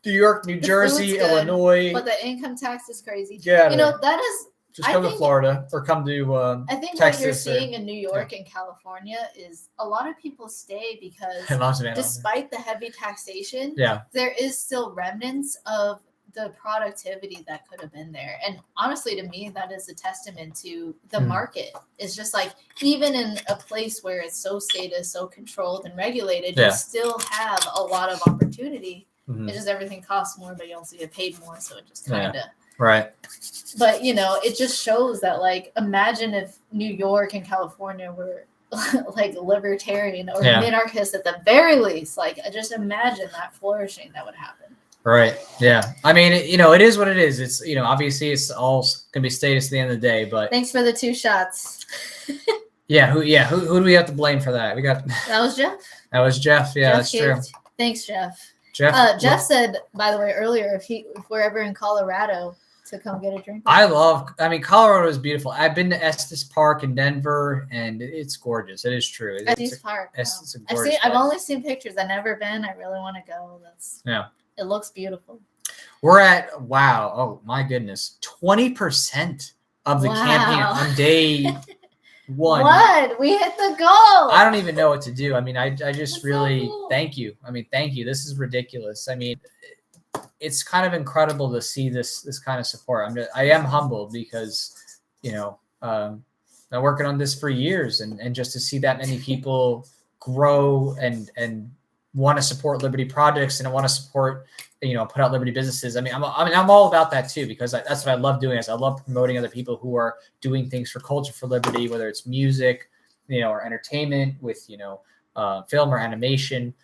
New York, New Jersey, Illinois. But the income tax is crazy. Yeah, that is. Just come to Florida or come to I think Texas. What you're seeing in New York and California is a lot of people stay because despite the heavy taxation, there is still remnants of the productivity that could have been there. And honestly, to me, that is a testament to the market. It's just like, even in a place where it's so status, so controlled and regulated, you still have a lot of opportunity. It's just everything costs more, but you also get paid more. So it just kind of. Right. But, it just shows that, like, imagine if New York and California were like libertarian or minarchist at the very least. Like, just imagine that flourishing that would happen. Right. Yeah. I mean, it is what it is. It's, obviously it's all going to be status at the end of the day, but. Thanks for the 2 shots. Who do we have to blame for that? That was Jeff. That was Jeff. Yeah, that's true. Thanks, Jeff. Jeff said, by the way, earlier, if we're ever in Colorado, to come get a drink. Colorado is beautiful. I've been to Estes Park in Denver, and it's gorgeous. It is true. Estes Park. It's a gorgeous I've only seen pictures. I've never been. I really want to go. It looks beautiful. We're at, oh my goodness, 20% of the campaign on day 1. What? We hit the goal. I don't even know what to do. I mean, I just really thank you. Thank you. This is ridiculous. I mean, it's kind of incredible to see this kind of support. I am humbled because, I'm working on this for years, and just to see that many people grow and want to support Liberty projects and want to support, put out Liberty businesses. I'm all about that too, because that's what I love doing. I love promoting other people who are doing things for culture for Liberty, whether it's music, or entertainment with, film or animation.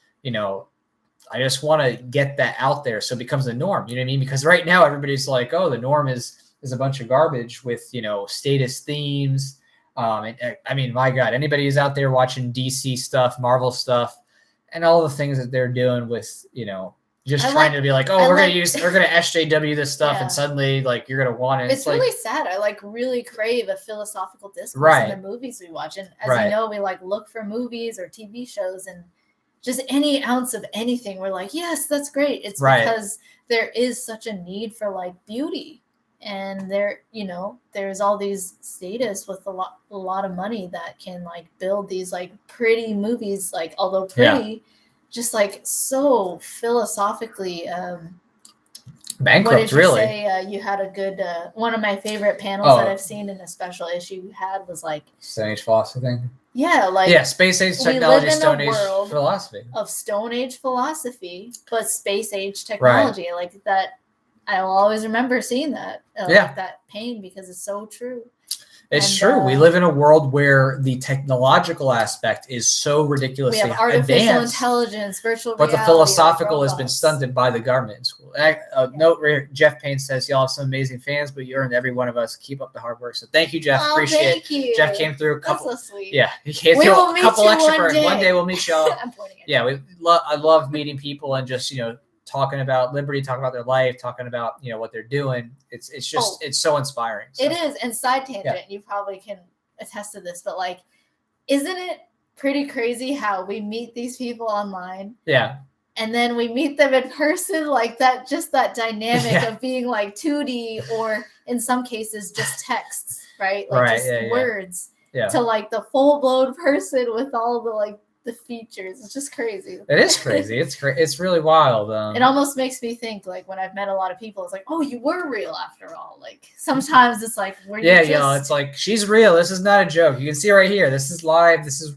I just want to get that out there so it becomes the norm. You know what I mean? Because right now everybody's like, oh, the norm is a bunch of garbage with, status themes. My God, anybody who's out there watching DC stuff, Marvel stuff, and all the things that they're doing with, trying to be like, oh, we're going to SJW this stuff. And suddenly like, you're going to want it. It's really sad. I really crave a philosophical discourse in the movies we watch. And as you know, we look for movies or TV shows, and just any ounce of anything, we're like, yes, that's great. It's because there is such a need for beauty, and there's all these status with a lot of money that can build these pretty movies, although pretty, just so philosophically bankrupt. What did you say? You had a good one of my favorite panels that I've seen in a special issue you had was Stone Age philosophy thing. Yeah, space age technology, Stone Age philosophy. Of Stone Age philosophy, but space age technology. That I will always remember seeing that. That pain, because it's so true. It's true. We live in a world where the technological aspect is so ridiculously advanced. We have artificial intelligence, virtual reality. But the philosophical has been stunted by the government in school. Note where Jeff Payne says, y'all have some amazing fans, but you earned every one of us. Keep up the hard work. So thank you, Jeff. Appreciate it. You. Jeff came through a couple. That's so sweet. Yeah, he came through a couple extra birds. One day we'll meet y'all. I'm pointing at you. I love meeting people and just, talking about liberty, talking about their life, talking about, what they're doing. It's just, it's so inspiring. So. It is. And side tangent, you probably can attest to this, but isn't it pretty crazy how we meet these people online? Yeah. And then we meet them in person, that dynamic of being 2D, or in some cases just texts, right? Words. Yeah. To the full blown person with all the the features. It's just crazy. It is crazy. It's really wild. It almost makes me think, like, when I've met a lot of people, it's like, oh, you were real after all. Like, sometimes it's like, it's like, she's real. This is not a joke. You can see right here. This is live. This is,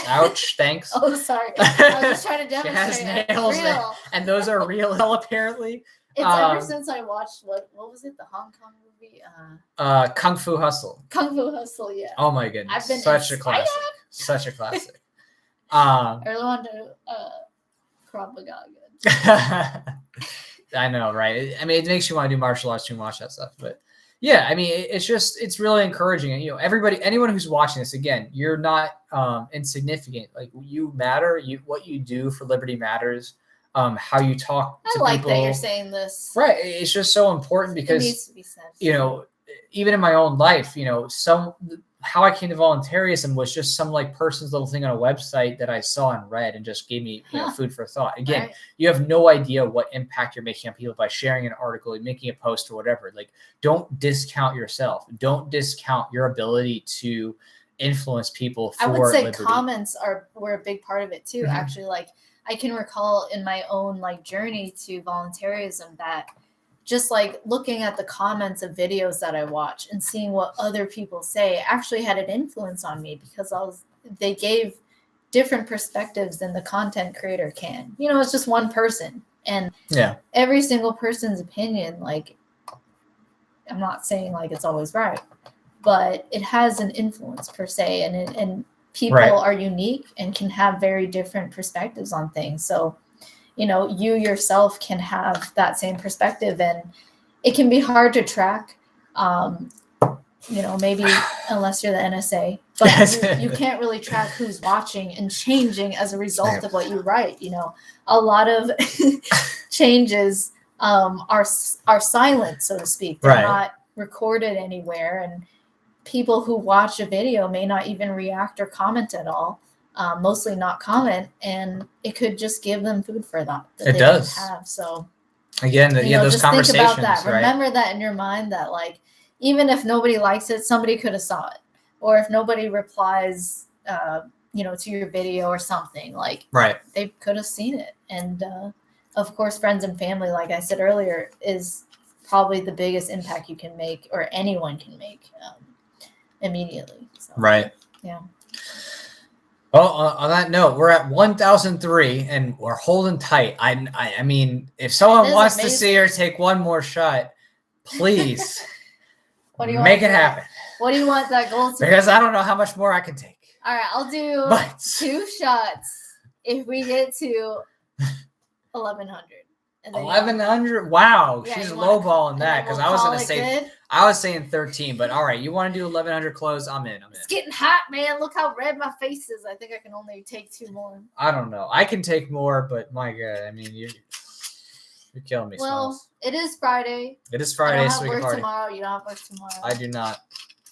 ouch, thanks. Oh, sorry. I was just trying to demonstrate. She has nails real. and those are real, apparently. It's ever since I watched, what was it, the Hong Kong movie? Kung Fu Hustle. Kung Fu Hustle, yeah. Oh my goodness. I've been such a classic. Such a classic. I really want to Krav Maga. I know, right? I mean, it makes you want to do martial arts to watch that stuff. But yeah, I mean, it's really encouraging. And, anyone who's watching this, again, you're not insignificant. Like, you matter. What you do for liberty matters. How you talk to I like people. that you're saying this. Right. It's just so important because, it needs to be said. Even in my own life, how I came to voluntarism was just some like person's little thing on a website that I saw and read and just gave me food for thought. Again, You have no idea what impact you're making on people by sharing an article, making a post or whatever. Like, don't discount yourself. Don't discount your ability to influence people for I would say liberty. Comments were a big part of it too. Mm-hmm. Actually, like, I can recall in my own like journey to voluntarism that just like looking at the comments of videos that I watch and seeing what other people say actually had an influence on me, because they gave different perspectives than the content creator can. It's just one person, and every single person's opinion, like, I'm not saying like it's always right, but it has an influence per se, and people are unique and can have very different perspectives on things. So, you yourself can have that same perspective, and it can be hard to track, maybe unless you're the NSA, but you can't really track who's watching and changing as a result of what you write. A lot of changes are silent, so to speak. They're not recorded anywhere, and people who watch a video may not even react or comment at all. Mostly not comment, and it could just give them food for thought that it they does didn't have. So again, those just conversations. Think about that. Remember that in your mind, that like, even if nobody likes it, somebody could have saw it, or if nobody replies, to your video or something, like, they could have seen it. And of course, friends and family, like I said earlier, is probably the biggest impact you can make, or anyone can make, immediately. So, yeah. Well, on that note, we're at 1,003 and we're holding tight. I mean, if someone wants to see her take one more shot, please make it happen. What do you want that goal to be? Because I don't know how much more I can take. All right, I'll do 2 shots if we get to 1,100. 1,100? Wow, she's lowballing that, because I was going to say good. I was saying 13, but all right, you want to do 1,100 close? I'm in. It's getting hot, man. Look how red my face is. I think I can only take 2 more. I don't know. I can take more, but my God, I mean, you're killing me. Well, Smalls. It is Friday. It is Friday, so we can party. Tomorrow. You don't have work tomorrow. I do not.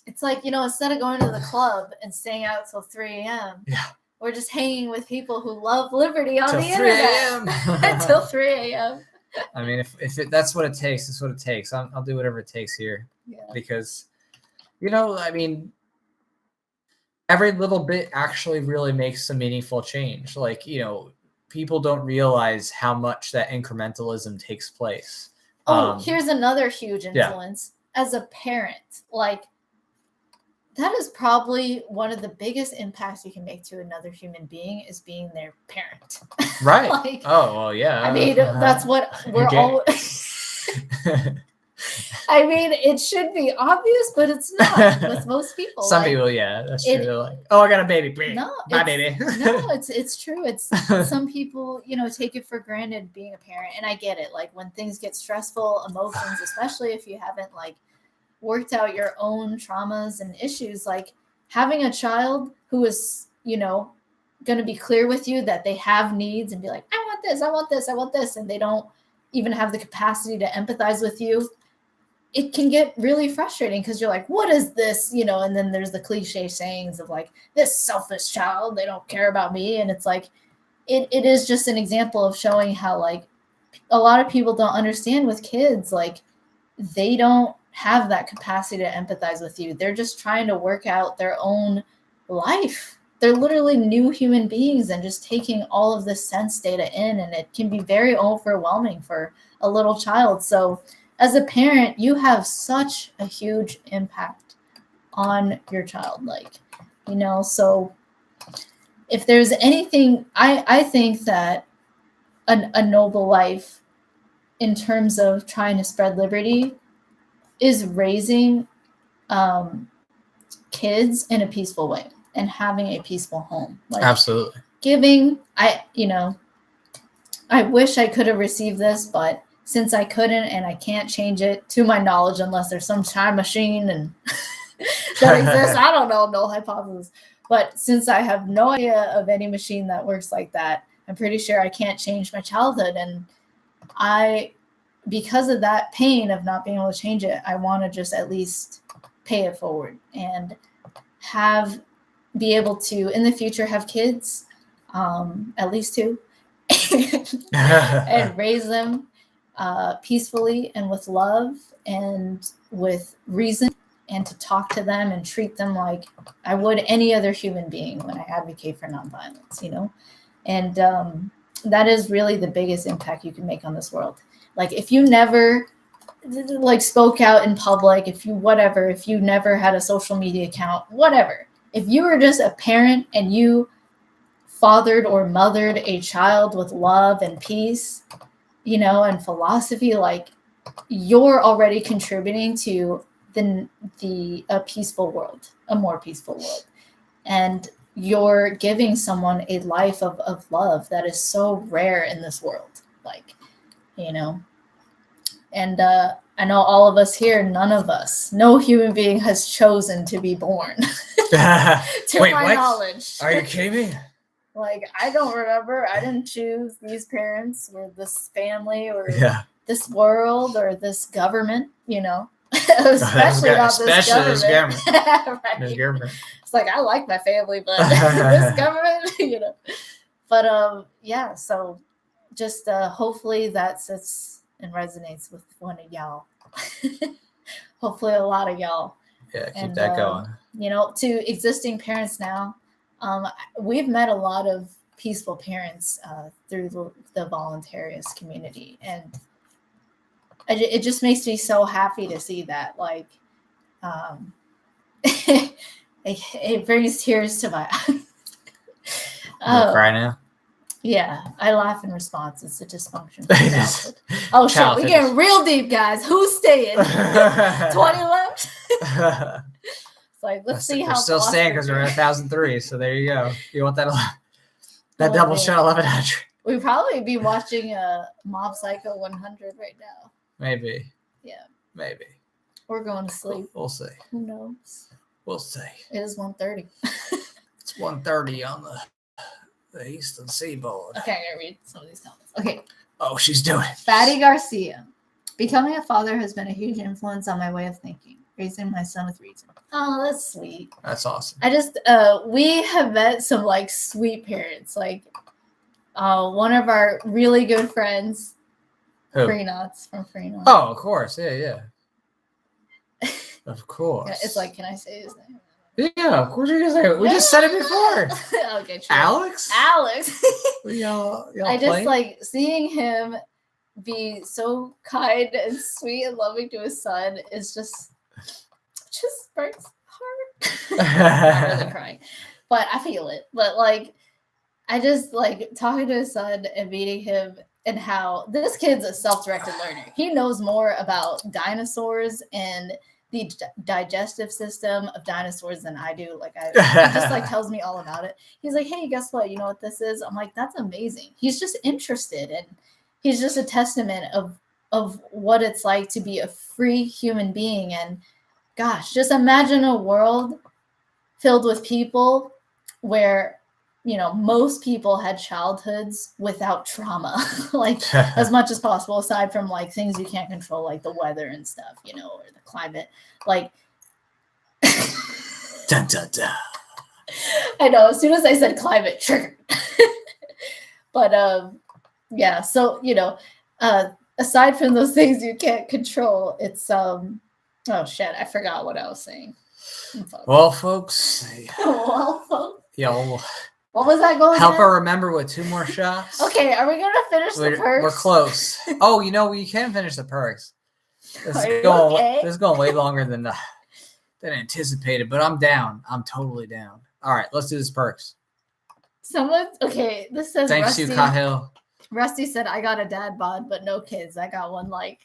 It's like, instead of going to the club and staying out till 3 a.m., we're just hanging with people who love liberty on the internet until 3 a.m. I mean, if that's what it takes, it's what it takes. I'll do whatever it takes here, because, I mean, every little bit actually really makes a meaningful change. Like, people don't realize how much that incrementalism takes place. Here's another huge influence. As a parent, like, that is probably one of the biggest impacts you can make to another human being, is being their parent. Right. Like, oh, well, yeah. I mean, that's what we're all. I mean, it should be obvious, but it's not with most people. Some people, yeah, that's true. They're like, oh, I got a baby. No, my baby. No, it's true. It's some people, take it for granted being a parent, and I get it. Like, when things get stressful, emotions, especially if you haven't like worked out your own traumas and issues, like having a child who is, going to be clear with you that they have needs and be like, I want this, I want this, I want this, and they don't even have the capacity to empathize with you, it can get really frustrating, because you're like, what is this? And then there's the cliche sayings of like, this selfish child, they don't care about me. And it's like, it is just an example of showing how like a lot of people don't understand with kids, like they don't have that capacity to empathize with you. They're just trying to work out their own life. they're literally new human beings and just taking all of this sense data in, and it can be very overwhelming for a little child. So as a parent, you have such a huge impact on your child, like, you know. So if there's anything, I think that a noble life in terms of trying to spread liberty is raising kids in a peaceful way and having a peaceful home. Like, absolutely. Giving, I wish I could have received this, but since I couldn't and I can't change it to my knowledge unless there's some time machine and that exists, I don't know, no hypothesis. But since I have no idea of any machine that works like that, I'm pretty sure I can't change my childhood. And because of that pain of not being able to change it, I want to just at least pay it forward and be able to, in the future, have kids, at least 2, and raise them peacefully and with love and with reason, and to talk to them and treat them like I would any other human being when I advocate for nonviolence, you know? And that is really the biggest impact you can make on this world. Like, if you never like spoke out in public, if you never had a social media account, whatever, if you were just a parent and you fathered or mothered a child with love and peace, you know, and philosophy, like, you're already contributing to a peaceful world, a more peaceful world. And you're giving someone a life of love that is so rare in this world, like, you know. And I know all of us here, no human being has chosen to be born. To Wait, my what? knowledge. Are you kidding me? Like, I don't remember. I didn't choose these parents or this family or this world or this government, you know. Especially not this government. Right. This government. It's like, I like my family, but this government, you know. But yeah, so just hopefully that sits and resonates with one of y'all. Hopefully a lot of y'all. Yeah, keep that going. You know, to existing parents now, we've met a lot of peaceful parents through the voluntarist community, and it just makes me so happy to see that. Like, it brings tears to my eyes. You cry now? Yeah, I laugh in response. It's a dysfunction. Oh shit, we're getting real deep, guys. Who's staying? 20 left. It's like, let's see how. We're still staying because we're at 1,003. So there you go. You want that double shot 1100? We'd probably be watching Mob Psycho 100 right now. Maybe. Yeah. Maybe. We're going to sleep. We'll see. Who knows? We'll see. It is 1:30. It's 1:30 on the Eastern Seaboard. Okay, I'm gonna read some of these comments. Okay. Oh, she's doing it. Fatty Garcia. Becoming a father has been a huge influence on my way of thinking, raising my son with reason. Oh, that's sweet. That's awesome. I just we have met some like sweet parents. Like one of our really good friends, Free Knots from Free Knots. Oh, of course. Yeah. Of course. It's like, can I say his name? Yeah, of course you can say it. We just said it before. Okay, true. Alex. Y'all I just like seeing him be so kind and sweet and loving to his son is just breaks my heart. I'm not really crying, but I feel it. But like, I just like talking to his son and meeting him and how this kid's a self-directed learner. He knows more about dinosaurs and the digestive system of dinosaurs than I do. Like, he just like tells me all about it. He's like, hey, guess what? You know what this is? I'm like, that's amazing. He's just interested, and he's just a testament of what it's like to be a free human being. And gosh, just imagine a world filled with people where, you know, most people had childhoods without trauma, like as much as possible, aside from like things you can't control, like the weather and stuff, you know, or the climate. Like, dun, dun, dun. I know, as soon as I said climate, triggered. But yeah, so, you know, aside from those things you can't control, it's oh shit, I forgot what I was saying. Well, folks. Yo, What was that goal help again? her remember with 2 more shots. Okay, are we gonna finish the perks? We're close. Oh, we can finish the perks. This Are you is going, okay? this is going way longer than anticipated, but I'm down. I'm totally down. All right, let's do this perks. This says Thanks Rusty. to Cahill. Rusty said, I got a dad bod, but no kids. I got one like.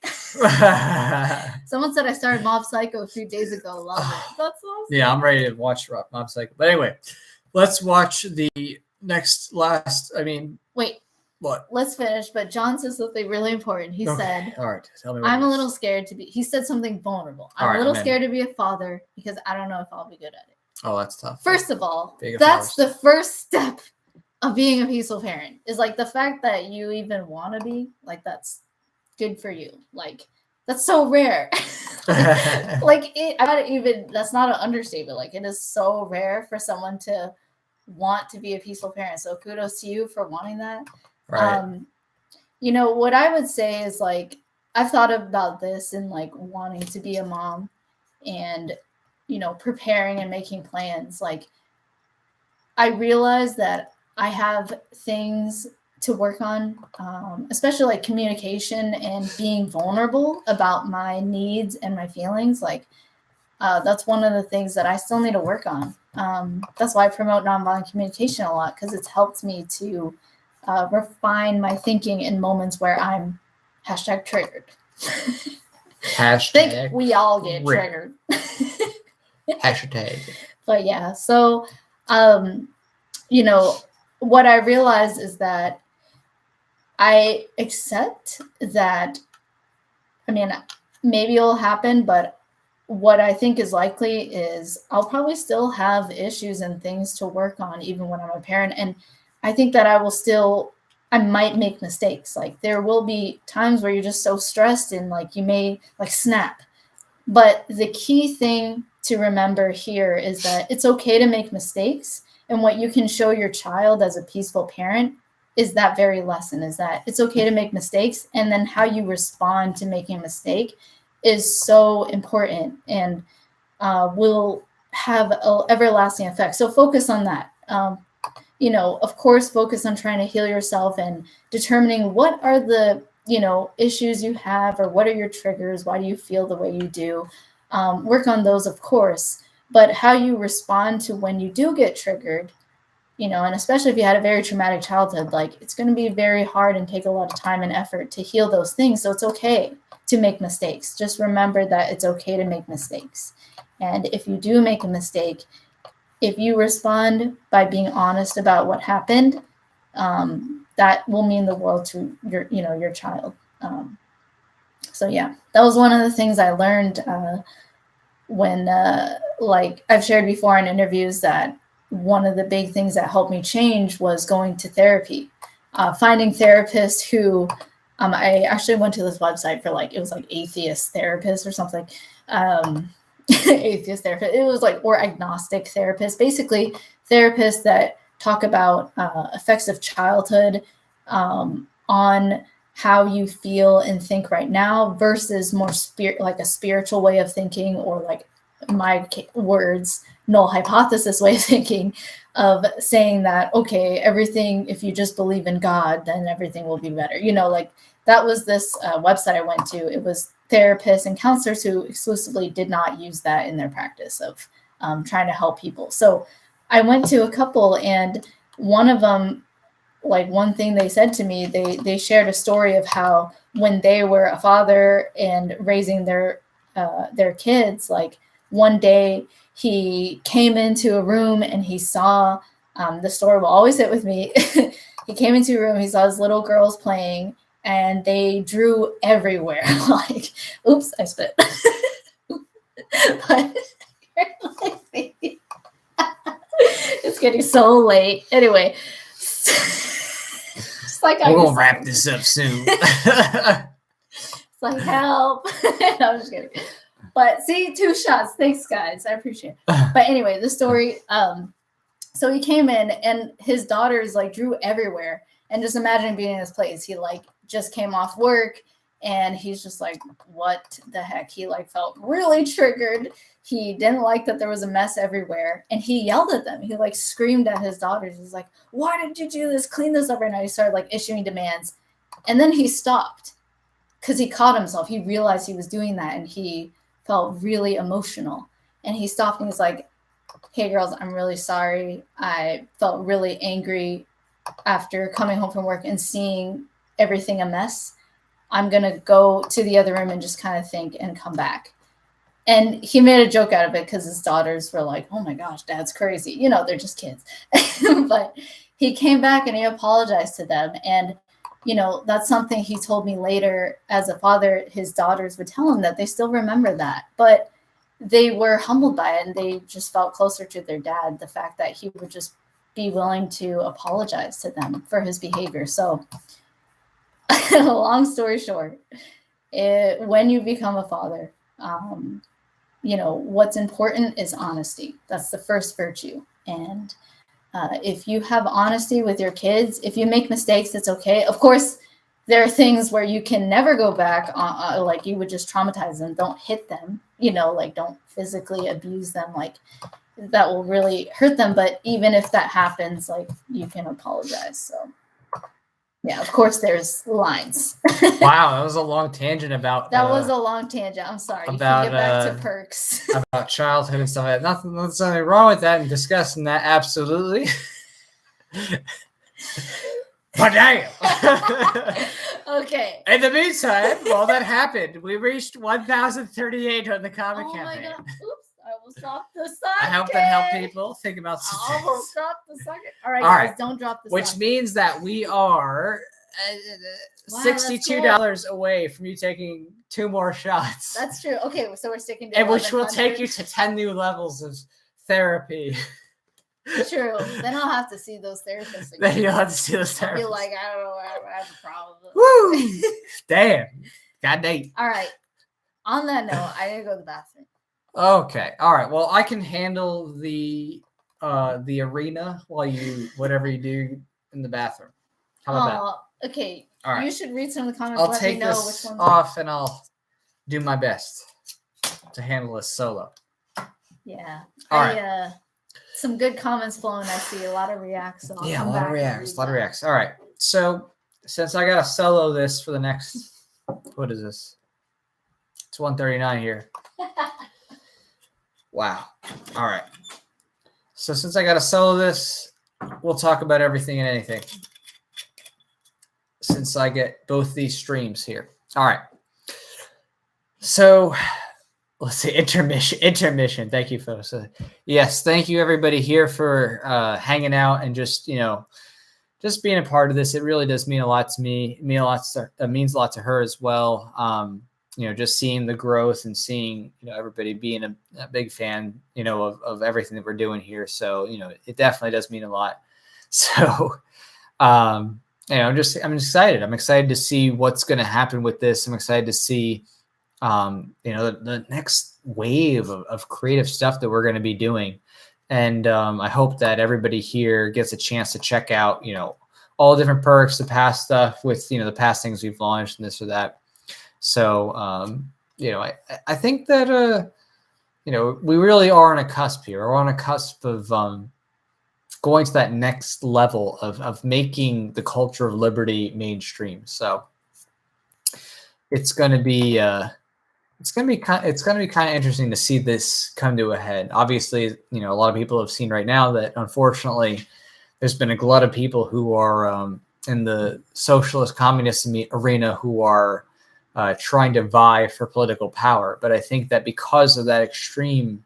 Someone said I started Mob Psycho a few days ago. Love it. That's awesome. Yeah, I'm ready to watch Mob Psycho. But anyway, let's watch the Wait. What? Let's finish. But John says something really important. He said, all right, tell me I'm a little scared to be. He said something vulnerable. I'm a little scared to be a father because I don't know if I'll be good at it. Oh, that's tough. First of all, that's the first step of being a peaceful parent, is like the fact that you even want to be, like, that's good for you. Like, that's so rare. That's not an understatement. Like, it is so rare for someone to want to be a peaceful parent. So kudos to you for wanting that. Right. What I would say is, like, I've thought about this and like wanting to be a mom and, preparing and making plans. Like, I realize that I have things to work on, especially like communication and being vulnerable about my needs and my feelings. Like, that's one of the things that I still need to work on. That's why I promote nonviolent communication a lot, because it's helped me to refine my thinking in moments where I'm #triggered. I think we all get triggered. Hashtag. But yeah, so, what I realized is that I accept that, maybe it'll happen, but what I think is likely is I'll probably still have issues and things to work on even when I'm a parent. And I think that I might make mistakes. Like, there will be times where you're just so stressed and like you may like snap. But the key thing to remember here is that it's okay to make mistakes. And what you can show your child as a peaceful parent is that very lesson, is that it's okay to make mistakes. And then how you respond to making a mistake is so important and will have an everlasting effect. So focus on that. Of course, focus on trying to heal yourself and determining what are the, issues you have, or what are your triggers? Why do you feel the way you do? Work on those, of course, but how you respond to when you do get triggered, and especially if you had a very traumatic childhood, like, it's going to be very hard and take a lot of time and effort to heal those things. So it's okay to make mistakes. Just remember that it's okay to make mistakes. And if you do make a mistake, if you respond by being honest about what happened, that will mean the world to your child. So yeah, that was one of the things I learned when, like I've shared before in interviews, that one of the big things that helped me change was going to therapy, finding therapists who, I actually went to this website for it was like atheist therapist or something. Atheist therapist. It was like, or agnostic therapist, basically therapists that talk about effects of childhood on how you feel and think right now versus more like a spiritual way of thinking, or like my words, null hypothesis way of thinking, of saying that, okay, everything, if you just believe in God, then everything will be better. Like, that was this website I went to. It was therapists and counselors who exclusively did not use that in their practice of trying to help people. So I went to a couple, and one of them, like, one thing they said to me, they shared a story of how when they were a father and raising their kids, like, one day he came into a room and he saw, the story will always sit with me. He came into a room, he saw his little girls playing, and they drew everywhere. Like, oops, I spit. But it's getting so late. Anyway, it's like we're gonna wrap this up soon. It's like, help. No, I'm just kidding. But see, 2 shots. Thanks, guys. I appreciate it. But anyway, the story. So he came in, and his daughters like drew everywhere. And just imagine being in this place. He like just came off work. And he's just like, what the heck? He like felt really triggered. He didn't like that there was a mess everywhere. And he yelled at them. He like screamed at his daughters. He's like, why did you do this? Clean this up right now. He started like issuing demands. And then he stopped because he caught himself. He realized he was doing that and he felt really emotional. And he stopped and he's like, hey girls, I'm really sorry. I felt really angry after coming home from work and seeing everything a mess. I'm going to go to the other room and just kind of think and come back. And he made a joke out of it because his daughters were like, oh my gosh, dad's crazy. You know, they're just kids. But he came back and he apologized to them. And, you know, that's something he told me later as a father. His daughters would tell him that they still remember that. But they were humbled by it and they just felt closer to their dad. The fact that he would just be willing to apologize to them for his behavior. So long story short, when you become a father, you know, what's important is honesty. That's the first virtue. And if you have honesty with your kids, if you make mistakes, it's okay. Of course, there are things where you can never go back, like you would just traumatize them. Don't hit them, you know, like don't physically abuse them. Like that will really hurt them. But even if that happens, like you can apologize. So yeah, of course there's lines. Wow, that was a long tangent about that was a long tangent. I'm sorry. About, you can get back to perks. About childhood and stuff like that. Nothing wrong with that and discussing that, absolutely. But damn. Okay. In the meantime, while that happened, we reached 1,038 on the comic campaign. My God. Oops, I almost dropped the socket. I hope that helped people think about I almost dropped the socket. All right, guys, don't drop the socket. Which means that we are $62 away from you taking 2 more shots. That's true. Okay, so we're sticking to and which will take you to 10 new levels of therapy. True. Then I'll have to see those therapists again. Then you'll have to see those therapists. I'll be like, I don't know, I have a problem. Woo! Damn. God dang. All right. On that note, I gotta go to the bathroom. Okay. All right. Well, I can handle the arena while you whatever you do in the bathroom. How about that? Okay. All right. You should read some of the comments. I'll let take me know this which ones off and I'll do my best to handle this solo. Yeah. All right. Some good comments flowing. I see a lot of reacts. So a lot of reacts. All right. So since I got to solo this for the next, what is this? It's 139 here. Wow. All right. So since I got to solo this, we'll talk about everything and anything. Since I get both these streams here. All right. So let's see. Intermission. Thank you, folks. Yes. Thank you, everybody here for hanging out and just, just being a part of this. It really does mean a lot to me. It means a lot to her as well. Just seeing the growth and seeing, everybody being a big fan, of everything that we're doing here. So, it definitely does mean a lot. So, I'm excited. I'm excited to see what's going to happen with this. I'm excited to see, the next wave of creative stuff that we're going to be doing. And I hope that everybody here gets a chance to check out, all different perks, the past stuff with, the past things we've launched and this or that. So, I think that, we really are on a cusp here. We're on a cusp of going to that next level of making the culture of liberty mainstream. So it's going to be kind of interesting to see this come to a head. Obviously, a lot of people have seen right now that unfortunately there's been a glut of people who are in the socialist communist arena who are trying to vie for political power. But I think that because of that extreme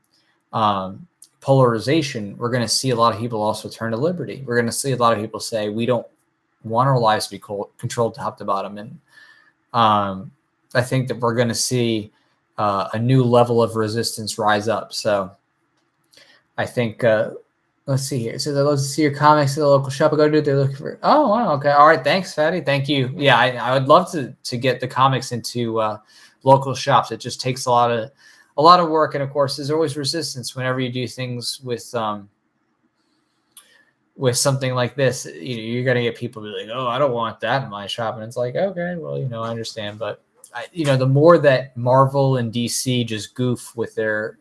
polarization, we're going to see a lot of people also turn to liberty. We're going to see a lot of people say, we don't want our lives to be controlled top to bottom. And I think that we're going to see a new level of resistance rise up. So I think, let's see here. So let's see your comics at the local shop. I go to. They're looking for. Oh, wow. Okay. All right. Thanks, Fatty. Thank you. Yeah, I would love to get the comics into local shops. It just takes a lot of work, and of course, there's always resistance whenever you do things with something like this. You're gonna get people be like, "Oh, I don't want that in my shop," and it's like, okay, well, I understand, but the more that Marvel and DC just goof with their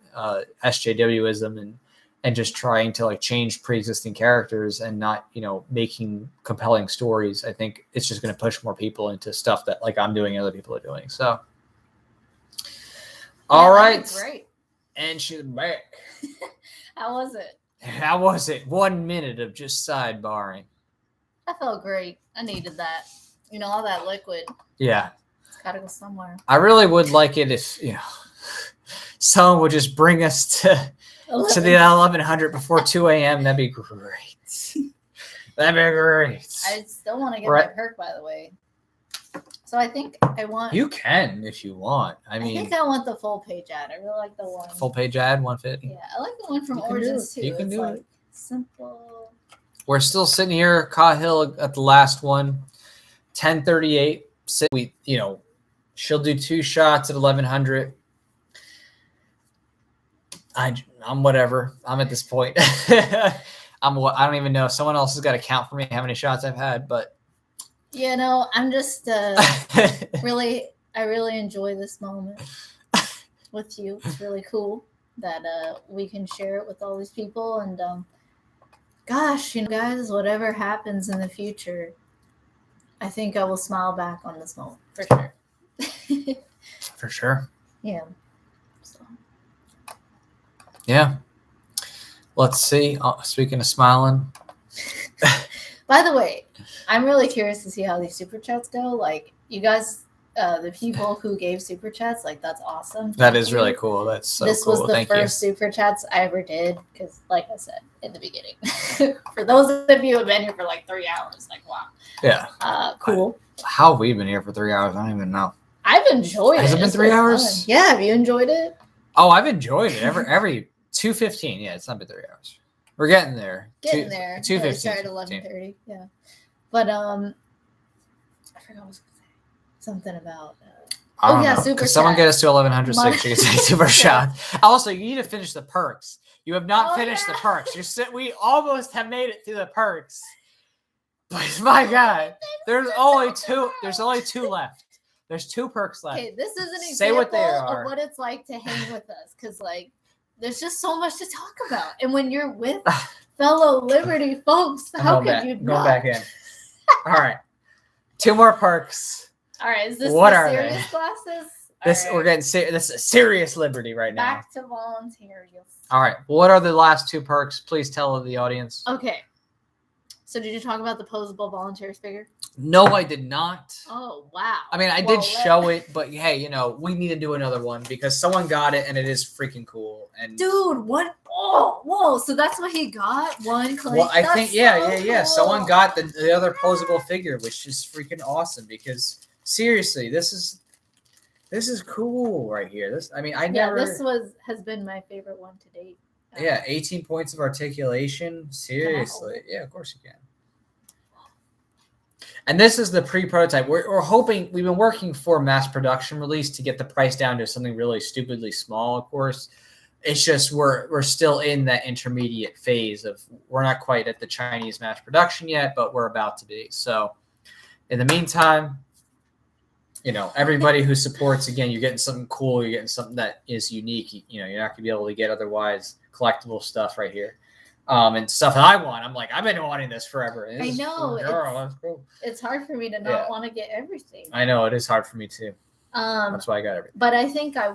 SJWism and just trying to like change pre-existing characters and not, making compelling stories, I think it's just going to push more people into stuff that like I'm doing and other people are doing. So, all right. Great. And she's back. How was it? How was it? 1 minute of just sidebarring. I felt great. I needed that. All that liquid. Yeah. It's got to go somewhere. I really would like it if, someone would just bring us to the 1100 before 2 a.m. That'd be great. That'd be great. I still want to get my perk, by the way. So I think I want. You can if you want. I think I want the full page ad. I really like the one. Full page ad, 150. Yeah, I like the one from Origins too. You can do it. Simple. We're still sitting here, Cahill at the last one, 10:38. We, she'll do 2 shots at 1100. I'm whatever. I'm at this point. I don't even know. Someone else has got to count for me how many shots I've had, but. I'm just really enjoy this moment with you. It's really cool that we can share it with all these people. And gosh, guys, whatever happens in the future, I think I will smile back on this moment for sure. For sure. Yeah. So. Yeah. Let's see. Speaking of smiling. By the way, I'm really curious to see how these super chats go. Like, you guys, the people who gave super chats, like, that's awesome. That is really cool. That's so cool. This was the first super chats I ever did because, like I said in the beginning, for those of you who have been here for like 3 hours, like, wow. Yeah. Cool. How have we been here for 3 hours? I don't even know. I've enjoyed it. Has it been 3 hours? Fun. Yeah. Have you enjoyed it? Oh, I've enjoyed it. Every 2:15. Yeah, it's not been 3 hours. We're getting there. 2:15. Yeah, started at 11:30. Yeah. But I forgot what I was going to say. Something about. Super chat. Someone get us to 1100 so you can say super shot. Also, you need to finish the perks. You have not finished the perks. We almost have made it through the perks. But my God, there's only two. There's only 2 left. There's 2 perks left. Okay, this is an example Say what they are. of what it's like to hang with us, because like there's just so much to talk about, and when you're with fellow Liberty folks, how could you not? Go back in. All right, 2 more perks. All right, is this what the are serious they? Classes? We're getting this is serious Liberty right now. Back to Voluntaryist. All right, what are the last 2 perks? Please tell the audience. Okay. So did you talk about the posable Voluntaryist figure? No, I did not. Oh, wow. I mean, I did show it, but hey, we need to do another one because someone got it and it is freaking cool. And dude, what? Oh, whoa! So that's what he got. One click. Well, I think yeah. Cool. Someone got the other posable figure, which is freaking awesome because seriously, this is cool right here. This has been my favorite one to date. Yeah, 18 points of articulation. Seriously. Yeah, of course you can. And this is the pre-prototype. We're hoping, we've been working for mass production release to get the price down to something really stupidly small, of course. It's just we're still in that intermediate phase of we're not quite at the Chinese mass production yet, but we're about to be. So in the meantime, everybody who supports, again, you're getting something cool. You're getting something that is unique. You're not going to be able to get otherwise collectible stuff right here. And stuff that I want. I'm like, I've been wanting this forever. I know. That's cool. It's hard for me to not want to get everything. I know. It is hard for me too. That's why I got everything. But I think I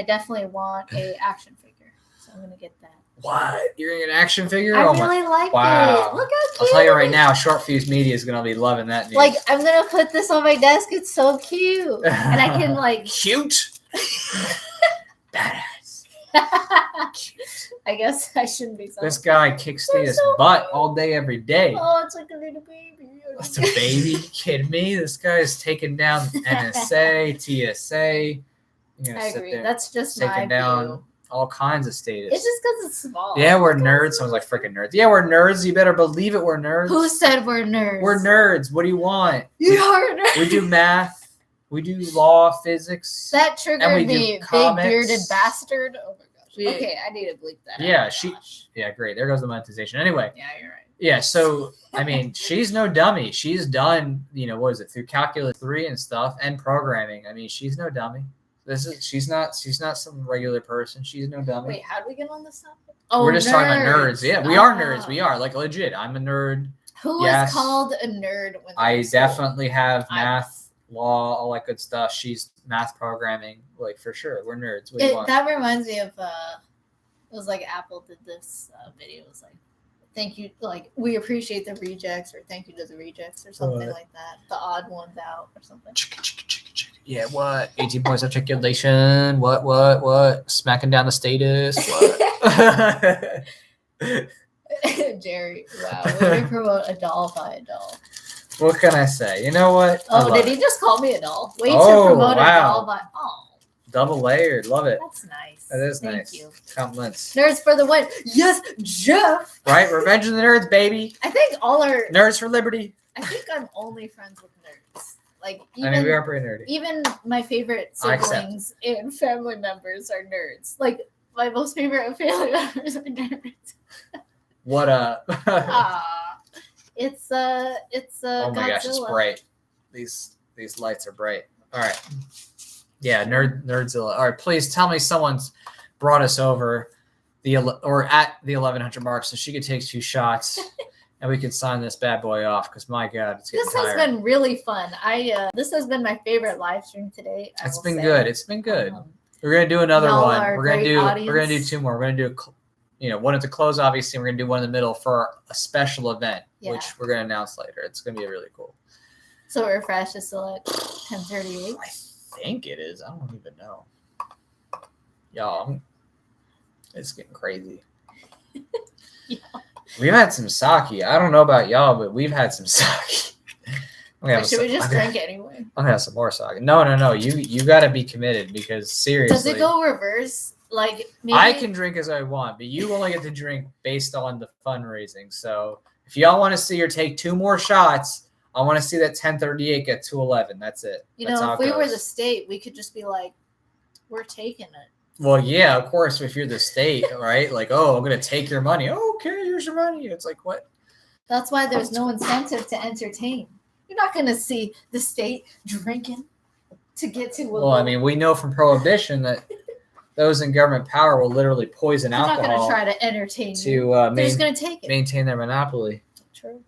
definitely want a action figure. So I'm going to get that. What? You're going to get an action figure? I really like it. Look how cute. I'll tell you right now, Short Fuse Media is going to be loving that news. Like, I'm going to put this on my desk. It's so cute. And I can like. Cute? Badass. I guess I shouldn't be so. This guy kicks his butt all day, every day. Oh, it's like a little baby. It's a baby. You kidding me? This guy is taking down NSA, TSA. I agree. That's just taking down all kinds of status. It's just because it's small. Yeah, we're nerds. Someone's like freaking nerds. Yeah, we're nerds. You better believe it. We're nerds. Who said we're nerds? We're nerds. What do you want? You are nerds. We do math. We do law, physics. That triggered me. Big bearded bastard. Oh my gosh. Okay, I need to bleep that. Yeah, Yeah, great. There goes the monetization. Anyway. Yeah, you're right. Yeah, so I mean, she's no dummy. She's done, what is it, through Calculus 3 and stuff and programming. I mean, she's no dummy. She's not some regular person. She's no dummy. Wait, how do we get on this topic? Oh, we're just talking about nerds. Yeah, we are nerds. We are, like, legit. I'm a nerd. Who is called a nerd when I definitely have math, law, all that good stuff. She's math programming, like, for sure. We're nerds. That reminds me of it was like Apple did this video. It was like, thank you, like, we appreciate the rejects, or thank you to the rejects, or something like that. The odd ones out, or something. Yeah, what? 18 points of articulation. What? Smacking down the status. What? Jerry, wow. Way to promote a doll by a doll. What can I say? You know what? Oh, did he just call me a doll? Way to promote a doll by... Oh. Double layered. Love it. That's nice. That is nice. Thank you. Compliments. Nerds for the win. Yes, Jeff. Right? Revenge of the Nerds, baby. I think all our... Nerds for Liberty. I think I'm only friends with nerds. Like, we are pretty nerdy. Even my favorite siblings and family members are nerds. Like, my most favorite family members are nerds. What it's oh my Godzilla. gosh, it's bright. These lights are bright. All right. Yeah, Nerdzilla. All right, please tell me someone's brought us over at the 1100 mark so she could take 2 shots and we could sign this bad boy off, because my God, it's getting tired. Has been really fun. This has been my favorite live stream today. It's been good. It's been good. We're gonna do another one. We're gonna do 2 more. We're gonna do one at the close, obviously. We're gonna do one in the middle for a special event, which we're gonna announce later. It's gonna be really cool. So Refresh is still at 10:38. I think it is. I don't even know. Y'all, it's getting crazy. Yeah. We've had some sake. I don't know about y'all, but we've had some sake. Should we just drink anyway? I'm gonna have some more sake. No. You got to be committed, because seriously. Does it go reverse? Like, maybe... I can drink as I want, but you only get to drink based on the fundraising. So if y'all want to see her take 2 more shots, I want to see that 10:38 get to 11. That's it. If we were the state, we could just be like, we're taking it. Well, yeah, of course, if you're the state, right? Like, oh, I'm going to take your money. Oh, okay, here's your money. It's like, what? That's why there's no incentive to entertain. You're not going to see the state drinking to get to... Well, I mean, we know from Prohibition that those in government power will literally poison alcohol. They're not going to try to entertain you. They're just going to take it. Maintain their monopoly. True.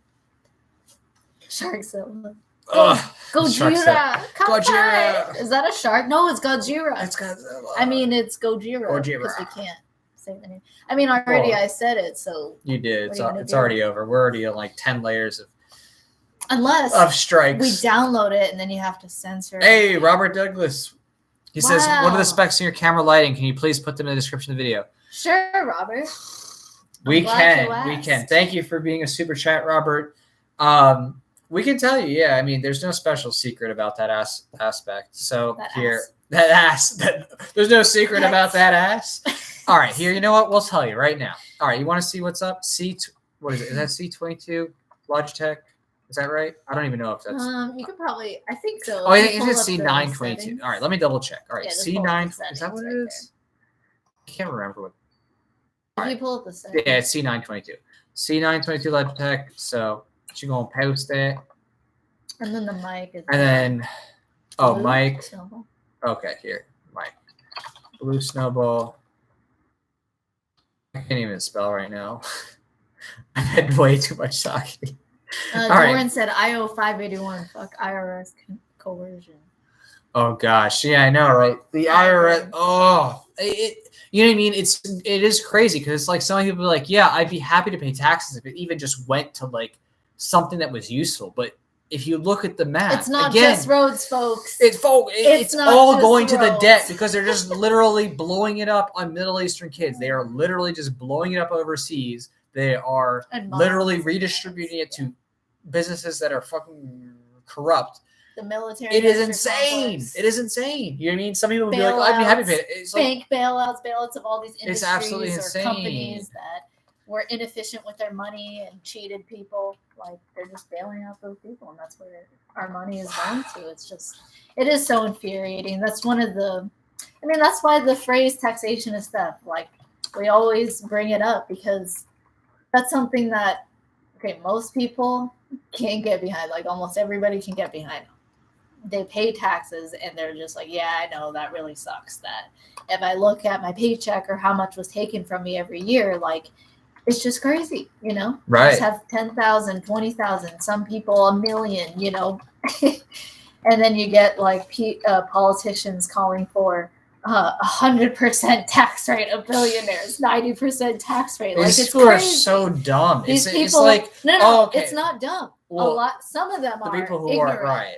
Sharkzilla. Gojira. Gojira. Is that a shark? No, it's Gojira. It's Godzilla. I mean, it's Gojira. Because we can't say the name. I mean, already I said it, so... You did. It's already over. We're already on like 10 layers of strikes. We download it, and then you have to censor it. Hey, Robert Douglas. He says, what are the specs in your camera lighting? Can you please put them in the description of the video? Sure, Robert. We can. Thank you for being a super chat, Robert. We can tell you, yeah. I mean, there's no special secret about that aspect. So there's no secret about that ass. All right, here. You know what? We'll tell you right now. All right, you want to see what's up? What is it? Is that C22 Logitech? Is that right? I don't even know if that's. You could probably. I think so. Oh, I think it's C922. All right, let me double check. All right, C9. Is that what it is? I can't remember what. If you pull up the settings. Yeah, it's C922. C922 Logitech. So you're gonna post it. And then the mic is. And then, mic. Snowball. Okay, here, mic. Blue Snowball. I can't even spell right now. I've had way too much sake. Lauren said IO 581. Fuck IRS coercion. Oh gosh, yeah, I know, right? The IRS. Oh, you know what I mean? It is crazy, because it's like some people are like, yeah, I'd be happy to pay taxes if it even just went to like something that was useful. But if you look at the math, it's not just roads, folks. It's all going to the debt, because they're just literally blowing it up on Middle Eastern kids. They are literally just blowing it up overseas. They are literally redistributing it to businesses that are fucking corrupt. The military. It is insane. Complex. It is insane. You know what I mean? Some people would be like, I'd be happy to pay it. It's bank bailouts of all these industries. It's absolutely insane. Companies that were inefficient with their money and cheated people. Like, they're just bailing out those people, and that's where our money is going to. It is so infuriating. That's that's why the phrase taxation is theft. Like, we always bring it up, because that's something that okay, most people can't get behind. Like almost everybody can get behind them. They pay taxes and they're just like, yeah, I know that really sucks. That if I look at my paycheck or how much was taken from me every year, like it's just crazy, you know? Right. Just have 10,000, 20,000, some people 1,000,000, you know? And then you get like politicians calling for 100% tax rate of billionaires, 90% tax rate. Like These it's people crazy. are so dumb. These It's people, like, no, oh, okay. it's not dumb. Well, Some of them the are people who ignorant, are right.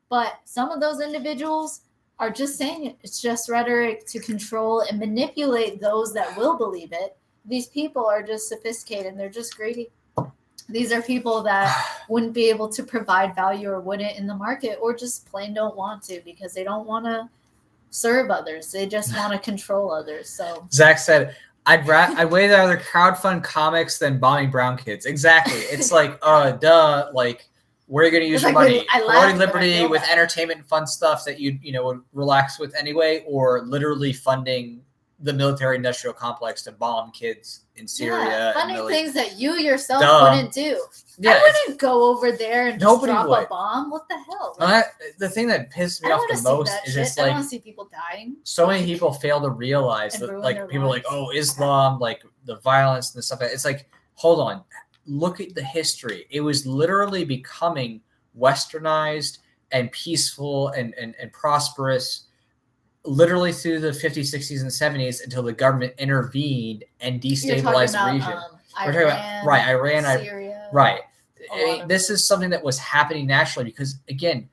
but some of those individuals are just saying it. It's just rhetoric to control and manipulate those that will believe it. These people are just sophisticated and they're just greedy. These are people that wouldn't be able to provide value or wouldn't in the market, or just plain don't want to because they don't want to serve others. They just want to control others. So Zach said, I'd way rather crowdfund comics than bombing brown kids. Exactly. It's like, duh. Like, where are you going to use your money? Promoting liberty with entertainment and fun stuff that you would relax with anyway, or literally funding the military-industrial complex to bomb kids in Syria. Funding things that you yourself wouldn't do. Yeah, I wouldn't go over there and just drop a bomb. What the hell? Like, the thing that pissed me off the most is it's like, I want to see people dying. So many people fail to realize that, like, people are like, oh, Islam, like the violence and the stuff. It's like, hold on, look at the history. It was literally becoming westernized and peaceful and prosperous literally through the 50s, 60s, and 70s until the government intervened and destabilized the region. We're talking about Iran, Syria, right. This is something that was happening naturally because, again,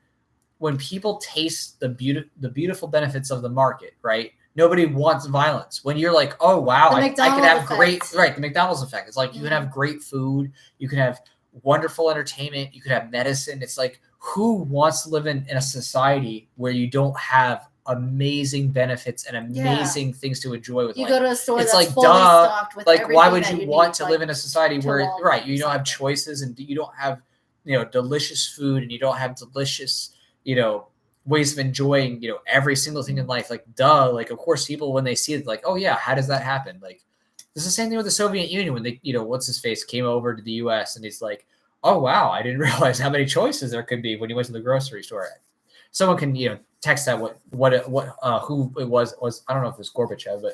when people taste the beautiful benefits of the market, right? Nobody wants violence. When you're like, oh wow, I could have the McDonald's effect. It's like you can have great food, you can have wonderful entertainment, you can have medicine. It's like, who wants to live in a society where you don't have amazing benefits and amazing things to enjoy with life? You go to a store it's that's like, fully stocked with like, why would you want need, to live in a society where you don't have choices and you don't have delicious food and you don't have delicious ways of enjoying every single thing in life? Like, like, of course people, when they see it, like, oh yeah, how does that happen? Like, it's the same thing with the Soviet Union when they what's his face came over to the US and he's like, oh wow, I didn't realize how many choices there could be when you went to the grocery store. Someone can text that who it was I don't know if it was Gorbachev, but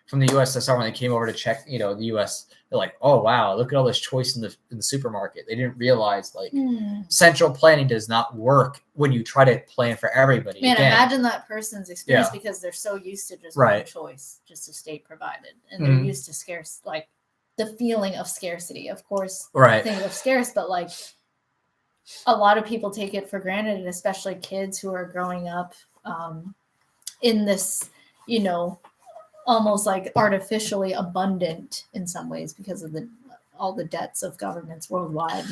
from the USSR when they came over to check the US, they're like, oh wow, look at all this choice in the supermarket. They didn't realize central planning does not work when you try to plan for everybody. Man, imagine that person's experience because they're so used to just one choice, just a state provided, and they're used to scarce, like the feeling of scarcity. Of course, things of scarce, but like a lot of people take it for granted, and especially kids who are growing up in this, almost like artificially abundant in some ways because of all the debts of governments worldwide,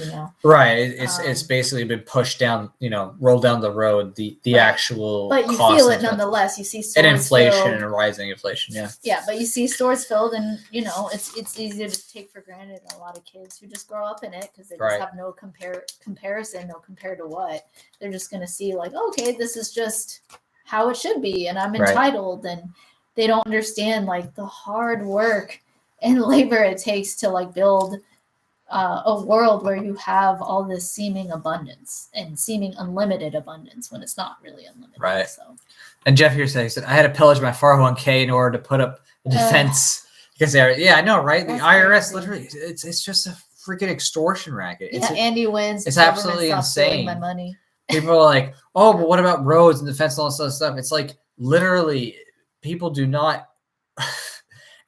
Right. It's basically been pushed down, rolled down the road, the actual but you feel it nonetheless. You see stores and inflation filled. And rising inflation, yeah, but you see stores filled, and it's easy to take for granted. A lot of kids who just grow up in it because they just have no comparison, no compared to what they're just going to see, like, okay, this is just how it should be, and I'm entitled, and they don't understand like the hard work and labor it takes to like build a world where you have all this seeming abundance and seeming unlimited abundance when it's not really unlimited. Right. So. And Jeff here said, I had to pillage my 401k in order to put up the defense because I know, right? The IRS literally, it's just a freaking extortion racket. Andy wins. It's absolutely insane. My money. People are like, oh, but what about roads and defense and all this other stuff? It's like literally people do not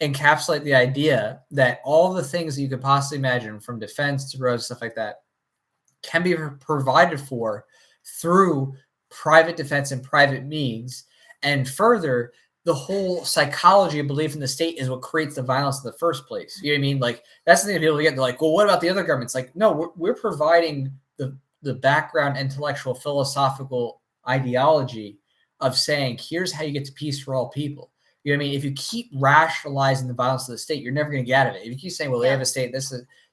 encapsulate the idea that all the things that you could possibly imagine, from defense to roads, stuff like that, can be provided for through private defense and private means. And further, the whole psychology of belief in the state is what creates the violence in the first place. You know what I mean? Like, that's the thing that people get. They're like, well, what about the other governments? Like, no, we're providing the background, intellectual, philosophical ideology of saying, here's how you get to peace for all people. You know what I mean? If you keep rationalizing the violence of the state, you're never going to get out of it. If you keep saying, well, they have a state,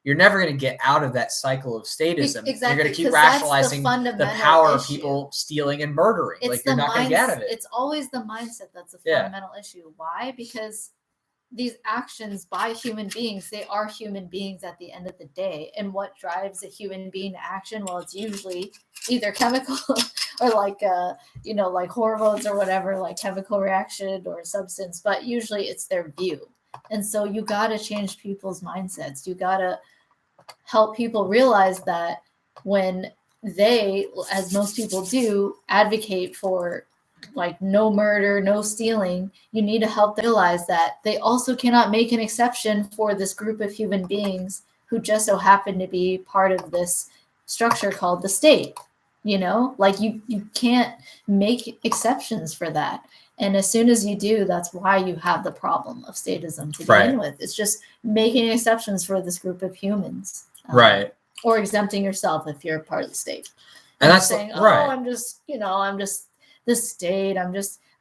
you're never going to get out of that cycle of statism. Exactly, you're going to keep rationalizing the power of people stealing and murdering. Like, you're not going to get out of it. It's always the mindset that's a fundamental issue. Why? Because these actions by human beings, they are human beings at the end of the day. And what drives a human being to action? Well, it's usually either chemical or like, like hormones or whatever, like chemical reaction or substance, but usually it's their view. And so you got to change people's mindsets. You got to help people realize that when they, as most people do, advocate for like no murder, no stealing, you need to help them realize that they also cannot make an exception for this group of human beings who just so happen to be part of this structure called the state. Like you can't make exceptions for that. And as soon as you do, that's why you have the problem of statism to begin with. It's just making exceptions for this group of humans. Right. Or exempting yourself if you're part of the state. And that's saying, right. I'm just the state.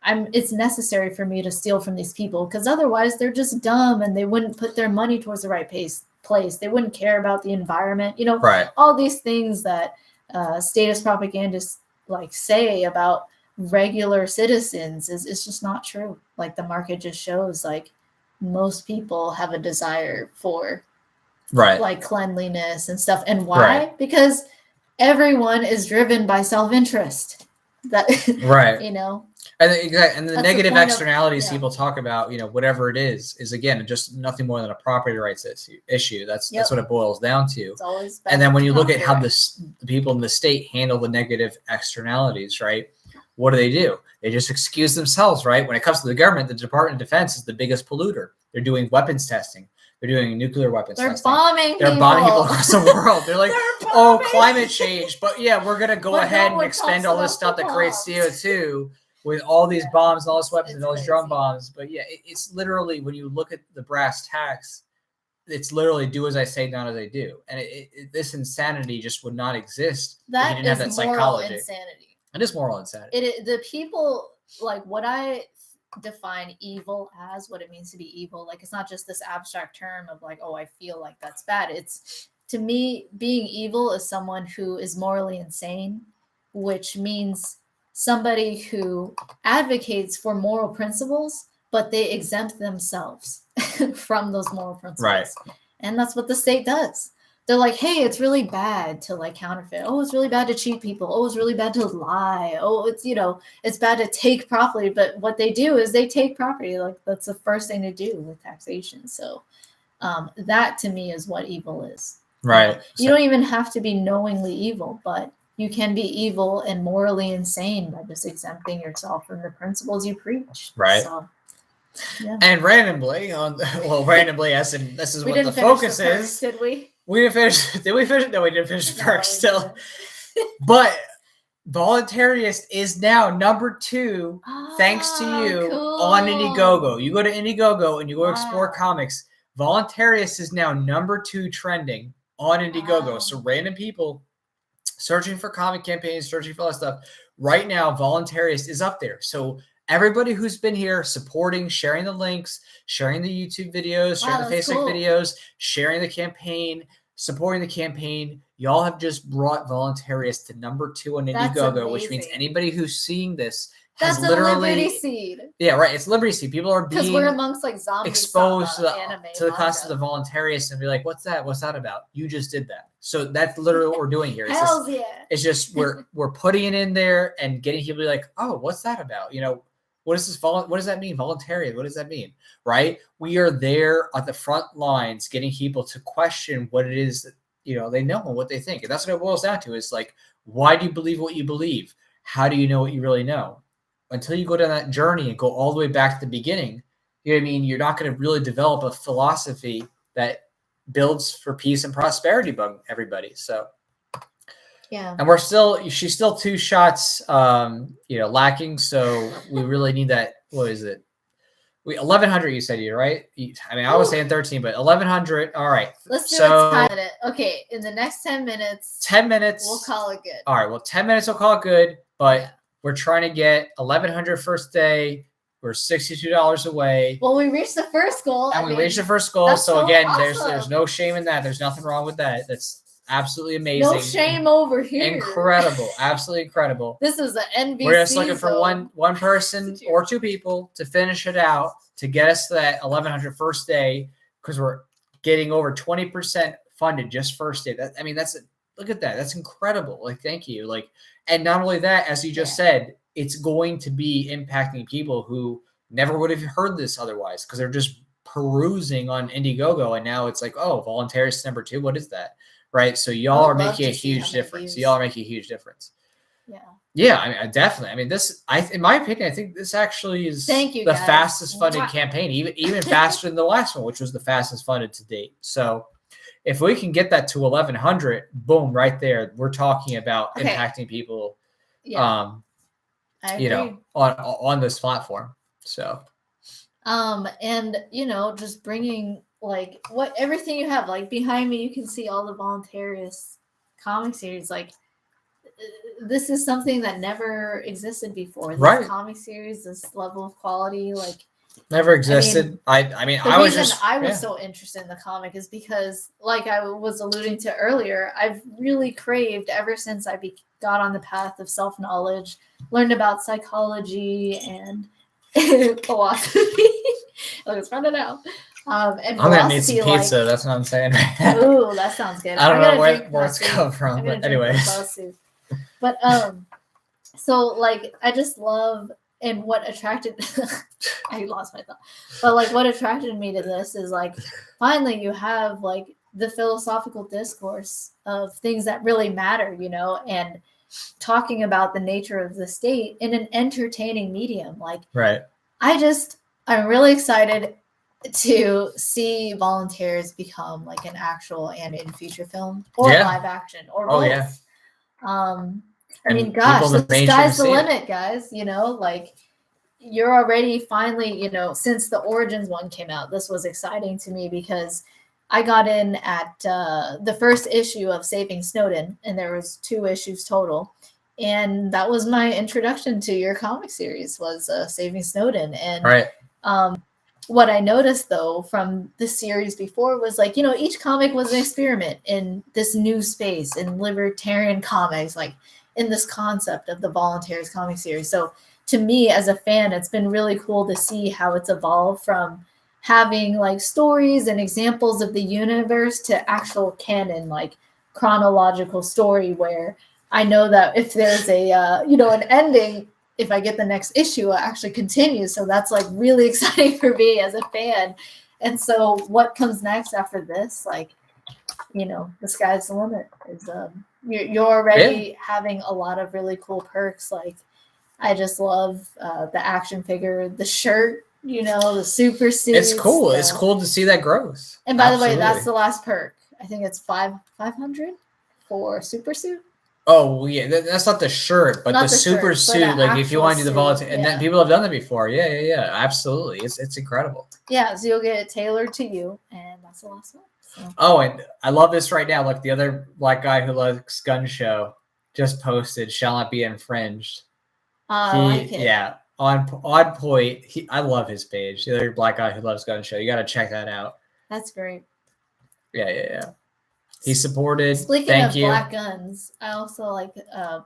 It's necessary for me to steal from these people because otherwise they're just dumb and they wouldn't put their money towards the right place. They wouldn't care about the environment. All these things that statist propagandists like say about regular citizens is just not true. Like the market just shows like most people have a desire for like cleanliness and stuff. And why? Because everyone is driven by self-interest. That and the negative externalities people talk about, whatever it is again just nothing more than a property rights issue. That's what it boils down to. It's always and then when you look at how the people in the state handle the negative externalities, right? What do? They just excuse themselves, right? When it comes to the government, the Department of Defense is the biggest polluter. They're doing weapons testing. They're doing nuclear weapons testing. They're bombing people across the world. They're like, climate change. But yeah, we're going to go ahead and expend all this stuff that creates CO2 with all these bombs and all this weapons and all these drone bombs. But yeah, it's literally, when you look at the brass tacks, it's literally do as I say, not as I do. And this insanity just would not exist if you didn't have that psychology. Insanity. It is moral insanity. The people, like what I define evil as, what it means to be evil, like it's not just this abstract term of like, I feel like that's bad. It's, to me, being evil is someone who is morally insane, which means somebody who advocates for moral principles, but they exempt themselves from those moral principles. Right. And that's what the state does. They're like, hey, it's really bad to like counterfeit. Oh, it's really bad to cheat people. Oh, it's really bad to lie. Oh, it's, it's bad to take property. But what they do is they take property. Like that's the first thing to do with taxation. So that to me is what evil is. Right. You don't even have to be knowingly evil, but you can be evil and morally insane by just exempting yourself from the principles you preach. Right. So, yeah. And randomly, as in this is what the focus is. Did we? We didn't finish. Did we finish? No, we didn't finish the perk still. But Voluntaryist is now number 2, thanks to you, on Indiegogo. You go to Indiegogo and you go explore comics. Voluntaryist is now number 2 trending on Indiegogo. Wow. So random people searching for comic campaigns, searching for all that stuff. Right now, Voluntaryist is up there. So everybody who's been here supporting, sharing the links, sharing the YouTube videos, sharing the Facebook videos, sharing the campaign, supporting the campaign, y'all have just brought Voluntaryist to number 2 on Indiegogo, which means anybody who's seeing this has literally Liberty Seed. Yeah, right. It's Liberty Seed. People are being we're amongst like zombies exposed to the concept of the Voluntaryist and be like, what's that? What's that about? You just did that. So that's literally what we're doing here. It's just we're putting it in there and getting people to be like, oh, what's that about? What is this? What does that mean? Voluntarian. What does that mean? Right? We are there at the front lines, getting people to question what it is that they know and what they think, and that's what it boils down to. Is like, why do you believe what you believe? How do you know what you really know? Until you go down that journey and go all the way back to the beginning, you know what I mean? You're not going to really develop a philosophy that builds for peace and prosperity among everybody. So. Yeah. And she's still 2 shots, lacking. So we really need that. What is it? 1,100, you said, right? I was saying 13, but 1,100. All right. Let's do a time minute. Okay. In the next 10 minutes. 10 minutes. We'll call it good. All right. Well, 10 minutes, we'll call it good. But we're trying to get 1,100 first day. We're $62 away. Well, we reached the first goal. And we reached the first goal. So again, there's no shame in that. There's nothing wrong with that. absolutely amazing. No shame over here. Incredible, absolutely incredible. This is an NBC. We're just looking for one person or two people to finish it out to get us to that 1,100 first day, because we're getting over 20% funded just first day. Look at that. That's incredible. Like, thank you. Like, and not only that, as you just said, it's going to be impacting people who never would have heard this otherwise, because they're just perusing on Indiegogo, and now it's like, oh, Voluntaryist number 2. What is that? Right. So y'all are making a huge difference. Y'all are making a huge difference. Yeah. Yeah. I mean, definitely. I mean, in my opinion, I think this actually is the fastest funded campaign, even faster than the last one, which was the fastest funded to date. So if we can get that to 1,100, boom, right there, we're talking about impacting people, on this platform. So, and just bringing like everything you have, like behind me, you can see all the Voluntaryist comic series. Like, this is something that never existed before. This comic series, this level of quality, like, never existed. I mean, I was so interested in the comic is because, like I was alluding to earlier, I've really craved ever since I got on the path of self-knowledge, learned about psychology and philosophy. Let's run it out. And I'm gonna need some pizza. That's what I'm saying. Ooh, that sounds good. I don't know where it's come from, but anyways. But so like I just love. And what attracted I lost my thought. But like what attracted me to this is like finally you have like the philosophical discourse of things that really matter, and talking about the nature of the state in an entertaining medium. Like I'm really excited to see Voluntaryist become like an actual animated feature film or live action or both. I mean, gosh, the sky's the limit, guys. Like you're already finally, since the Origins one came out, this was exciting to me because I got in at the first issue of Saving Snowden, and there was 2 issues total. And that was my introduction to your comic series was Saving Snowden. And what I noticed, though, from the series before was like, each comic was an experiment in this new space in libertarian comics, like in this concept of the Voluntaryist comic series. So to me as a fan, it's been really cool to see how it's evolved from having like stories and examples of the universe to actual canon, like chronological story where I know that if there's a, an ending, if I get the next issue, it actually continues. So that's like really exciting for me as a fan. And so what comes next after this, like, the sky's the limit. Is you're already having a lot of really cool perks. Like, I just love the action figure, the shirt, the super suit. It's cool. It's cool to see that growth. And by the way, that's the last perk. I think it's 500 for super suit. Oh yeah, that's not the shirt, but the super suit. Like if you want to do the volunteer, and then people have done that before. Yeah, absolutely. It's incredible. Yeah, so you'll get it tailored to you, and that's the last one. So. Oh, and I love this right now. Look, the other black guy who likes gun show just posted "Shall Not Be Infringed." I like it. Yeah, on point. I love his page. The other black guy who loves gun show. You got to check that out. That's great. Yeah. He supported. Speaking of black guns, I also like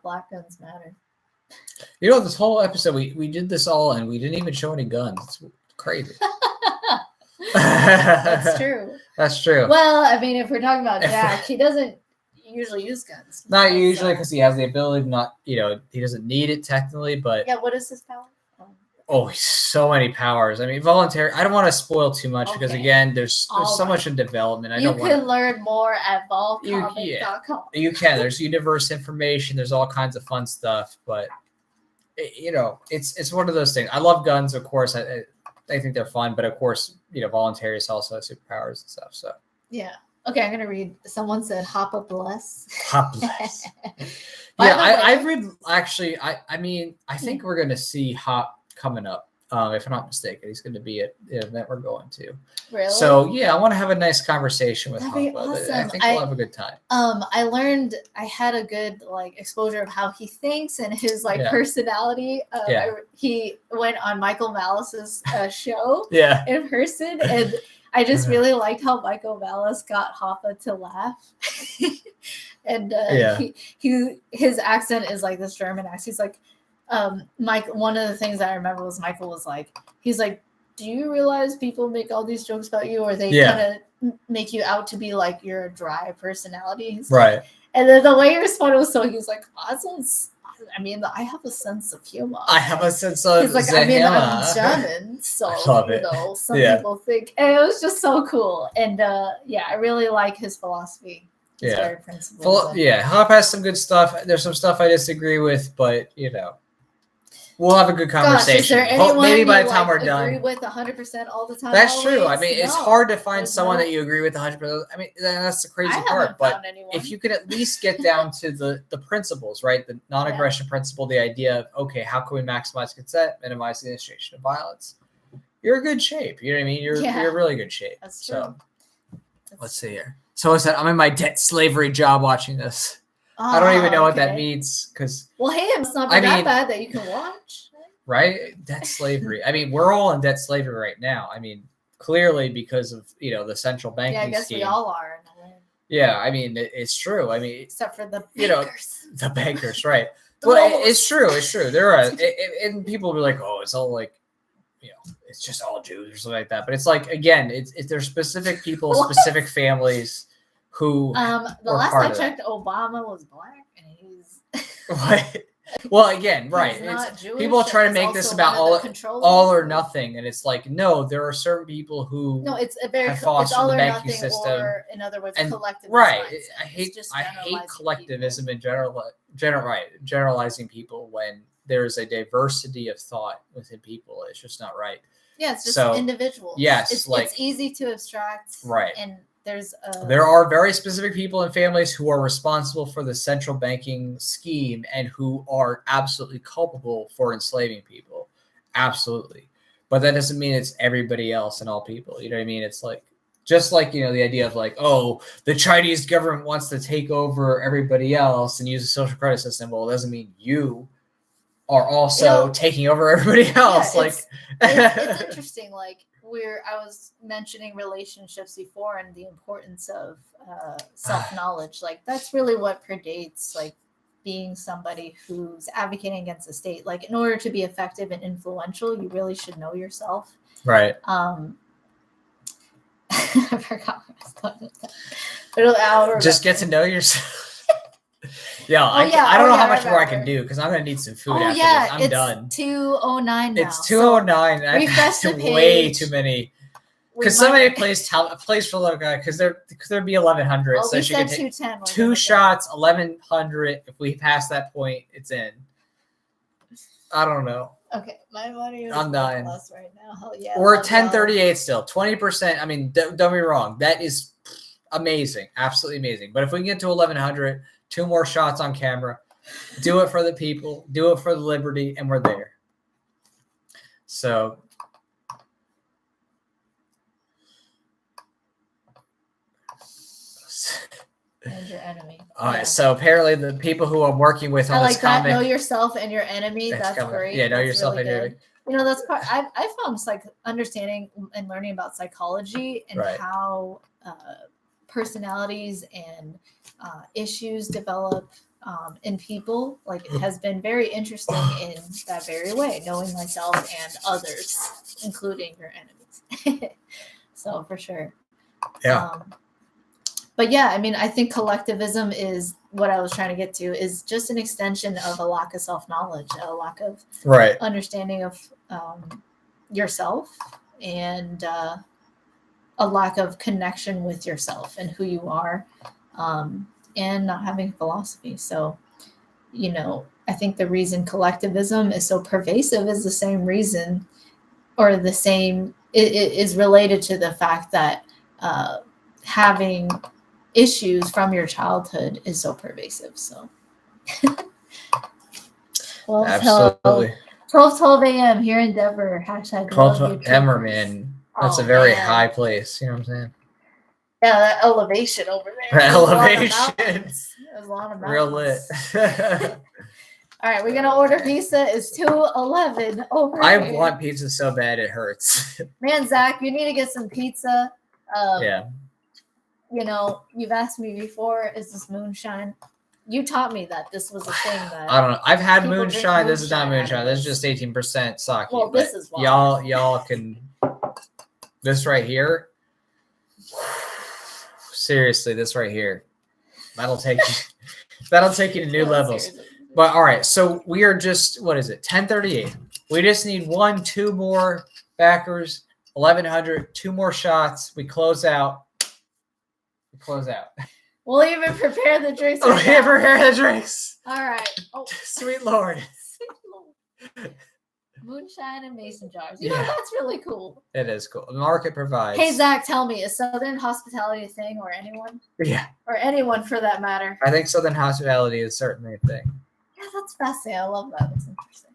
Black Guns Matter. This whole episode we did this all and we didn't even show any guns. It's crazy. That's true. That's true. Well, I mean, if we're talking about Jack, he doesn't usually use guns. Not usually because he has the ability to not, he doesn't need it technically, but. Yeah, what is his power? Oh, so many powers. I mean, voluntary. I don't want to spoil too much because again, there's so much in development. You can learn more at volcomic.com. You can. There's universe information. There's all kinds of fun stuff, but it's one of those things. I love guns, of course. I think they're fun, but of course, Voluntaryist also has superpowers and stuff. So yeah. Okay, I'm gonna read. Someone said "Hop up bless." Hop bless. Yeah, I read. Actually, I think we're gonna see Hop coming up, if I'm not mistaken. He's going to be at the event we're going to. Really? So yeah, I want to have a nice conversation with him. Awesome. I think we'll have a good time. I had a good exposure of how he thinks and his personality. He went on Michael Malice's show in person, and I just really liked how Michael Vallis got Hoffa to laugh. And his accent is like this German accent. He's like, Mike. One of the things I remember was Michael was like, he's like, do you realize people make all these jokes about you, or they kind of make you out to be like you're a dry personality? He's right. Like, and then the way he responded was so he's like, I mean, I have a sense of humor. I have a sense of He's like, I mean, I'm German, so you know, some people think, and it was just so cool. And I really like his philosophy. It's very principled. Well, Hop has some good stuff. There's some stuff I disagree with, but you know, we'll have a good conversation. Gosh, is there anyone maybe by the you time we're agree done. with 100% all the time? That's always? true. I mean, it's hard to find someone not. that you agree with 100%. I mean, that's the crazy I part. But anyone. if you could at least get down to the principles, right? The non-aggression principle, the idea of, okay, how can we maximize consent, minimize the initiation of violence? You're in good shape. You know what I mean? You're in really good shape. That's true. So let's see here. So I said, I'm in my debt slavery job watching this. I don't even know what that means because. Well, hey, it's not that bad that you can watch. Right? Debt slavery. I mean, we're all in debt slavery right now. I mean, clearly because of, the central banking scheme. Yeah, I guess we all are. In a way. Yeah, I mean, it's true. I mean, except for the bankers. The bankers, right. Well, it's true. It's true. There are, and people will be like, oh, it's all like, it's just all Jews or something like that. But it's like, again, there's specific people, specific families who the last I checked, Obama was black and he's what? Well, again, right. It's, people try to make this about all or nothing, and it's like, no, there are certain people who it's a very have fostered all the or banking nothing, system. or in other words, collectivism. Right. I hate collectivism in generalizing people when there's a diversity of thought within people. It's just not right. Yeah, it's just individuals. Yes, it's easy to abstract. Right. And there are very specific people and families who are responsible for the central banking scheme and who are absolutely culpable for enslaving people. Absolutely. But that doesn't mean it's everybody else and all people. You know what I mean? It's like, just like, the idea of like, oh, the Chinese government wants to take over everybody else and use a social credit system. Well, it doesn't mean you are also taking over everybody else. It's interesting. Like, I was mentioning relationships before and the importance of self-knowledge. Like, that's really what predates like being somebody who's advocating against the state. Like, in order to be effective and influential, you really should know yourself. Right. I forgot what I was talking about. Just get to know yourself. I don't know how much more I can do because I'm going to need some food after this. I'm done. It's 2:09 now. It's 2:09. And I've way too many. Because somebody plays for the guy because there'd be 1,100. Well, so she could take 2 shots, 1,100. If we pass that point, it's in. I don't know. Okay, my money is I'm dying. Right now. Hell yeah. We're at 10:38 still. 20%. I mean, don't be wrong. That is amazing. Absolutely amazing. But if we can get to 1,100, 2 more shots on camera, do it for the people, do it for the liberty, and we're there. So. And your enemy. All right. So apparently the people who I'm working with on this comic. Know yourself and your enemy. That's great. Yeah, know that's yourself really and your enemy. That's part. I found understanding and learning about psychology and how personalities and issues develop in people. Like, it has been very interesting in that very way, knowing myself and others, including your enemies. So for sure. Yeah. But yeah, I mean, I think collectivism is what I was trying to get to, is just an extension of a lack of self-knowledge, a lack of understanding of yourself, and a lack of connection with yourself and who you are, and not having philosophy. So, I think the reason collectivism is so pervasive is the same reason, or the same, it is related to the fact that having issues from your childhood is so pervasive. So, well, absolutely. 12 a.m. here in Denver. #12 Denver, man. That's a very high place. You know what I'm saying? Yeah, that elevation over there. Elevation. There's a lot of mountains. Real lit. All right, we're gonna order pizza. It's 2:11 over I here. want pizza so bad it hurts. Man, Zach, you need to get some pizza. Yeah. You know, you've asked me before, is this moonshine? You taught me that this was a thing that I don't know. I've had people drink moonshine. This is not moonshine out moonshine. of This is this. just 18% sake. Well, this but is why. y'all can. This right here. Seriously, this right here. That'll take you. That'll take you to new No, levels. seriously. But all right, so we are just, what is it? 10:38. We just need 2 more backers. 1,100. 2 more shots. We close out. We'll even prepare the drinks. Oh, right yeah, now. prepare the drinks. All right. Oh, Sweet Lord. Moonshine and mason jars. You know, Yeah. that's really cool. It is cool. The market provides. Hey, Zach, tell me, is Southern hospitality a thing, or anyone? Yeah. Or anyone for that matter? I think Southern hospitality is certainly a thing. Yeah, that's fascinating. I love that. That's interesting.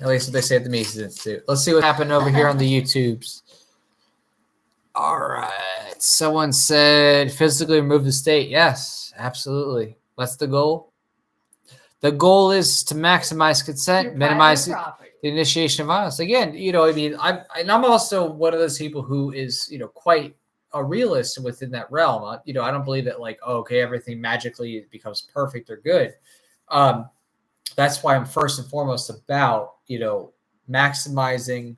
At least what they say at the Mises Institute. Let's see what happened over here on the YouTubes. All right. Someone said physically remove the state. Yes, absolutely. What's the goal? The goal is to maximize consent, Your minimize private property. the initiation of violence. Again, you know, I mean, I'm also one of those people who is, you know, quite a realist within that realm. You know, I don't believe that like, oh, okay, everything magically becomes perfect or good. That's why I'm first and foremost about, you know, maximizing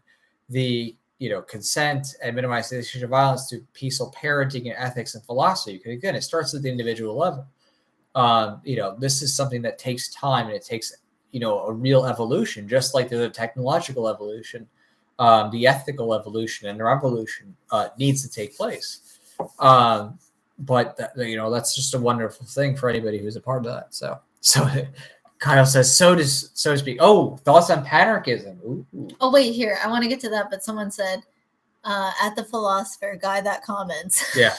the, you know, consent and minimizing the initiation of violence through peaceful parenting and ethics and philosophy. Because again, it starts at the individual level. You know, this is something that takes time and it takes, you know, a real evolution, just like there's a technological evolution, the ethical evolution and the revolution needs to take place. But that, you know, that's just a wonderful thing for anybody who's a part of that. So Kyle says, so to speak. Oh, thoughts on panarchism. Ooh. Oh, wait, here. I want to get to that, but someone said, at the philosopher guy that comments. Yeah.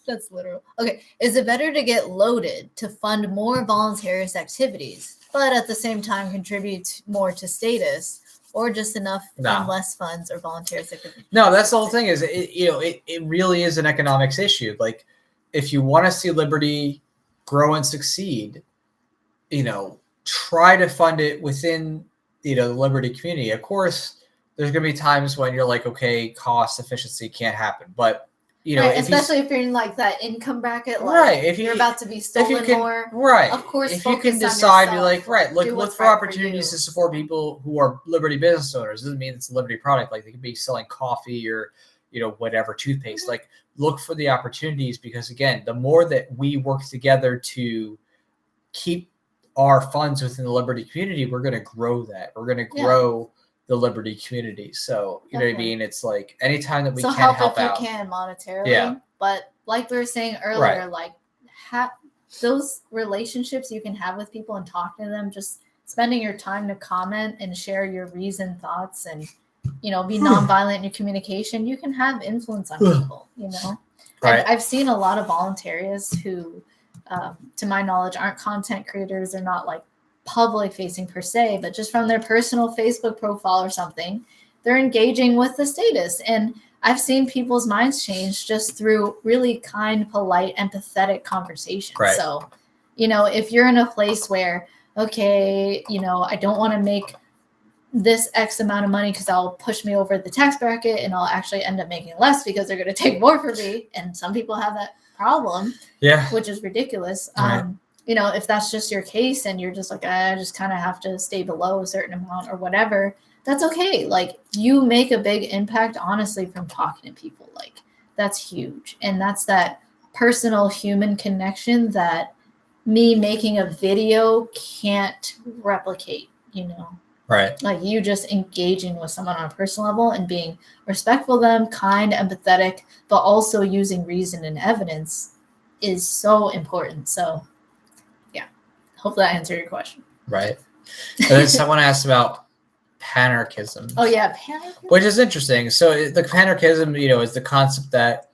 That's literal. Okay. Is it better to get loaded to fund more voluntarist activities, but at the same time contribute more to status, or just enough and less funds or volunteers? No, that's the whole thing is, it really is an economics issue. Like, if you want to see liberty grow and succeed, you know, try to fund it within, you know, the liberty community. Of course, there's going to be times when you're like, okay, cost efficiency can't happen. But, you know, right, especially if you're in like that income bracket, like right, if you're about to be stolen more, right? Of course, if you can decide, you're like, right, look for right opportunities to support people who are liberty business owners. Doesn't mean it's a liberty product. Like, they could be selling coffee or, you know, whatever, toothpaste. Mm-hmm. Like, look for the opportunities, because again, the more that we work together to keep our funds within the liberty community, we're going to grow that. We're going to grow the liberty community. So, you know what I mean? It's like anytime that we can help if out. you can monetarily, but like we were saying earlier, like those relationships you can have with people and talking to them, just spending your time to comment and share your reasoned thoughts and, you know, be nonviolent in your communication, you can have influence on people, you know? Right. I've seen a lot of voluntarists who, to my knowledge, aren't content creators. They're not like public facing per se, but just from their personal Facebook profile or something, they're engaging with the status. And I've seen people's minds change just through really kind, polite, empathetic conversations. Right. So, you know, if you're in a place where, okay, you know, I don't want to make this X amount of money because I'll push me over the tax bracket and I'll actually end up making less because they're going to take more from me. And some people have that problem, which is ridiculous. Right. You know, if that's just your case and you're just like, I just kind of have to stay below a certain amount or whatever, that's okay. Like, you make a big impact, honestly, from talking to people. Like, that's huge. And that's that personal human connection that me making a video can't replicate, you know? Right. Like, you just engaging with someone on a personal level and being respectful of them, kind, empathetic, but also using reason and evidence is so important. So, hopefully that answered your question. Right. And then someone asked about panarchism. Oh, yeah. Panarchism? Which is interesting. So the panarchism, you know, is the concept that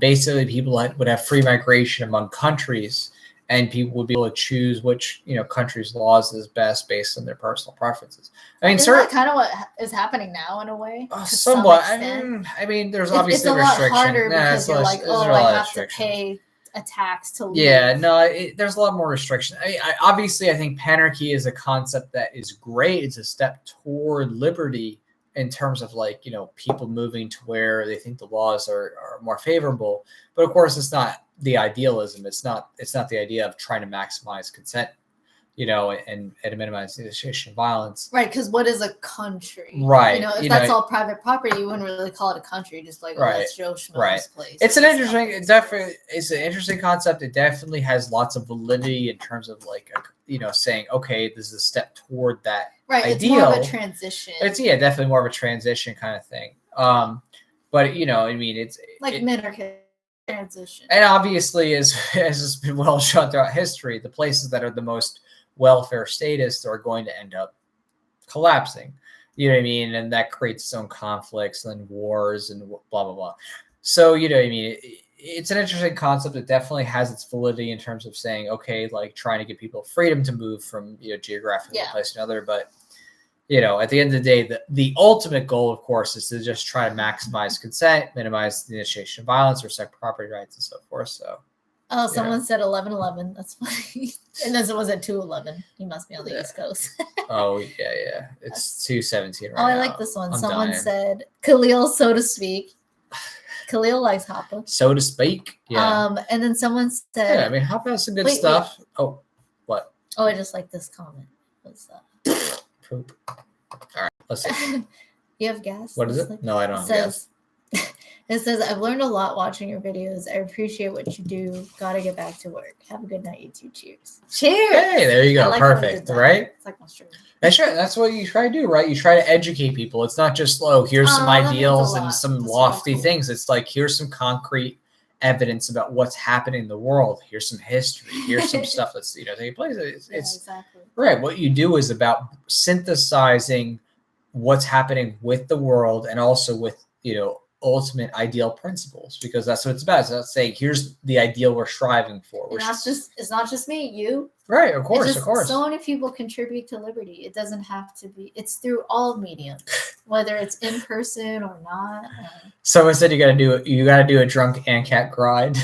basically people would have free migration among countries, and people would be able to choose which, you know, country's laws is best based on their personal preferences. I mean, isn't that kind of what is happening now in a way? Somewhat. I mean, there's obviously it's a restriction. lot harder because you're like, oh, I have to pay a tax to leave. Yeah, no, there's a lot more restriction. I think panarchy is a concept that is great. It's a step toward liberty in terms of like, people moving to where they think the laws are more favorable. But of course, it's not the idealism. It's not the idea of trying to maximize consent, and minimize the initiation of violence. Right, because what is a country? Right. If that's all private property, you wouldn't really call it a country. Just like, that's Joe Schmo's place. It's an interesting concept. It definitely has lots of validity in terms of like, saying, okay, this is a step toward that ideal. It's more of a transition. It's definitely more of a transition kind of thing. But it's like men are transition. And obviously, as has been well shown throughout history, the places that are the most welfare statist are going to end up collapsing. You know what I mean? And that creates its own conflicts and wars and blah, blah, blah. So, it's an interesting concept. It definitely has its validity in terms of saying, okay, like trying to give people freedom to move from, geographically one place to another. But, at the end of the day, the ultimate goal, of course, is to just try to maximize consent, minimize the initiation of violence, respect property rights, and so forth. So, someone said 11:11. That's funny. And this was at 2:11. He must be on the East Coast. Oh yeah. It's 2:17 right now. I like this one. Someone said Khalil, so to speak. Khalil likes Hoppa. So to speak. Yeah. And then someone said, yeah, Hoppa has some good stuff. Wait. Oh, what? Oh, I just like this comment. What's that? Poop. All right, let's see. You have gas? What is it? No, I don't have gas. It says, I've learned a lot watching your videos. I appreciate what you do. Gotta get back to work. Have a good night, you two. Cheers. Cheers. Hey, there you go. Like perfect, right? It's like Australia. That's what you try to do, right? You try to educate people. It's not just, here's some ideals and some lofty things. It's like, here's some concrete evidence about what's happening in the world. Here's some history. Here's some stuff that's, taking place. It's exactly. Right. What you do is about synthesizing what's happening with the world and also with, ultimate ideal principles, because that's what it's about. It's not saying here's the ideal we're striving for. It's not just me, you. Right, of course. So many people contribute to liberty. It doesn't have to be. It's through all mediums, whether it's in person or not. Someone said you gotta do a drunk ANCAP grind.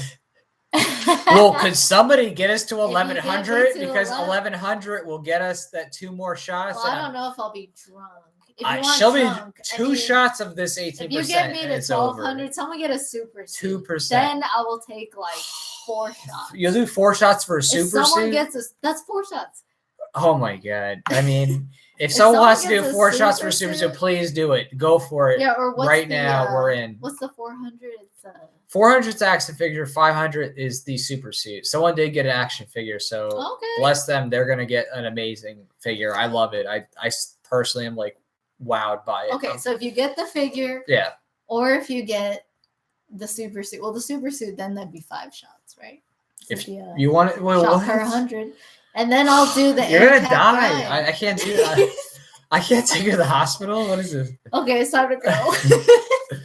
Well, could somebody get us to 1100? Because 1100 will get us that 2 more shots. Well, I don't know if I'll be drunk. She'll be 2 shots of this 18%. If you get me to 1200, someone get a super suit. 2%. Then I will take like 4 shots. You'll do 4 shots for a super suit? That's 4 shots. Oh my God. I mean, if someone wants to do 4 shots for a super suit, please do it. Go for it. Yeah, or what's now we're in. What's the 400? It's 400's action figure, 500 is the super suit. Someone did get an action figure, so bless them. They're gonna get an amazing figure. I love it. I personally am like wowed by it. Okay, so if you get the figure, or if you get the super suit, well, the super suit, then that'd be 5 shots, right? So if you want it, shot per 100, and then I'll do the. You're gonna die. I can't do that. I can't take you to the hospital. What is this? Okay, it's time to go.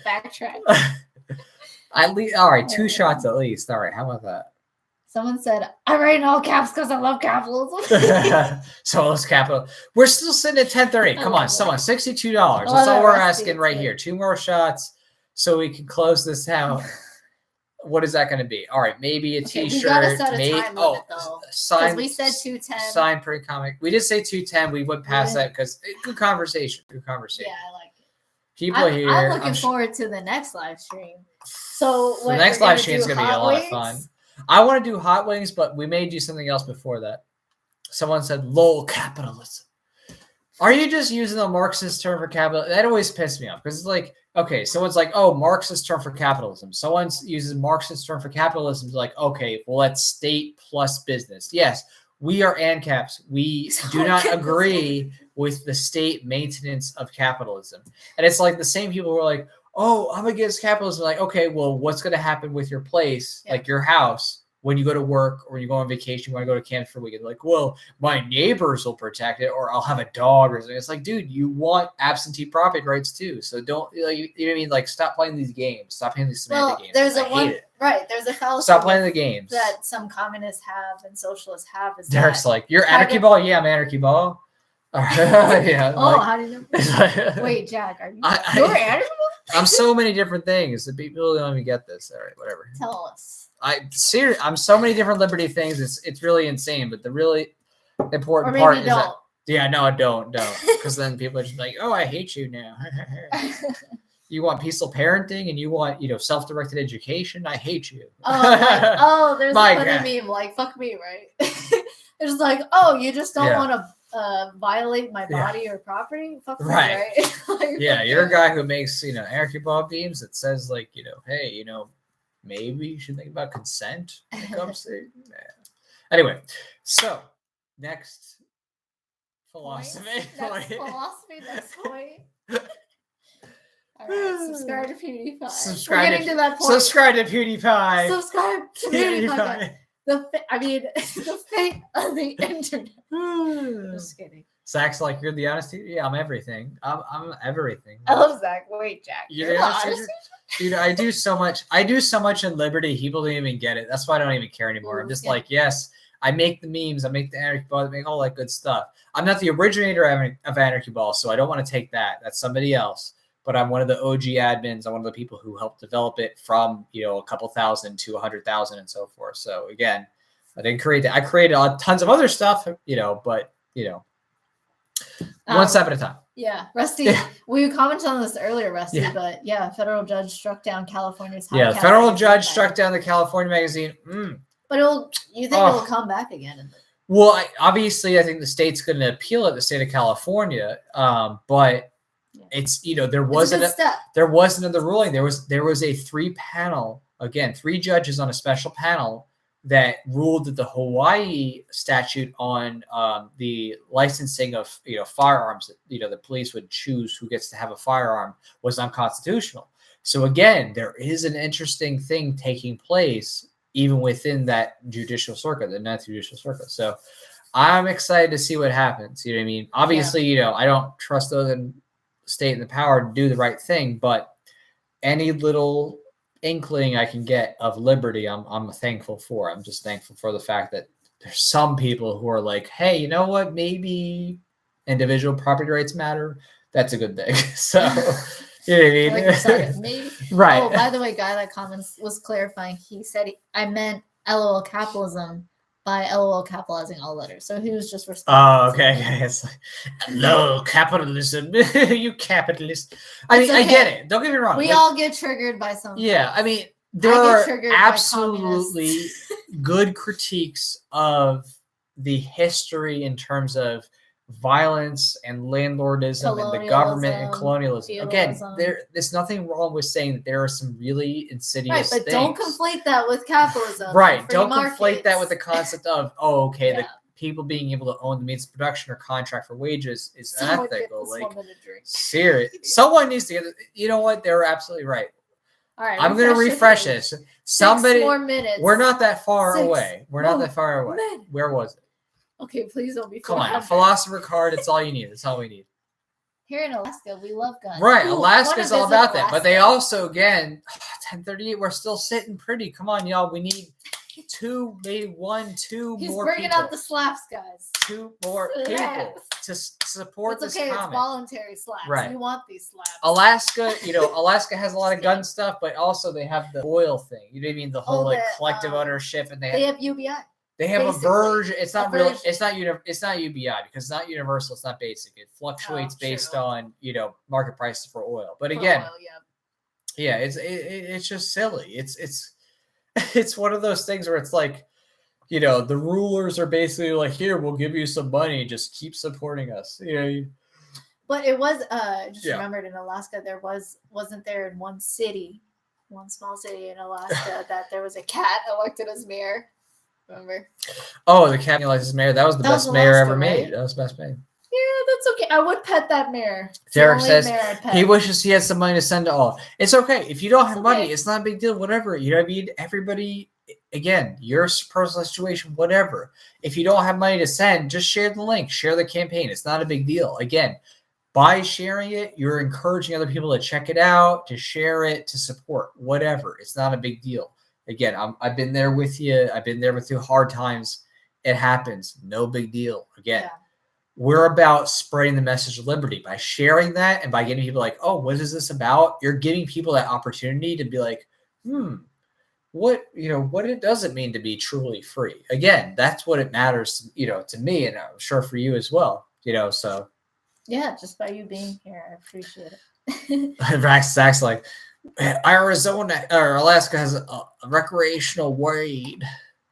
Backtrack. At least, all right, 2 shots at least. All right, how about that? Someone said, I write in all caps because I love capitalism. So let's capital. We're still sitting at 10:30. Come on, someone, $62. That's all we're asking right here. 2 more shots so we can close this out. What is that going to be? All right, maybe a T-shirt. We gotta set a time limit, though. Sign. We said 2:10. Sign print comic. We did say 2:10. We went past that because good conversation. Good conversation. Yeah, I like it. People here. I'm looking forward to the next live stream. So the next live stream is going to be a lot of fun. I want to do hot wings, but we may do something else before that. Someone said, "Lol, capitalism." Are you just using the Marxist term for capitalism? That always pissed me off because it's like, okay, someone's like, "Oh, Marxist term for capitalism." Someone uses Marxist term for capitalism. It's like, okay, well, that's state plus business. Yes, we are ANCAPs. We do not agree with the state maintenance of capitalism. And it's like the same people who are like, oh, I'm against capitalism. Like, okay, well, what's going to happen with your place, like your house, when you go to work or you go on vacation, you want to go to camp for a weekend? Like, well, my neighbors will protect it, or I'll have a dog or something. It's like, dude, you want absentee property rights too. So don't, you know what I mean? Like, stop playing these games. Stop playing these semantic games. There's there's a fallacy. Stop playing the games that some communists have and socialists have. Is Derek's like, you're anarchy ball? Yeah, I'm anarchy ball. Yeah. Oh, how do you know? Wait, Jack, are you? You're anarchy ball? I'm so many different things. The people don't even get this. All right, whatever. Tell us. I'm so many different liberty things. It's really insane. But the really important part is that, Yeah, no, don't. Because then people are just like, oh, I hate you now. You want peaceful parenting and you want, self-directed education. I hate you. There's a funny meme like, fuck me, right? It's like, oh, you just don't want to violate my body or property? Fuck me, right? Like, yeah, you're a guy who makes, anarchy ball beams that says like, hey, maybe you should think about consent when it comes to Anyway, so next philosophy. Next point. All right, subscribe to PewDiePie. We're getting to that point. Subscribe to PewDiePie. Subscribe to PewDiePie. The fate of the internet. Just kidding. Zach's like, you're the honest teacher? Yeah, I'm everything. I'm everything. I love Zach. Wait, Jack. You're the honest teacher? Dude, I do so much in Liberty. People don't even get it. That's why I don't even care anymore. I'm just like, yes, I make the memes. I make the Anarchy Ball. I make all that good stuff. I'm not the originator of Anarchy Ball, so I don't want to take that. That's somebody else. But I'm one of the OG admins. I'm one of the people who helped develop it from, a couple thousand to 100,000 and so forth. So again, I didn't create that. I created tons of other stuff, but one step at a time. Yeah, Rusty. Yeah. We commented on this earlier, Rusty, but federal judge struck down California's. Federal judge struck down the California magazine. But you think it'll come back again? Well, obviously, I think the state's going to appeal it, the state of California. But it's there wasn't another ruling. There was a 3-panel, again, 3 judges on a special panel that ruled that the Hawaii statute on the licensing of firearms that the police would choose who gets to have a firearm was unconstitutional. So again, there is an interesting thing taking place even within that judicial circuit, the 9th judicial circuit. So I'm excited to see what happens. You know what I mean? Obviously, I don't trust those in state and the power to do the right thing, but any little inkling I can get of liberty, I'm thankful for. I'm just thankful for the fact that there's some people who are like, hey, you know what? Maybe individual property rights matter. That's a good thing. So, you know what I mean? Like, sorry, maybe. Right. Oh, by the way, guy that comments was clarifying. He said I meant LOL capitalism by LOL capitalizing all letters. So he was just responding. Oh, okay. It's like, LOL capitalism. You capitalist. I mean, okay. I get it. Don't get me wrong. We all get triggered by something. Yeah, I mean, there are absolutely good critiques of the history in terms of violence and landlordism and the government and colonialism. Feudalism. Again, there's nothing wrong with saying that there are some really insidious things. But don't conflate that with capitalism. Right. Don't conflate that with the concept of, the people being able to own the means of production or contract for wages is unethical. Like, serious. Someone needs to get it. You know what? They're absolutely right. All right. I'm going to refresh this. Somebody. 6 more minutes. We're not that far away. Where was it? Okay, please don't be. Come on, a philosopher card. It's all you need. That's all we need. Here in Alaska, we love guns. Right, Alaska's all about that. But they also, again, 10:38. We're still sitting pretty. Come on, y'all. We need 2, maybe 1, 2 He's more. He's bringing out the slaps, guys. 2 more people to support this comment. It's voluntary slaps. Right. We want these slaps. Alaska, Alaska has a lot of gun stuff, but also they have the oil thing. You know what I mean? The whole collective ownership, and they have UBI. They have a version. It's not real. It's not UBI because it's not universal. It's not basic. It fluctuates based on market prices for oil. But again, it's just silly. It's one of those things where it's like, the rulers are basically like, here, we'll give you some money, just keep supporting us. But it was remembered in Alaska wasn't there in one small city in Alaska that there was a cat elected as mayor. Remember? Oh, the cat elected as mayor. That was the best mayor ever made. That was the best mayor. Yeah, that's okay. I would pet that mayor. Derek says he wishes he had some money to send to all. It's okay. If you don't have money, it's not a big deal. Whatever. You know what I mean? Everybody, again, your personal situation, whatever. If you don't have money to send, just share the link. Share the campaign. It's not a big deal. Again, by sharing it, you're encouraging other people to check it out, to share it, to support, whatever. It's not a big deal. Again, I've been there with you. I've been there with you hard times. It happens. No big deal. Again, we're about spreading the message of liberty by sharing that and by getting people like, oh, what is this about? You're giving people that opportunity to be like, what it doesn't mean to be truly free. Again, that's what it matters, to me, and I'm sure for you as well. So Yeah, just by you being here, I appreciate it. Zach's like, Arizona or Alaska has a recreational weed.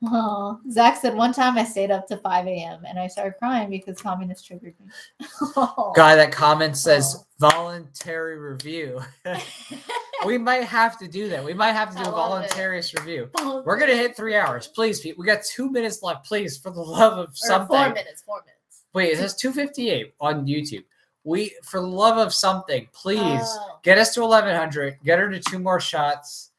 Oh, Zach said one time I stayed up to 5 a.m. and I started crying because communists triggered me. Guy that comment says voluntary review. We might have to do that. We might have to do a voluntarist review. We're gonna hit 3 hours, please. We got 2 minutes left, please, for the love of something. 4 minutes. Wait, it says 2:58 on YouTube. For the love of something, please get us to 1100. Get her to 2 more shots.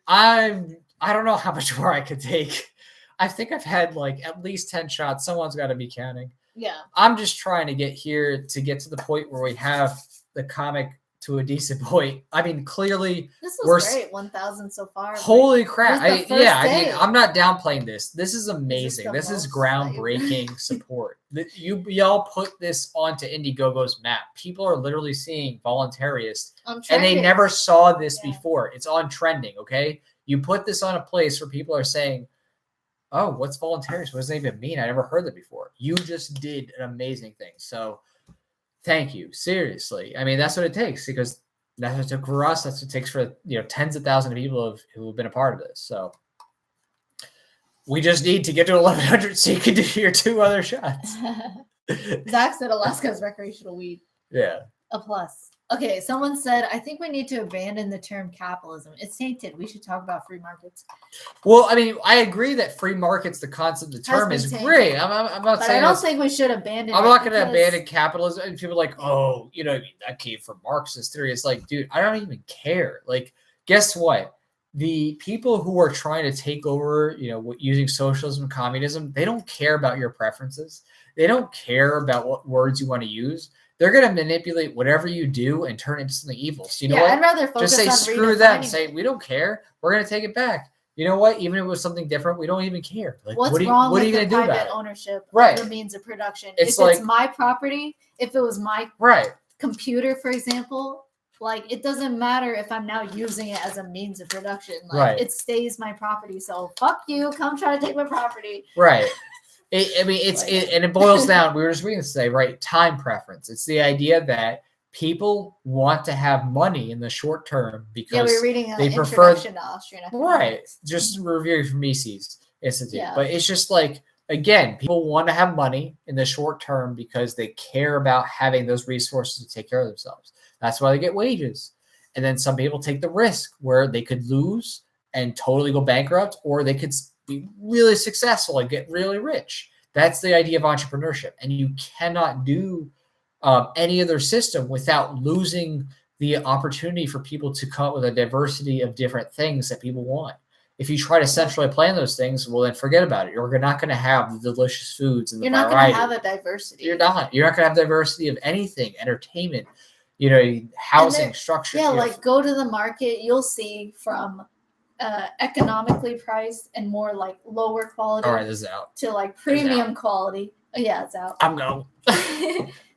I don't know how much more I could take. I think I've had like at least 10 shots. Someone's got to be counting. Yeah. I'm just trying to get to the point where we have the comic to a decent point. I mean, clearly this was great. 1,000 so far. Holy crap! I mean, I'm not downplaying this. This is amazing. This is groundbreaking support. Y'all put this onto Indiegogo's map. People are literally seeing Voluntaryist, and they never saw this before. It's on trending. Okay, you put this on a place where people are saying, "Oh, what's Voluntaryist? What does that even mean? I never heard that before." You just did an amazing thing. So thank you. Seriously. I mean, that's what it takes, because that's what it took for us. That's what it takes for tens of thousands of people who have been a part of this. So we just need to get to 1100 so you can do your 2 other shots. Zach said Alaska's recreational weed. Yeah. A plus. Okay, someone said, I think we need to abandon the term capitalism. It's tainted. We should talk about free markets. Well, I mean, I agree that free markets, the concept, the term is great. I'm not saying. I don't think we should abandon. I'm not going to abandon capitalism. And people are like, oh, that came from Marxist theory. It's like, dude, I don't even care. Like, guess what? The people who are trying to take over, using socialism and communism, they don't care about your preferences. They don't care about what words you want to use. They're going to manipulate whatever you do and turn it into something evil. So what? I'd rather focus just say screw them. Say we don't care. We're going to take it back. You know what? Even if it was something different, we don't even care. Like, what's what wrong with the going to do about private it? Ownership? Right. Of the means of production. It's if it's my property, if it was my right computer, for example, like it doesn't matter if I'm now using it as a means of production. Like right. It stays my property. So fuck you. Come try to take my property. Right. It boils down. We were just reading this today, right? Time preference. It's the idea that people want to have money in the short term because we were reading they prefer to Austrian economics. Right. Just reviewing from Mises Institute. Yeah. But it's just like, again, people want to have money in the short term because they care about having those resources to take care of themselves. That's why they get wages. And then some people take the risk where they could lose and totally go bankrupt, or they could be really successful and get really rich. That's the idea of entrepreneurship. And you cannot do any other system without losing the opportunity for people to come up with a diversity of different things that people want. If you try to centrally plan those things, well, then forget about it. You're not going to have the delicious foods and the variety. You're not going to have a diversity. You're not going to have diversity of anything, entertainment, housing, structure. Yeah, like go to the market. You'll see from economically priced and more like lower quality. All right, this is out. To like premium quality. Oh, yeah, it's out. I'm going.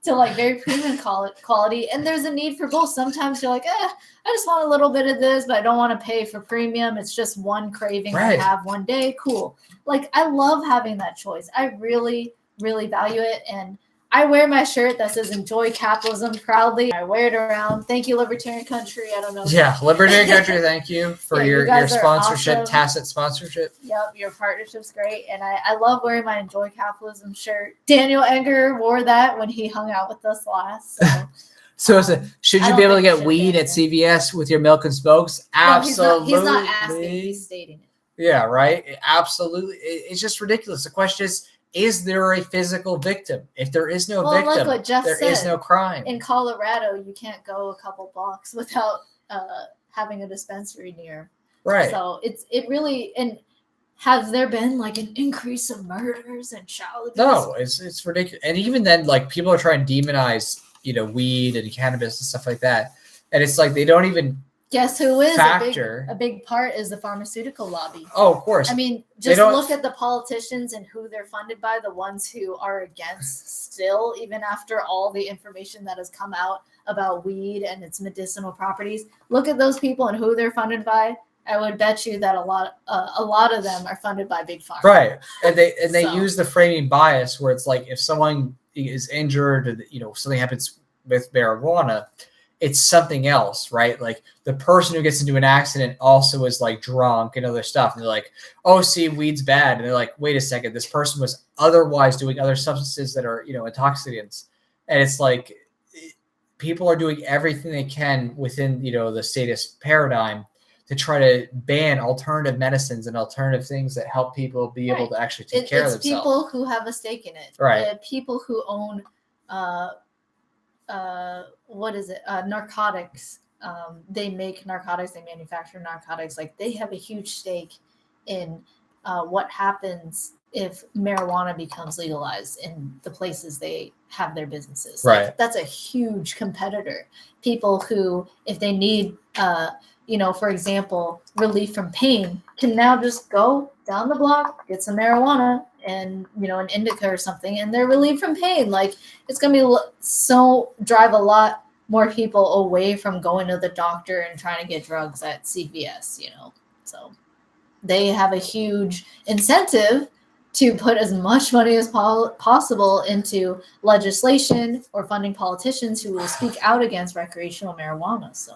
To like very premium quality. And there's a need for both. Sometimes you're like, I just want a little bit of this, but I don't want to pay for premium. It's just one craving I have one day. Cool. Like, I love having that choice. I really, really value it. And I wear my shirt that says "Enjoy Capitalism" proudly. I wear it around. Thank you, Libertarian Country. I don't know. Yeah, Libertarian Country. Thank you for your sponsorship, awesome. tacit sponsorship. Yep, your partnership's great, and I love wearing my "Enjoy Capitalism" shirt. Daniel Enger wore that when he hung out with us last. So should you be able to get weed at CVS with your milk and spokes? Absolutely. He's not asking. He's stating it. Yeah, right. Absolutely. It's just ridiculous. The question is there a physical victim? If there is no victim, look what Jeff there said. is no crime. In Colorado, you can't go a couple blocks without having a dispensary near. Right. So it really, and has there been like an increase of murders and child abuse? No, it's ridiculous. And even then, like people are trying to demonize, weed and cannabis and stuff like that. And it's like they don't even guess who is factor. A big part is the pharmaceutical lobby. Oh, of course. I mean, just look at the politicians and who they're funded by, the ones who are against still, even after all the information that has come out about weed and its medicinal properties. Look at those people and who they're funded by. I would bet you that a lot of them are funded by big pharma. Right. And they use the framing bias where it's like if someone is injured, or something happens with marijuana, it's something else, right? Like the person who gets into an accident also is like drunk and other stuff. And they're like, oh, see, weed's bad. And they're like, wait a second, this person was otherwise doing other substances that are, intoxicants. And it's like people are doing everything they can within, the statist paradigm to try to ban alternative medicines and alternative things that help people be able to actually take care of themselves. It's people who have a stake in it. Right. People who own narcotics. They make narcotics, they manufacture narcotics. Like they have a huge stake in what happens if marijuana becomes legalized in the places they have their businesses. Right. Like, that's a huge competitor. People who, if they need, for example, relief from pain, can now just go down the block, get some marijuana and, an indica or something, and they're relieved from pain. Like it's going to be drive a lot more people away from going to the doctor and trying to get drugs at CVS, So they have a huge incentive to put as much money as possible into legislation or funding politicians who will speak out against recreational marijuana. So,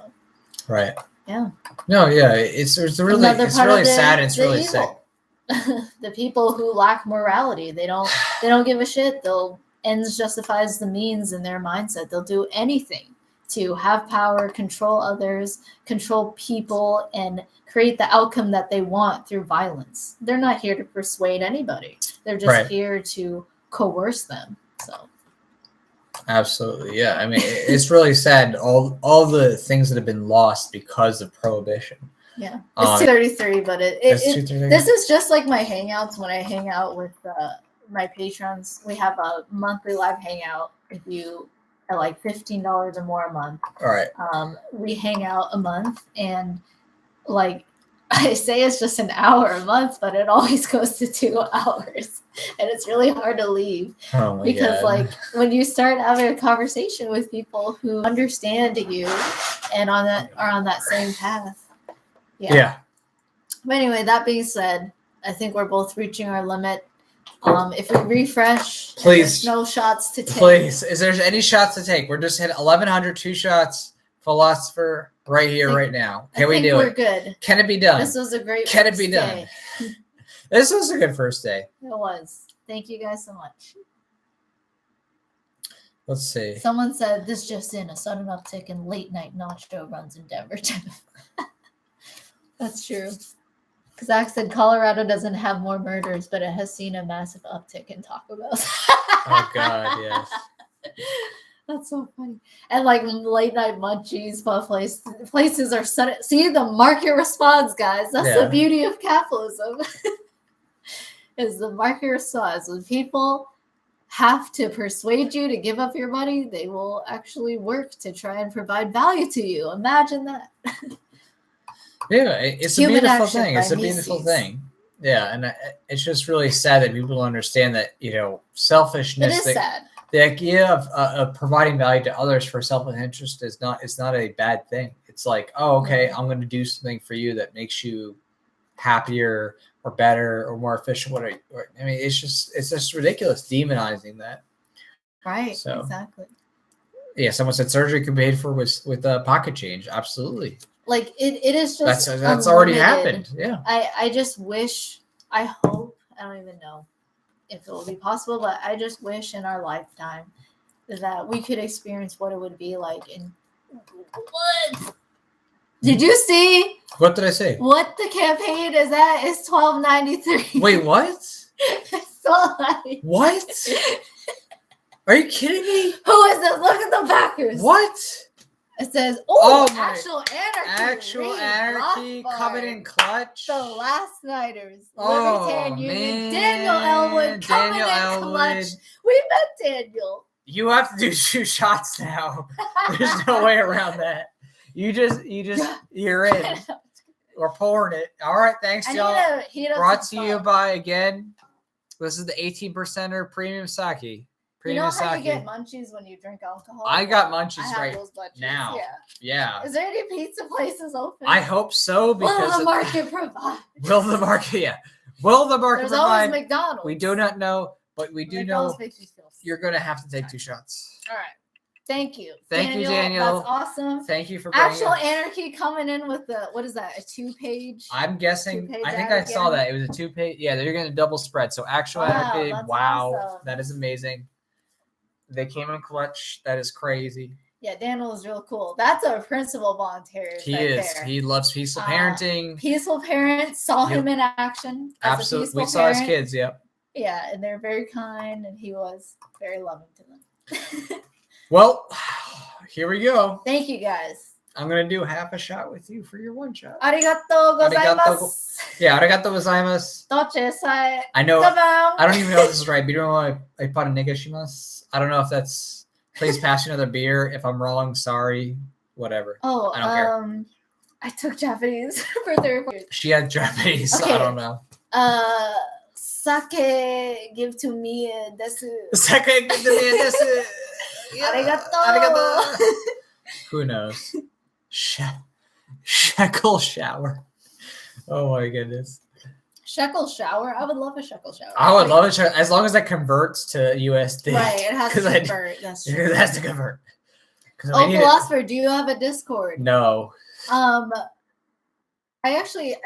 right. Yeah. No, yeah, it's really sad. It's really sick. The people who lack morality, they don't give a shit. They'll ends justifies the means in their mindset. They'll do anything to have power, control others, control people, and create the outcome that they want through violence. They're not here to persuade anybody. They're just here to coerce them. So absolutely, yeah. I mean, it's really sad. All the things that have been lost because of prohibition. Yeah, it's 2:33, but this is just like my hangouts when I hang out with my patrons. We have a monthly live hangout. If you are like $15 or more a month, all right. We hang out a month, and like I say, it's just an hour a month, but it always goes to 2 hours, and it's really hard to leave because God. Like when you start having a conversation with people who understand you and are on that same path. Yeah. But anyway, that being said, I think we're both reaching our limit. If we refresh, please, no shots to take. Please, is there any shots to take? We're just hit 1,100, 2 shots. Philosopher, right here, right now. Can we do it? We're good. Can it be done? This was a great. Can it be done? This was a good first day. It was. Thank you guys so much. Let's see. Someone said this just in: a sudden uptick in late night nacho runs in Denver. That's true. Zach said Colorado doesn't have more murders, but it has seen a massive uptick in Taco Bell. Oh God, yes. That's so funny. And like late night munchies, places are sudden. See, the market responds, guys. That's the beauty of capitalism. Is the market responds. When people have to persuade you to give up your money, they will actually work to try and provide value to you. Imagine that. Yeah, it's a beautiful thing. It's a beautiful thing. Yeah, and it's just really sad that people don't understand that, selfishness. It is sad. The idea of providing value to others for selfish interest is not a bad thing. It's like, oh, okay, I'm going to do something for you that makes you happier or better or more efficient. I mean, it's just ridiculous demonizing that. Right. So, exactly. Yeah, someone said surgery could be paid for with a pocket change. Absolutely. Like it is just that's already happened. Yeah. I just wish, I hope, I don't even know if it will be possible, but I just wish in our lifetime that we could experience what it would be like what? Did you see? What did I say? What the campaign is at is $12.93. Wait, what? It's $12.93. What? Are you kidding me? Who is this? Look at the backers. What? It says, Actual Anarchy coming in clutch. The Last Nighters. Libertarian Union. Daniel Elwood coming in clutch. We met Daniel. You have to do 2 shots now. There's no way around that. You're in. We're pouring it. All right, thanks, y'all. Brought to you by, again, this is the 18%er premium sake. You know how you get munchies when you drink alcohol? I got munchies right now. Yeah. Is there any pizza places open? I hope so. Because will the market provide? Will the market? Yeah. Will the market There's provide? Always McDonald's. We do not know, but we do McDonald's know makes you feel sick. you're going to have to take 2 shots. All right. Thank you. Thank you, Daniel. That's awesome. Thank you for bringing Actual it. Anarchy coming in with the, what is that, a 2-page? I'm guessing, 2-page I think ad I saw again? that. It was a 2-page. Yeah, they're going to double spread. So Actual Wow, Anarchy, that's wow, awesome. that is amazing. They came in clutch. That is crazy. Yeah, Daniel is real cool. That's our principal volunteer. He right is. there. He loves peaceful parenting. Peaceful parents saw him in action. As Absolutely. A peaceful We saw his parent. kids, yep. Yeah, and they're very kind, and he was very loving to them. Well, here we go. Thank you, guys. I'm going to do half a shot with you for your 1 shot. Arigato gozaimasu. Yeah, arigato gozaimasu. Tochesai. I know. Tabam. I don't even know if this is right. Biru I put a negashimasu. I don't know if that's please pass you another beer. If I'm wrong, sorry. Whatever. Oh, I don't care. I took Japanese for 3 years. She had Japanese. Okay. I don't know. Sake give to me desu. Sake give to me desu. Arigato. Who knows? Shekel shower. Oh my goodness. Shekel shower? I would love a shekel shower. I would love it as long as that converts to USD. Right, it has to convert. That's true. It has to convert. Oh, Philosopher, do you have a Discord? No. I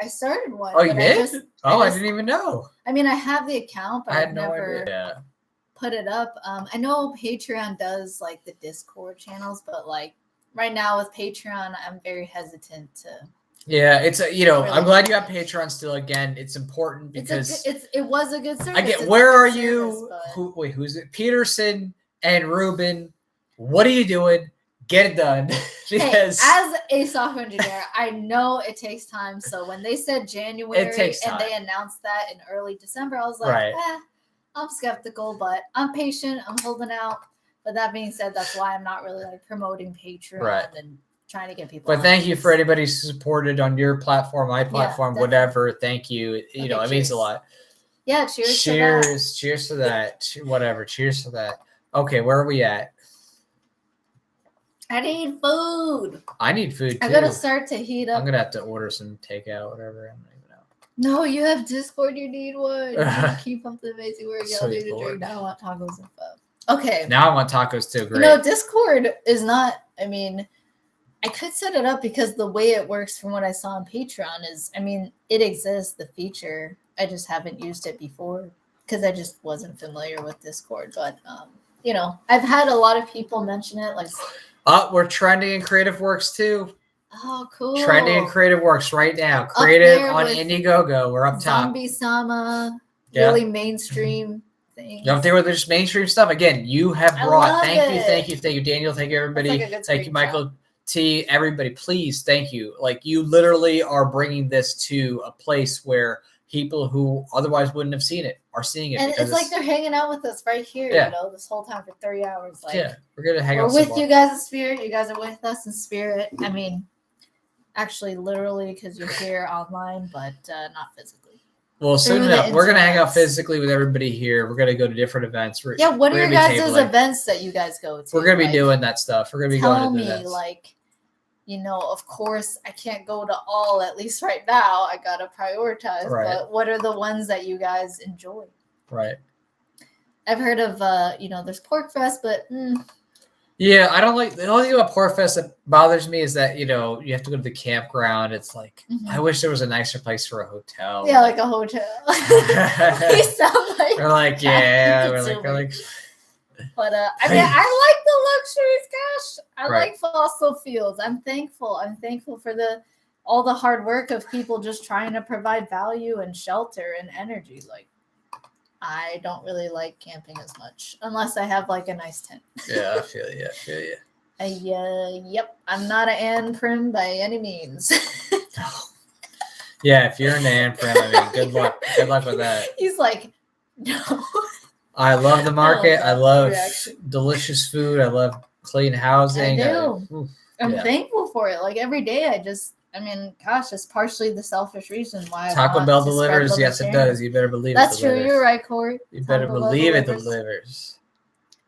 started one. Oh, you did? I didn't even know. I mean, I have the account, but I've no never idea. Put it up. I know Patreon does like the Discord channels, but like right now with Patreon, I'm very hesitant to. Yeah, it's really I'm glad you have Patreon still. Again, it's important because it was a good service. I get where are you? Who's it? Peterson and Ruben. What are you doing? Get it done. Because as a software engineer, I know it takes time. So when they said January it takes time. And they announced that in early December, I was like, I'm skeptical, but I'm patient. I'm holding out. But that being said, that's why I'm not really like promoting Patreon and trying to get people. But thank you for anybody who supported on your platform, my platform, whatever. Thank you. You know, it means a lot. Yeah, cheers. Cheers to that. Whatever. Cheers to that. Okay, where are we at? I need food. I need food too. I gotta start to heat up. I'm gonna have to order some takeout, whatever. I don't even know. No, you have Discord. You need one. Keep up the amazing work. Y'all do the drink. Now I want tacos and pho. Okay. Now I want tacos too. Great. You know, Discord is not. I mean, I could set it up because the way it works, from what I saw on Patreon, is. I mean, it exists. The feature. I just haven't used it before because I just wasn't familiar with Discord. But you know, I've had a lot of people mention it, like. We're trending in Creative Works too. Oh, cool. Trending in Creative Works right now. Creative on Indiegogo. We're up top. Zombie-sama. Really mainstream things. You know, they were just mainstream stuff. Again, you have brought. Thank you, Daniel. Thank you, everybody. Thank you, Michael T. Everybody, please, thank you. Like, you literally are bringing this to a place where people who otherwise wouldn't have seen it are seeing it. And it's like they're hanging out with us right here, you know, this whole time for 3 hours. Like, we're gonna hang out. We're with you guys in spirit. You guys are with us in spirit. I mean, actually, literally, because you're here online, but not physically. Well, soon enough, we're gonna hang out physically with everybody here. We're gonna go to different events. What are your guys' events that you guys go to? We're gonna be doing that stuff. We're gonna be going to events. Like, you know, of course, I can't go to all, at least right now. I got to prioritize. Right. But what are the ones that you guys enjoy? Right. I've heard of, you know, there's Pork Fest, but. Yeah, I don't like, the only thing about Pork Fest that bothers me is that, you know, you have to go to the campground. It's like, I wish there was a nicer place for a hotel. Yeah, like a hotel. We sound like. We're like, we're like. But I mean, I like the luxuries, gosh. I like fossil fuels. I'm thankful. I'm thankful for all the hard work of people just trying to provide value and shelter and energy. Like, I don't really like camping as much unless I have like a nice tent. Yeah, I feel you. Yep. I'm not an Ann Prim by any means. Yeah, if you're an Ann Prim, I mean, good luck. Good luck with that. He's like, no. I love the market. I love delicious food. I love clean housing. I do. I'm thankful for it. Like every day, I mean, gosh, it's partially the selfish reason why Taco Bell delivers. Yes, it does. You better believe it. That's true. You're right, Corey. You better believe it delivers.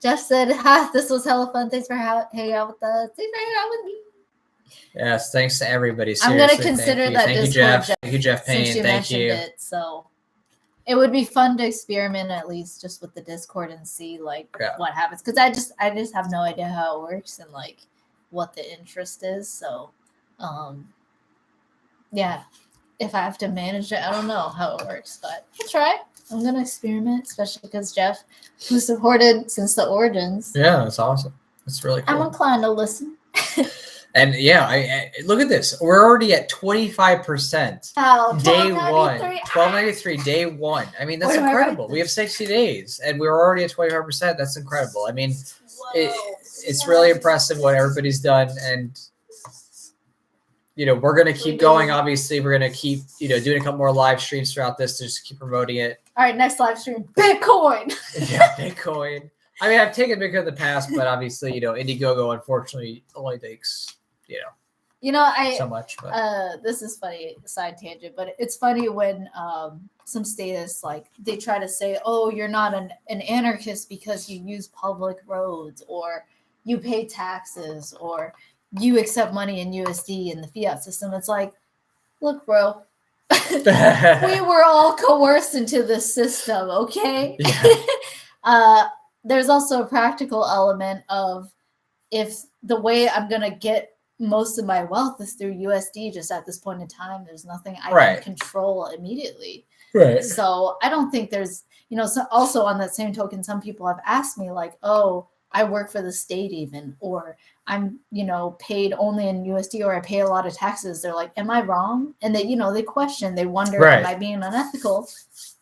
Jeff said, this was hella fun. Thanks for hanging out with us. Thanks for hanging out with me. Yes, thanks to everybody. Seriously, I'm going to consider that Thank you, Jeff. Thank you, Jeff Payne. Since you mentioned it, so. it would be fun to experiment at least just with the Discord and see like what happens. Because I just have no idea how it works and like what the interest is. So, yeah, if I have to manage it, I don't know how it works, but I'll try. I'm gonna experiment, especially because Jeff, who supported since the origins. Yeah, that's awesome. That's really cool. I'm inclined to listen. And yeah, I look at this. We're already at 25%. Oh, Day 1293. one. 1293, day one. I mean, that's incredible. We have 60 days and we're already at 25%. That's incredible. I mean, it's really impressive what everybody's done. And, you know, we're going to keep going. Obviously, we're going to keep, you know, doing a couple more live streams throughout this to just keep promoting it. All right, next live stream, Bitcoin. Yeah, Bitcoin. I mean, I've taken Bitcoin in the past, but obviously, you know, Indiegogo, unfortunately, only takes, so much. But. This is funny, side tangent, but it's funny when some statists, like, they try to say, oh, you're not an anarchist because you use public roads, or you pay taxes, or you accept money in USD in the fiat system. It's like, look, bro, we were all coerced into this system, okay? Yeah. There's also a practical element of, if the way I'm going to get most of my wealth is through USD, just at this point in time, there's nothing I can control immediately. Right. So I don't think there's, so also on that same token, some people have asked me like, oh, I work for the state even, or I'm, paid only in USD, or I pay a lot of taxes. They're like, am I wrong? And they, they question, they wonder, am I being unethical?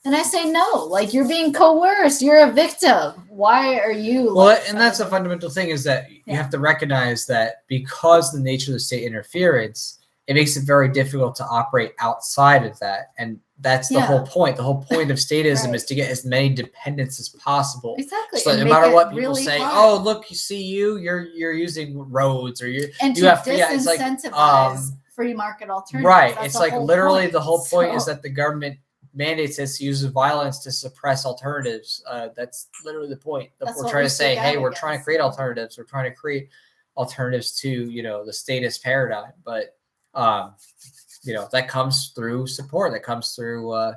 And I say, no, like, you're being coerced. You're a victim. Why are you? Well, and that's a fundamental thing, is that you have to recognize that because the nature of the state interference, it makes it very difficult to operate outside of that. And that's the whole point. The whole point of statism is to get as many dependents as possible. Exactly. So no matter what people say, oh, look, you see, you're using roads, or you have to disincentivize free market alternatives. Right. That's it's like literally point. The whole point is that the government mandates us to use violence to suppress alternatives. That's literally the point. We're trying to say, hey, we're trying to create alternatives. We're trying to create alternatives to, the statist paradigm. But, that comes through support. That comes through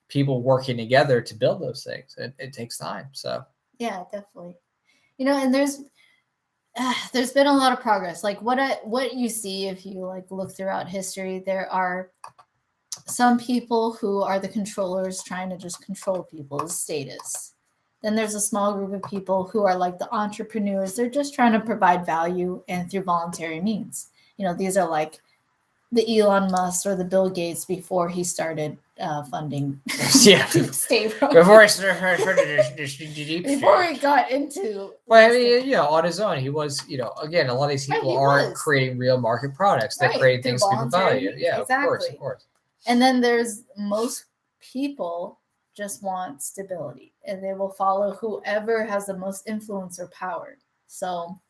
people working together to build those things. It takes time. So yeah, definitely. And there's been a lot of progress. Like what you see if you like look throughout history, there are some people who are the controllers trying to just control people's status. Then there's a small group of people who are like the entrepreneurs. They're just trying to provide value and through voluntary means. These are like the Elon Musk or the Bill Gates before he started funding. Yeah. State before he started before he got into. Well, I mean, on his own, he was, again, a lot of these people aren't creating real market products. They're creating things people value. Yeah, exactly. Of course. And then there's most people just want stability, and they will follow whoever has the most influence or power. So,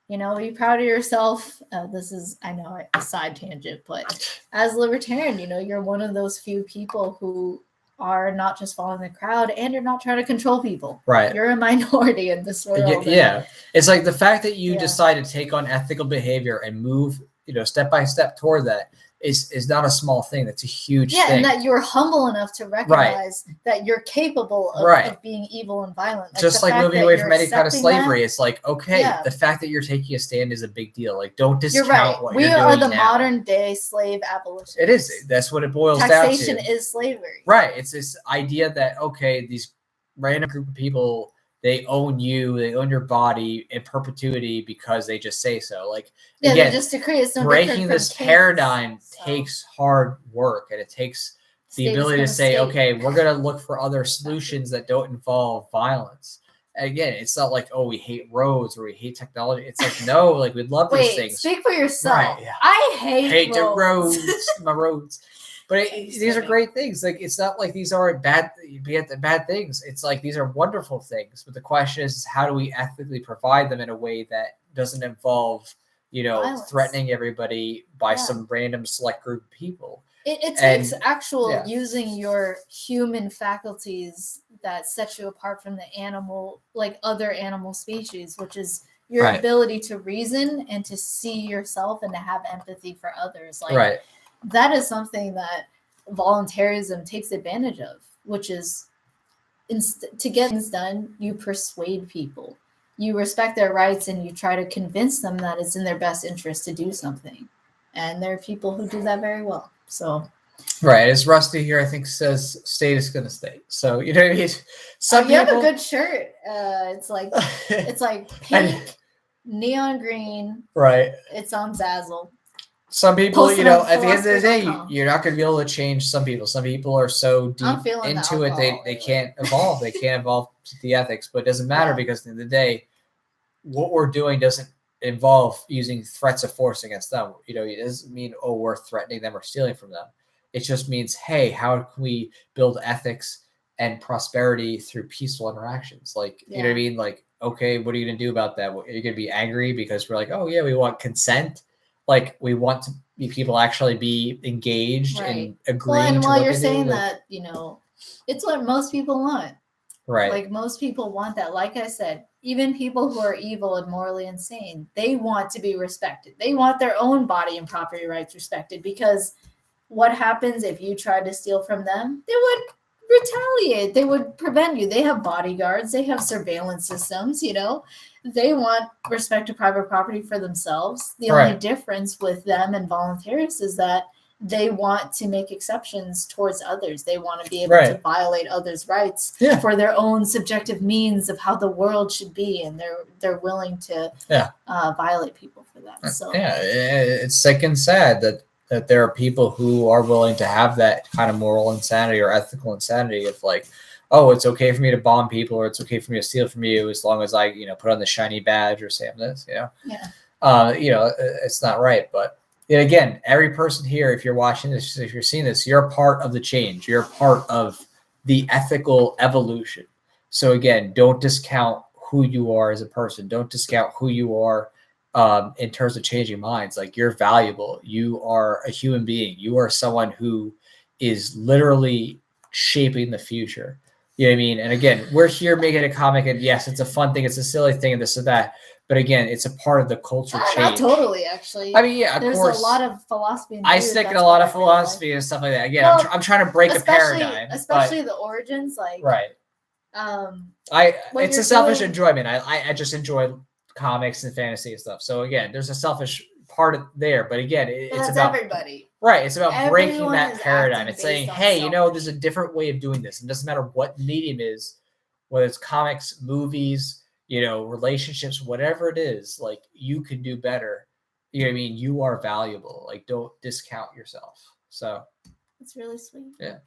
be proud of yourself. This is, I know, a side tangent, but as libertarian, you're one of those few people who are not just following the crowd, and you're not trying to control people. Right. You're a minority in this world. Yeah. It's like the fact that you decide to take on ethical behavior and move, step by step toward that is not a small thing. That's a huge thing. And that you're humble enough to recognize that you're capable of being evil and violent. Just like moving away from any kind of slavery. It's like, okay, the fact that you're taking a stand is a big deal. Like, don't discount what you're doing now. We are the modern day slave abolitionists. It is. That's what it boils down to. Taxation is slavery. Right. It's this idea that, okay, these random group of people, they own you, they own your body in perpetuity because they just say so. Like, again, just to create some breaking this paradigm takes hard work, and it takes the ability to say, okay, we're going to look for other solutions that don't involve violence. Again, it's not like, oh, we hate roads or we hate technology. It's like, no, like, we love these things. Speak for yourself. Right, yeah. I hate roads. My roads. But these are great things. Like, it's not like these aren't bad things. It's like these are wonderful things. But the question is how do we ethically provide them in a way that doesn't involve, violence, threatening everybody by some random select group of people? It takes using your human faculties that set you apart from the animal, like other animal species, which is your ability to reason and to see yourself and to have empathy for others. Like, that is something that voluntarism takes advantage of. which is to get things done, you persuade people. You respect their rights and you try to convince them that it's in their best interest to do something. And there are people who do that very well. So right, as Rusty here, I think says, state is going to stay. So you know what I mean. Some you people have a good shirt. It's like pink, neon green. Right. It's on Zazzle. Some people, Post you it know, on at the end of the day, philosopher.com. you're not going to be able to change some people. Some people are so deep into it, they can't evolve. They can't evolve to the ethics. But it doesn't matter because at the end of the day, what we're doing doesn't involve using threats of force against them. You know, it doesn't mean, oh, we're threatening them or stealing from them. It just means, hey, how can we build ethics and prosperity through peaceful interactions? Like, you know what I mean? Like, okay, what are you going to do about that? Are you going to be angry because we're like, oh, yeah, we want consent? Like, we want to be people actually be engaged and agreeing. Well, and to while what you're they saying do, that, you know, it's what most people want. Right. Like, most people want that. Like I said, even people who are evil and morally insane, they want to be respected. They want their own body and property rights respected, because what happens if you try to steal from them? They would retaliate. They would prevent you. They have bodyguards. They have surveillance systems, you know. They want respect to private property for themselves. The only difference with them and voluntarists is that they want to make exceptions towards others. They want to be able to violate others' rights for their own subjective means of how the world should be, and they're willing to violate people for that. So it's sick and sad that there are people who are willing to have that kind of moral insanity or ethical insanity of like, oh, it's okay for me to bomb people, or it's okay for me to steal from you as long as I, you know, put on the shiny badge or say I'm this, you know. You know, it's not right. But again, every person here, if you're watching this, if you're seeing this, you're part of the change. You're part of the ethical evolution. So again, don't discount who you are as a person. Don't discount who you are in terms of changing minds. Like, you're valuable. You are a human being. You are someone who is literally shaping the future. You know what I mean? And again, we're here making a comic, and yes, it's a fun thing. It's a silly thing, and this and that. But again, it's a part of the culture change. Not totally, actually. I mean, yeah, of there's course. a lot of philosophy. I stick in a lot of philosophy and stuff like that. Again, well, I'm trying to break a paradigm. Especially the origins, like it's a selfish enjoyment. I just enjoy comics and fantasy and stuff. So again, there's a selfish part of there, but again, it's about everybody. Right. It's about breaking that paradigm. It's saying, hey, you know, there's a different way of doing this. It doesn't matter what medium is, whether it's comics, movies, you know, relationships, whatever it is, like, you can do better. You know what I mean? You are valuable. Like, don't discount yourself. So it's really sweet. Yeah.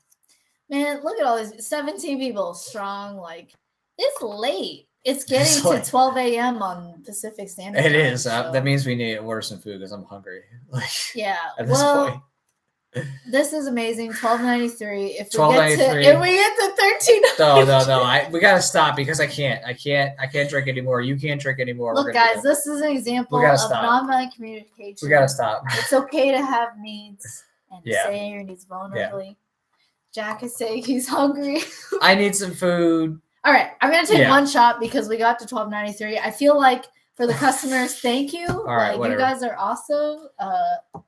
Man, look at all these 17 people strong. Like, it's late. It's getting to 12 a.m. on Pacific Standard Time. It is. So. That means we need to order some food because I'm hungry. Like, yeah. At this point. This is amazing. $12.93. If we get to 1300. No. We gotta stop because I can't drink anymore. You can't drink anymore. Look, guys, this is an example of nonviolent communication. We gotta stop. It's okay to have needs and say your needs vulnerably. Yeah. Jack is saying he's hungry. I need some food. All right, I'm gonna take one shot because we got to $12.93. I feel like for the customers, thank you. All right, you guys are awesome.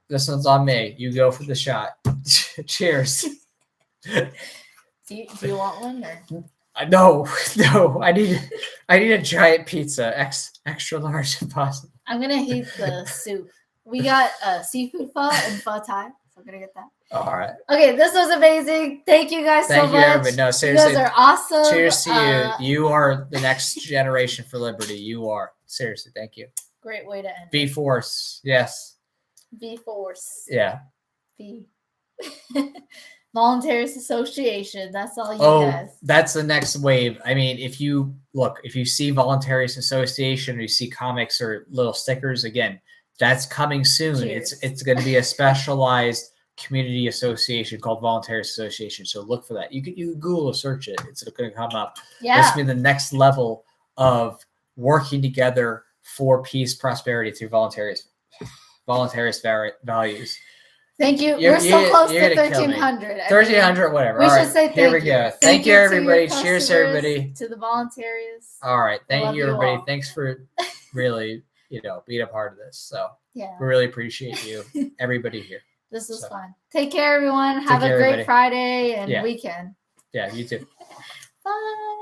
This one's on me. You go for the shot. Cheers. Do you want one or? No. I need a giant pizza, extra large if possible. I'm gonna heat the soup. We got seafood pho and pho thai, so I'm gonna get that. All right. Okay, this was amazing. Thank you guys so much. Everybody. No, seriously. You guys are awesome. Cheers to you. You are the next generation for liberty. You are. Seriously, thank you. Great way to end. Be force. Yes. Be force. Yeah. Be. Voluntaryist Association. That's all you guys. That's the next wave. I mean, if you see Voluntaryist Association or you see comics or little stickers, again, that's coming soon. Cheers. It's going to be a specialized community association called Voluntaryist Association. So look for that. You can Google or search it. It's going to come up. Yeah. This will be the next level of working together for peace, prosperity through voluntarist values. Thank you. We're so close to 1,300. 1,300, whatever. We should say thank you. Here we go. Thank you, everybody. Cheers, everybody. To the Voluntarists. All right. Thank you, everybody. Thanks for really, being a part of this. So we really appreciate you, everybody here. This was fun. Take care, everyone. Have a great Friday and weekend. Yeah, you too. Bye.